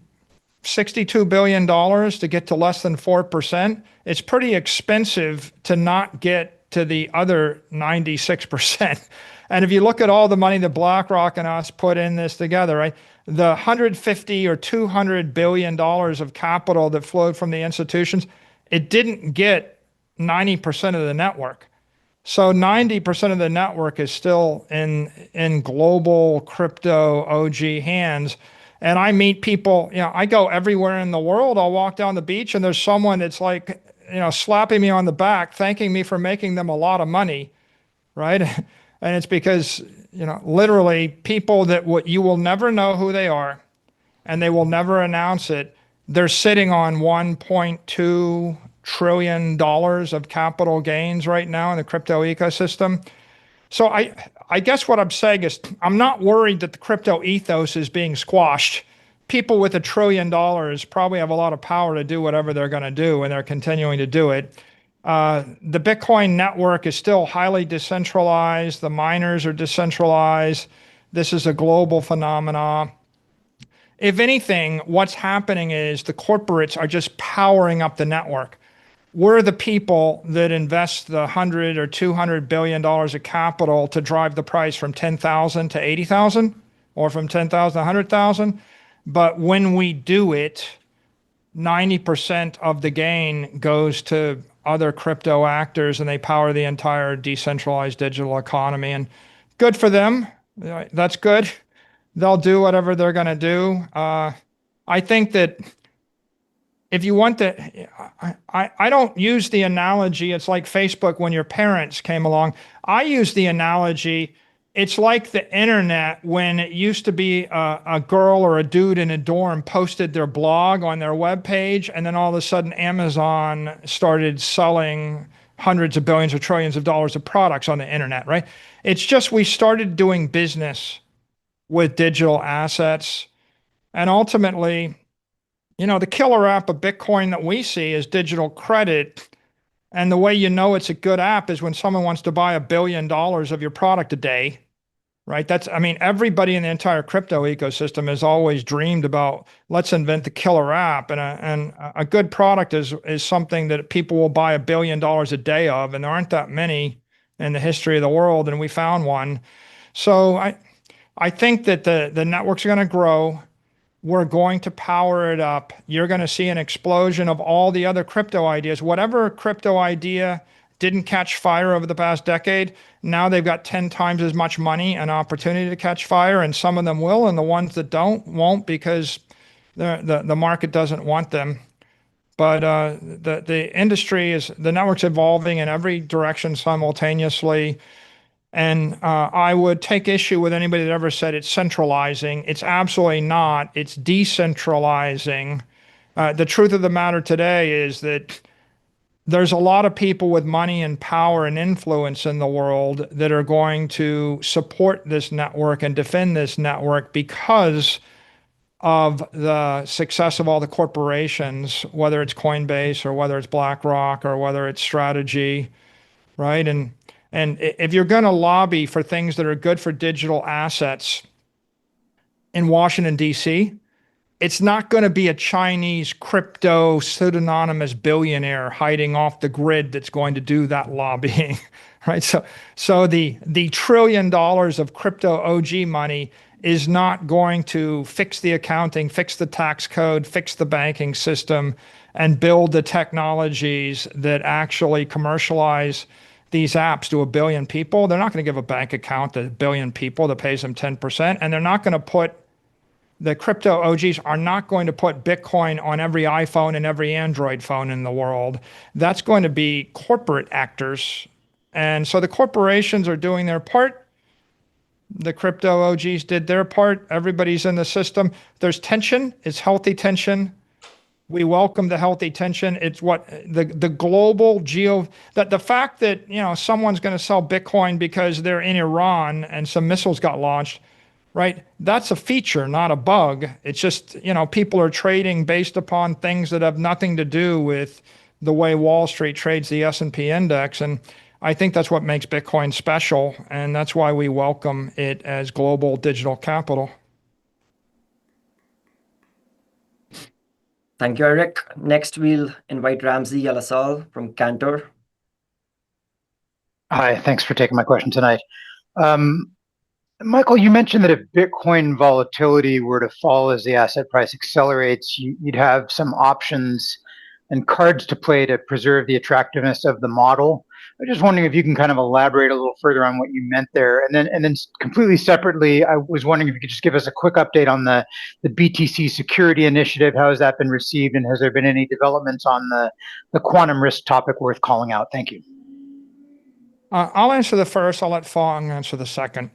billion to get to less than 4%. It's pretty expensive to not get to the other 96%. And if you look at all the money that BlackRock and us put in this together, right? The 150 or $200 billion of capital that flowed from the institutions, it didn't get 90% of the network. So 90% of the network is still in global crypto OG hands. And I meet people, I go everywhere in the world. I'll walk down the beach and there's someone that's slapping me on the back, thanking me for making them a lot of money, right? And it's because, literally people that you will never know who they are and they will never announce it. They're sitting on 1.2 trillion dollars of capital gains right now in the crypto ecosystem. So I guess what I'm saying is I'm not worried that the crypto ethos is being squashed. People with $1 trillion probably have a lot of power to do whatever they're going to do, and they're continuing to do it. The Bitcoin network is still highly decentralized. The miners are decentralized. This is a global phenomenon. If anything, what's happening is the corporates are just powering up the network. We're the people that invest the 100 or 200 billion dollars of capital to drive the price from 10,000 to 80,000 or from 10,000 to 100,000. But when we do it, 90% of the gain goes to other crypto actors and they power the entire decentralized digital economy. And good for them. That's good. They'll do whatever they're going to do. I think that if you want to, I don't use the analogy, it's like Facebook when your parents came along. I use the analogy, it's like the internet when it used to be a girl or a dude in a dorm posted their blog on their webpage, and then all of a sudden Amazon started selling hundreds of billions or trillions of dollars of products on the internet, right? It's just we started doing business with digital assets, and ultimately, the killer app of Bitcoin that we see is digital credit. And the way you know it's a good app is when someone wants to buy $1 billion of your product a day. right? I mean, everybody in the entire crypto ecosystem has always dreamed about, let's invent the killer app. And a good product is something that people will buy $1 billion a day of. And there aren't that many in the history of the world. And we found one. So I think that the networks are going to grow. We're going to power it up. You're going to see an explosion of all the other crypto ideas. Whatever crypto idea didn't catch fire over the past decade, now they've got 10 times as much money and opportunity to catch fire, and some of them will, and the ones that don't won't, because the market doesn't want them. But the industry the network's evolving in every direction simultaneously. And I would take issue with anybody that ever said it's centralizing. It's absolutely not. It's decentralizing. The truth of the matter today is that there's a lot of people with money and power and influence in the world that are going to support this network and defend this network because of the success of all the corporations, whether it's Coinbase or whether it's BlackRock or whether it's Strategy, right? And if you're going to lobby for things that are good for digital assets in Washington, D.C., it's not going to be a Chinese crypto pseudonymous billionaire hiding off the grid that's going to do that lobbying, right? So the $1 trillion of crypto OG money is not going to fix the accounting, fix the tax code, fix the banking system, and build the technologies that actually commercialize these apps to 1 billion people. They're not going to give a bank account to 1 billion people that pays them 10%. And they're not going to the crypto OGs are not going to put Bitcoin on every iPhone and every Android phone in the world. That's going to be corporate actors. And so the corporations are doing their part. The crypto OGs did their part. Everybody's in the system. There's tension. It's healthy tension. We welcome the healthy tension. It's what the global the fact that someone's going to sell Bitcoin because they're in Iran and some missiles got launched, right? That's a feature, not a bug. It's just people are trading based upon things that have nothing to do with the way Wall Street trades the S&P index, and I think that's what makes Bitcoin special, and that's why we welcome it as global digital capital. Thank you, Eric. Next, we'll invite Ramsey El-Assal from Cantor. Hi, thanks for taking my question tonight. Michael, you mentioned that if Bitcoin volatility were to fall as the asset price accelerates, you'd have some options and cards to play to preserve the attractiveness of the model. I'm just wondering if you can kind of elaborate a little further on what you meant there. And then completely separately, I was wondering if you could just give us a quick update on the BTC security initiative. How has that been received? And has there been any developments on the quantum risk topic worth calling out? Thank you. I'll answer the first. I'll let Fong answer the second.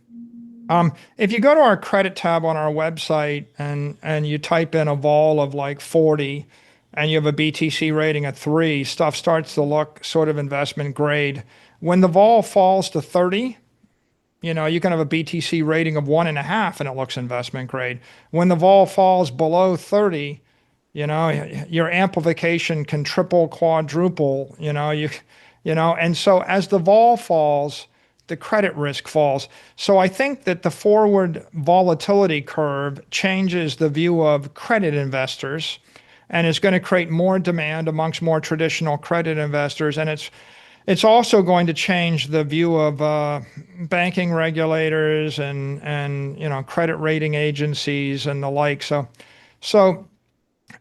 If you go to our credit tab on our website and you type in a vol of like 40 and you have a BTC rating of 3, stuff starts to look sort of investment grade. When the vol falls to 30, you can have a BTC rating of 1.5 and it looks investment grade. When the vol falls below 30, your amplification can triple, quadruple, and so as the vol falls, the credit risk falls. So I think that the forward volatility curve changes the view of credit investors and is going to create more demand amongst more traditional credit investors. And it's also going to change the view of banking regulators and credit rating agencies and the like. So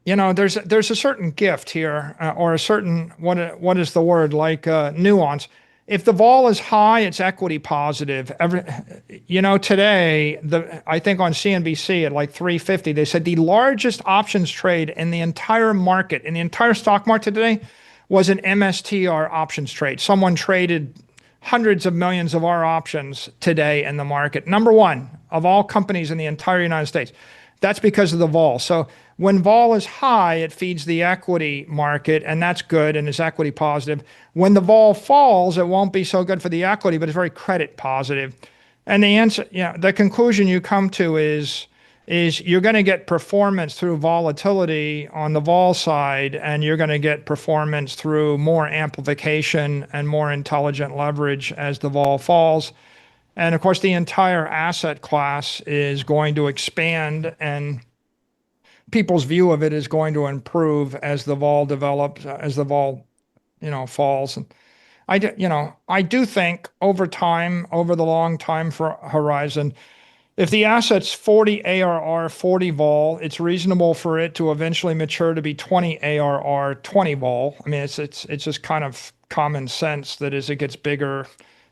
there's a certain gift here, or a certain what is the word, like nuance. If the vol is high, it's equity positive. Today, I think on CNBC at like 3:50, they said the largest options trade in the entire market, in the entire stock market today, was an MSTR options trade. Someone traded hundreds of millions of our options today in the market. Number one of all companies in the entire United States. That's because of the vol. So when vol is high, it feeds the equity market, and that's good and is equity positive. When the vol falls, it won't be so good for the equity, but it's very credit positive. And the answer, the conclusion you come to is you're going to get performance through volatility on the vol side, and you're going to get performance through more amplification and more intelligent leverage as the vol falls. And of course, the entire asset class is going to expand, and people's view of it is going to improve as the vol develops, as the vol, falls. And I do think over time, over the long time horizon, if the asset's 40 ARR, 40 vol, it's reasonable for it to eventually mature to be 20 ARR, 20 vol. I mean, it's just kind of common sense that as it gets bigger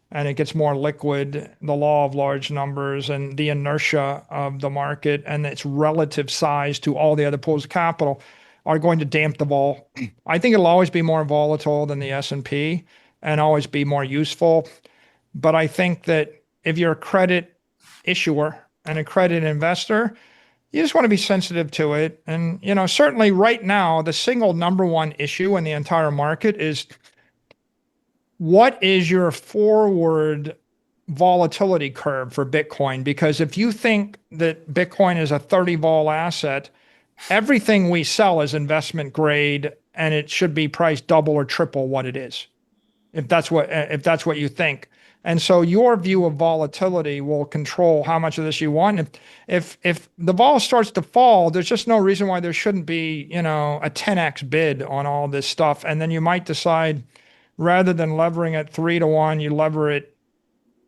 and it gets more liquid, the law of large numbers and the inertia of the market and its relative size to all the other pools of capital are going to damp the vol. I think it'll always be more volatile than the S&P and always be more useful. But I think that if you're a credit issuer and a credit investor, you just want to be sensitive to it. And, certainly right now, the single number one issue in the entire market is what is your forward volatility curve for Bitcoin? Because if you think that Bitcoin is a 30 vol asset, everything we sell is investment grade and it should be priced double or triple what it is. If that's what you think. And so your view of volatility will control how much of this you want. If the vol starts to fall, there's just no reason why there shouldn't be, a 10x bid on all this stuff. And then you might decide, rather than levering it 3-to-1, you lever it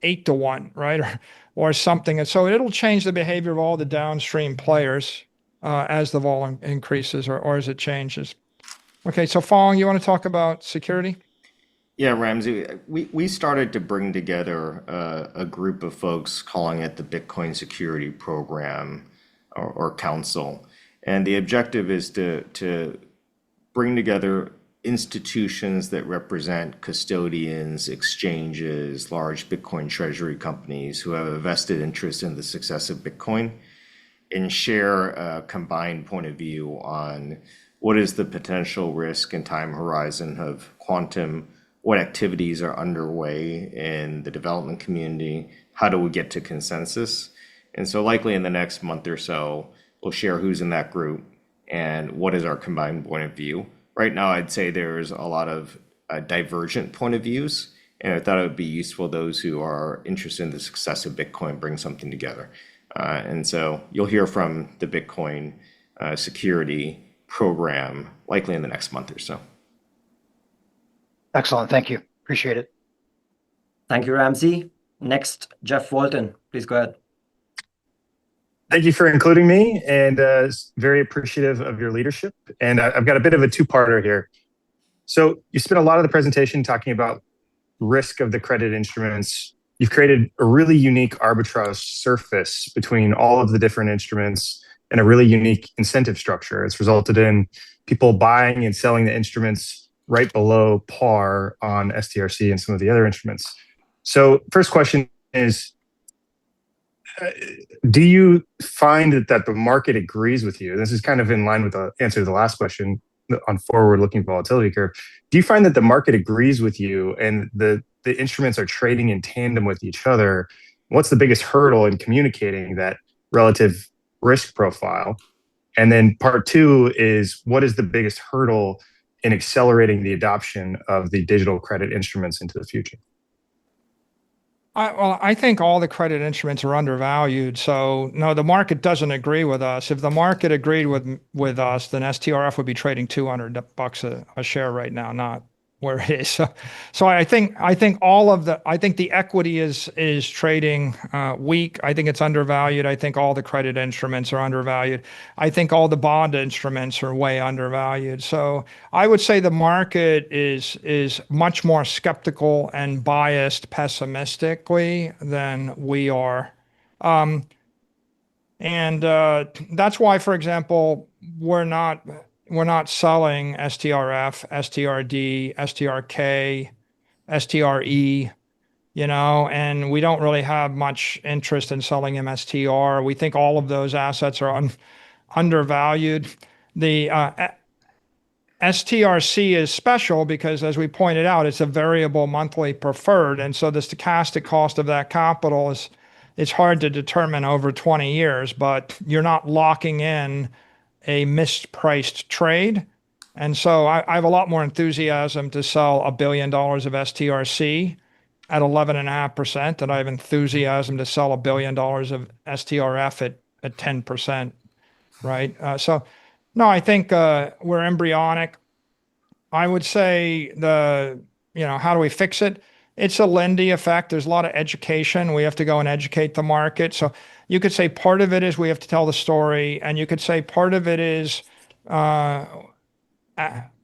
8-to-1, right? Or something. And so it'll change the behavior of all the downstream players as the vol increases or as it changes. Okay, so Fong, you want to talk about security? Yeah, Ramsey, we started to bring together a group of folks calling it the Bitcoin Security Program or Council. And the objective is to bring together institutions that represent custodians, exchanges, large Bitcoin treasury companies who have a vested interest in the success of Bitcoin and share a combined point of view on what is the potential risk and time horizon of quantum, what activities are underway in the development community, how do we get to consensus? And so likely in the next month or so, we'll share who's in that group and what is our combined point of view. Right now, I'd say there's a lot of divergent point of views, and I thought it would be useful those who are interested in the success of Bitcoin bring something together. And so you'll hear from the Bitcoin Security Program likely in the next month or so. Excellent. Thank you. Appreciate it. Thank you, Ramsey. Next, Jeff Walton. Please go ahead. Thank you for including me, and very appreciative of your leadership. And I've got a bit of a two-parter here. So you spent a lot of the presentation talking about risk of the credit instruments. You've created a really unique arbitrage surface between all of the different instruments and a really unique incentive structure. It's resulted in people buying and selling the instruments right below par on STRC and some of the other instruments. So first question is, do you find that the market agrees with you? This is kind of in line with the answer to the last question on forward-looking volatility curve. Do you find that the market agrees with you and the instruments are trading in tandem with each other? What's the biggest hurdle in communicating that relative risk profile? And then part two is, what is the biggest hurdle in accelerating the adoption of the digital credit instruments into the future? I think all the credit instruments are undervalued. So no, the market doesn't agree with us. If the market agreed with us, then STRF would be trading $200 a share right now, not where it is. So I think the equity is trading weak. I think it's undervalued. I think all the credit instruments are undervalued. I think all the bond instruments are way undervalued. So I would say the market is much more skeptical and biased pessimistically than we are. And that's why, for example, we're not selling STRF, STRD, STRK, STRE, and we don't really have much interest in selling MSTR. We think all of those assets are undervalued. The STRC is special because, as we pointed out, it's a variable monthly preferred. And so the stochastic cost of that capital it's hard to determine over 20 years, but you're not locking in a mispriced trade. And so I have a lot more enthusiasm to sell $1 billion of STRC at 11.5%, and I have enthusiasm to sell $1 billion of STRF at 10%, right? So, no, I think we're embryonic. I would say how do we fix it? It's a Lindy effect. There's a lot of education. We have to go and educate the market. So you could say part of it is we have to tell the story, and you could say part of it is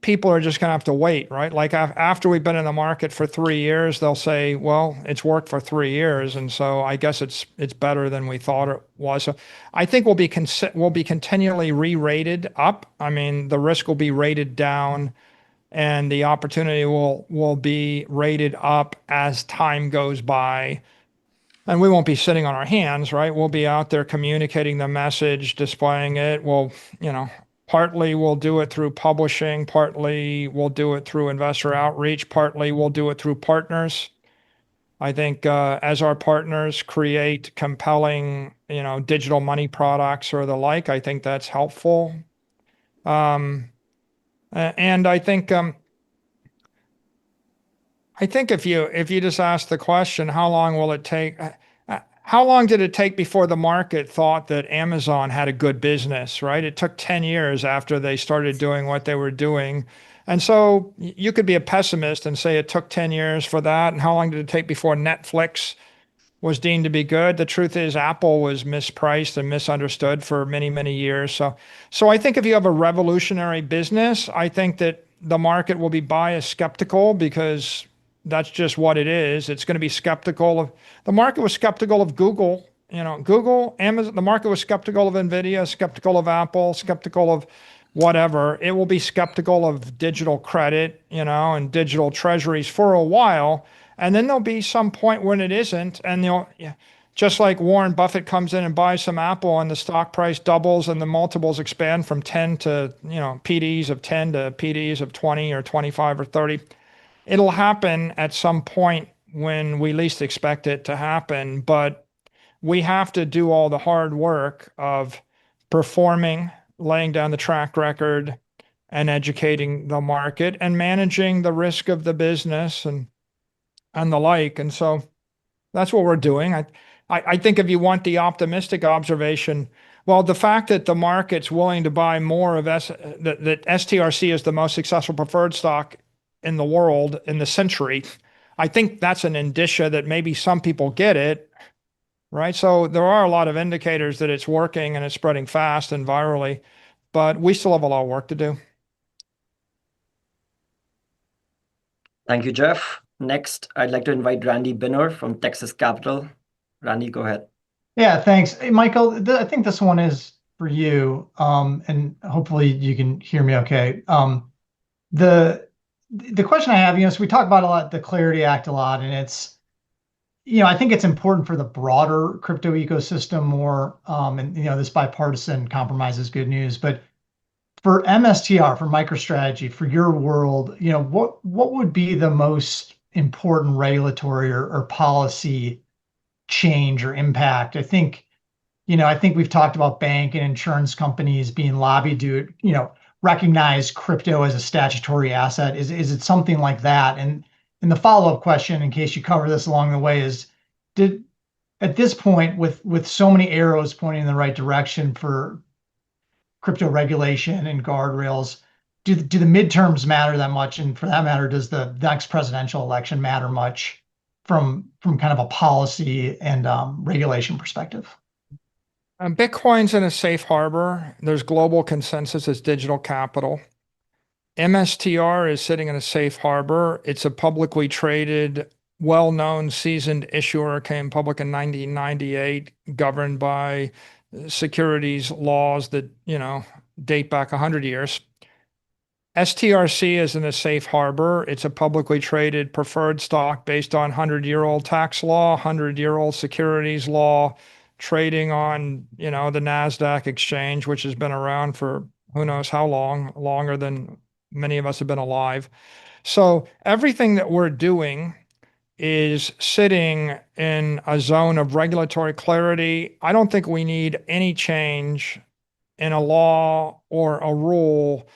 people are just going to have to wait, right? Like after we've been in the market for 3 years, they'll say, well, it's worked for 3 years, and so I guess it's better than we thought it was. So I think we'll be continually re-rated up. I mean, the risk will be rated down, and the opportunity will be rated up as time goes by. And we won't be sitting on our hands, right? We'll be out there communicating the message, displaying it. Partly we'll do it through publishing, partly we'll do it through investor outreach, partly we'll do it through partners. I think as our partners create compelling, digital money products or the like, I think that's helpful. And I think if you just ask the question, how long will it take? How long did it take before the market thought that Amazon had a good business, right? It took 10 years after they started doing what they were doing. And so you could be a pessimist and say it took 10 years for that. And how long did it take before Netflix was deemed to be good? The truth is Apple was mispriced and misunderstood for many, many years. So I think if you have a revolutionary business, I think that the market will be biased skeptical because that's just what it is. It's going to be skeptical of the market was skeptical of Google, Google, Amazon. The market was skeptical of Nvidia, skeptical of Apple, skeptical of whatever. It will be skeptical of digital credit, and digital treasuries for a while. And then there'll be some point when it isn't. And just like Warren Buffett comes in and buys some Apple and the stock price doubles and the multiples expand from 10 to, PDs of 10 to PDs of 20 or 25 or 30. It'll happen at some point when we least expect it to happen, but we have to do all the hard work of performing, laying down the track record, and educating the market and managing the risk of the business and the like. And so that's what we're doing. I think if you want the optimistic observation, well, the fact that the market's willing to buy more of that STRC is the most successful preferred stock in the world in the century, I think that's an indicia that maybe some people get it, right? So there are a lot of indicators that it's working and it's spreading fast and virally, but we still have a lot of work to do. Thank you, Jeff. Next, I'd like to invite Randy Binner from Texas Capital. Randy, go ahead. Yeah, thanks. Hey, Michael, I think this one is for you, and hopefully you can hear me okay. The question I have, so we talk about a lot, the Clarity Act a lot, and it's, I think it's important for the broader crypto ecosystem more, and this bipartisan compromise is good news. But for MSTR, for MicroStrategy, for your world, what would be the most important regulatory or policy change or impact? I think we've talked about bank and insurance companies being lobbied to, recognize crypto as a statutory asset. Is it something like that? And the follow-up question, in case you cover this along the way, is at this point, with so many arrows pointing in the right direction for crypto regulation and guardrails, do the midterms matter that much? And for that matter, does the next presidential election matter much from kind of a policy and regulation perspective? Bitcoin's in a safe harbor. There's global consensus as digital capital. MSTR is sitting in a safe harbor. It's a publicly traded, well-known, seasoned issuer, came public in 1998, governed by securities laws that, date back 100 years. STRC is in a safe harbor. It's a publicly traded preferred stock based on 100-year-old tax law, 100-year-old securities law, trading on, the NASDAQ exchange, which has been around for who knows how long, longer than many of us have been alive. So everything that we're doing is sitting in a zone of regulatory clarity. I don't think we need any change in a law or a rule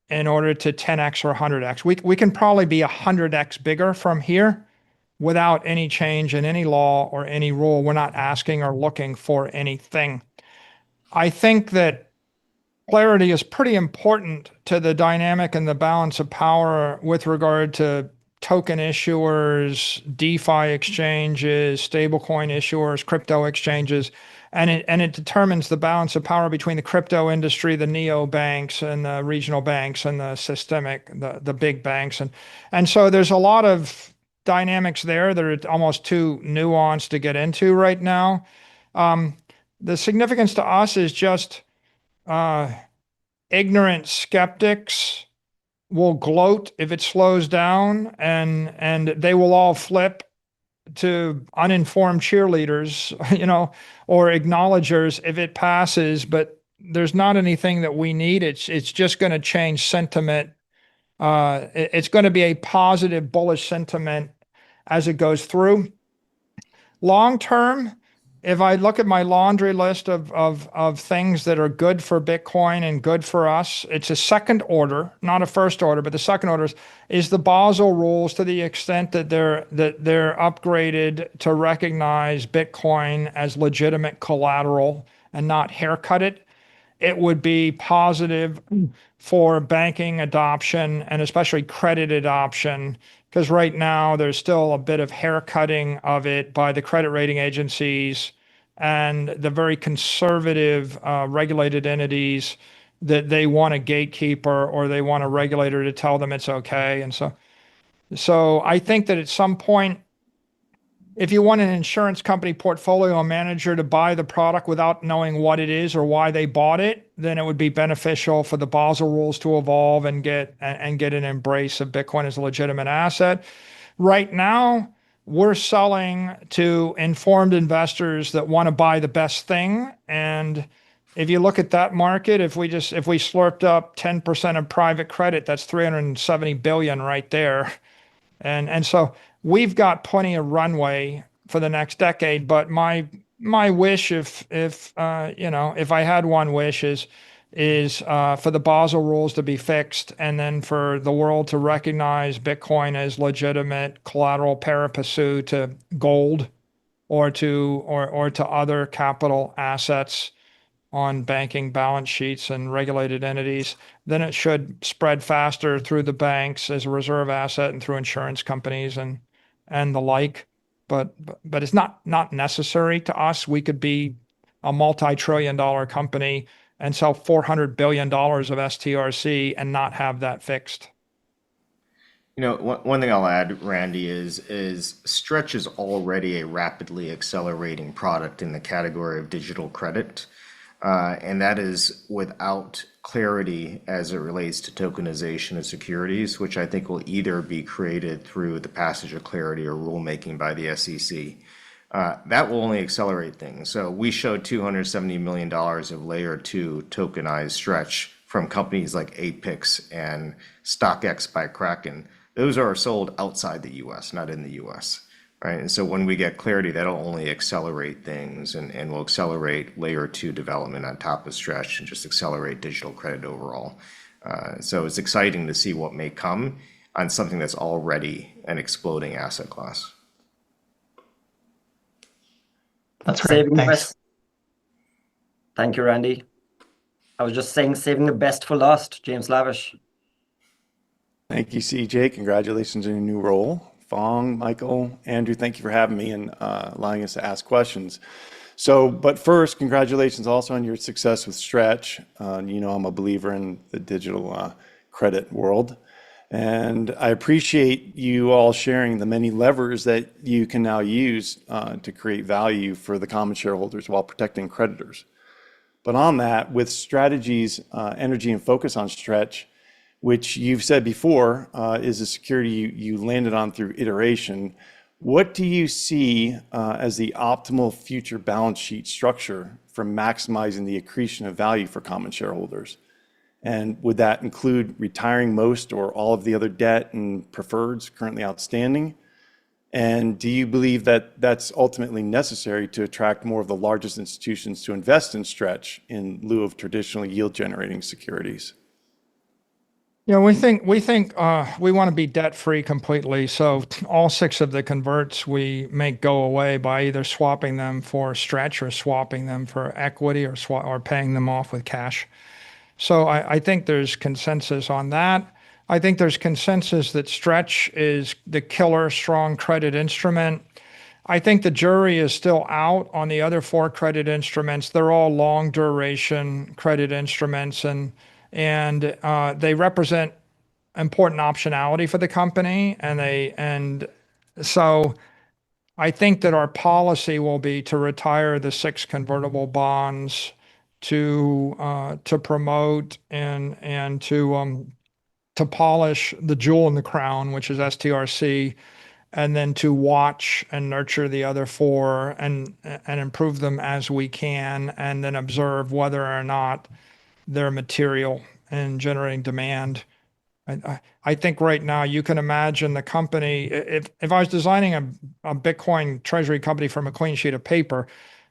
in order to 10x or 100x. We can probably be 100x bigger from here, without any change in any law or any rule. We're not asking or looking for anything. I think that clarity is pretty important to the dynamic and the balance of power with regard to token issuers, DeFi exchanges, stablecoin issuers, crypto exchanges, and it determines the balance of power between the crypto industry, the neo banks, and the regional banks, and the systemic, the big banks, and so there's a lot of dynamics there that are almost too nuanced to get into right now. The significance to us is just ignorant skeptics will gloat if it slows down, and they will all flip to uninformed cheerleaders, or acknowledgers if it passes. But there's not anything that we need. It's just going to change sentiment. It's going to be a positive, bullish sentiment as it goes through. Long term, if I look at my laundry list of things that are good for Bitcoin and good for us, it's a second order, not a first order, but the second order is the Basel rules, to the extent that they're upgraded to recognize Bitcoin as legitimate collateral and not haircut it. It would be positive for banking adoption and especially credit adoption, because right now there's still a bit of haircutting of it by the credit rating agencies and the very conservative regulated entities, that they want a gatekeeper or they want a regulator to tell them it's okay. And so I think that at some point, if you want an insurance company portfolio manager to buy the product without knowing what it is or why they bought it, then it would be beneficial for the Basel rules to evolve and get an embrace of Bitcoin as a legitimate asset. Right now, we're selling to informed investors that want to buy the best thing. And if you look at that market, if we slurped up 10% of private credit, that's 370 billion right there. And so we've got plenty of runway for the next decade. But my wish, if I had one wish, is for the Basel rules to be fixed, and then for the world to recognize Bitcoin as legitimate collateral pari passu to gold or to other capital assets on banking balance sheets and regulated entities. Then it should spread faster through the banks as a reserve asset and through insurance companies and the like. But it's not necessary to us. We could be a multi-trillion-dollar company and sell $400 billion of STRC and not have that fixed. One thing I'll add, Randy, is Stretch is already a rapidly accelerating product in the category of digital credit. And that is without clarity as it relates to tokenization of securities, which I think will either be created through the passage of clarity or rulemaking by the SEC. That will only accelerate things. So we showed $270 million of layer 2 tokenized Stretch from companies like Apex and StockX by Kraken. Those are sold outside the US, not in the US. Right. And so when we get clarity, that'll only accelerate things and will accelerate layer 2 development on top of Stretch and just accelerate digital credit overall. So it's exciting to see what may come on something that's already an exploding asset class. That's great. Thanks. Thank you, Randy. I was just saying, saving the best for last, James Lavish. Thank you, CJ. Congratulations on your new role. Fong, Michael, Andrew, thank you for having me and allowing us to ask questions. But first, congratulations also on your success with Stretch. I'm a believer in the digital credit world. And I appreciate you all sharing the many levers that you can now use to create value for the common shareholders while protecting creditors. But on that, with Strategy's energy and focus on Stretch, which you've said before is a security you landed on through iteration, what do you see as the optimal future balance sheet structure for maximizing the accretion of value for common shareholders? And would that include retiring most or all of the other debt and preferreds currently outstanding? And do you believe that that's ultimately necessary to attract more of the largest institutions to invest in Stretch in lieu of traditional yield-generating securities? Yeah, we want to be debt free completely. So all 6 of the converts we make go away by either swapping them for stretch or swapping them for equity or paying them off with cash. So I think there's consensus on that. I think there's consensus that stretch is the killer strong credit instrument. I think the jury is still out on the other 4 credit instruments. They're all long duration credit instruments, and they represent important optionality for the company. And so I think that our policy will be to retire the 6 convertible bonds to promote and to polish the jewel in the crown, which is STRC, and then to watch and nurture the other 4 and improve them as we can, and then observe whether or not they're material in generating demand. I think right now you can imagine the company, if I was designing a Bitcoin treasury company from a clean sheet of paper,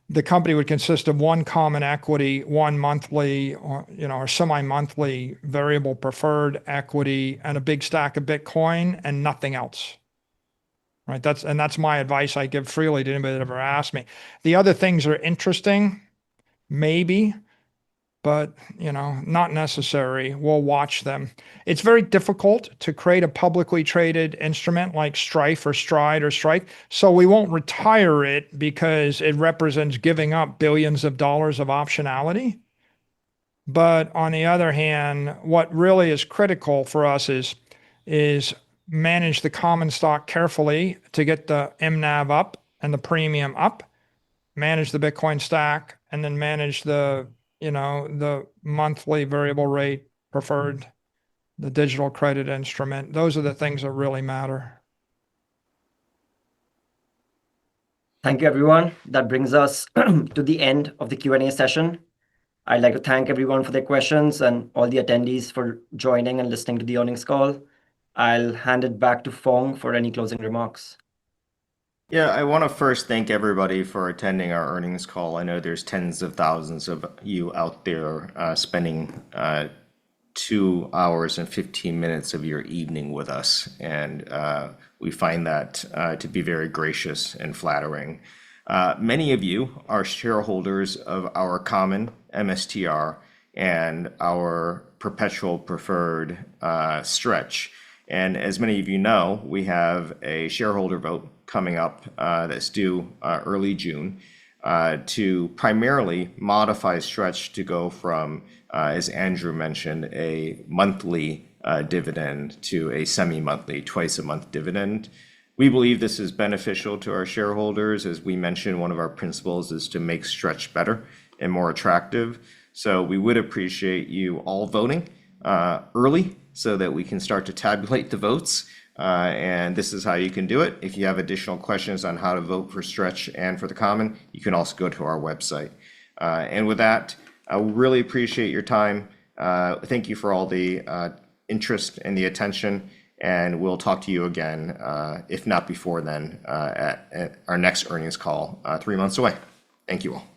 the company would consist of 1 common equity, 1 monthly or semi-monthly variable preferred equity, and a big stack of Bitcoin and nothing else. Right? That's my advice I give freely to anybody that ever asks me. The other things are interesting, maybe, but not necessary. We'll watch them. It's very difficult to create a publicly traded instrument like Strife or Stride or Strike, so we won't retire it because it represents giving up billions of dollars of optionality. But on the other hand, what really is critical for us is manage the common stock carefully to get the MNAV up and the premium up, manage the Bitcoin stack, and then manage the monthly variable rate preferred, the digital credit instrument. Those are the things that really matter. Thank you, everyone. That brings us to the end of the Q&A session. I'd like to thank everyone for their questions and all the attendees for joining and listening to the earnings call. I'll hand it back to Fong for any closing remarks. Yeah, I want to first thank everybody for attending our earnings call. I know there's tens of thousands of you out there spending 2 hours and 15 minutes of your evening with us, and we find that to be very gracious and flattering. Many of you are shareholders of our common MSTR and our perpetual preferred stretch. And as many of you know, we have a shareholder vote coming up that's due early June to primarily modify stretch to go from, as Andrew mentioned, a monthly dividend to a semi-monthly, twice-a-month dividend. We believe this is beneficial to our shareholders. As we mentioned, one of our principles is to make stretch better and more attractive. So we would appreciate you all voting early so that we can start to tabulate the votes. And this is how you can do it. If you have additional questions on how to vote for stretch and for the common, you can also go to our website. And with that, I really appreciate your time. Thank you for all the interest and the attention. And we'll talk to you again, if not before then, at our next earnings call 3 months away. Thank you all.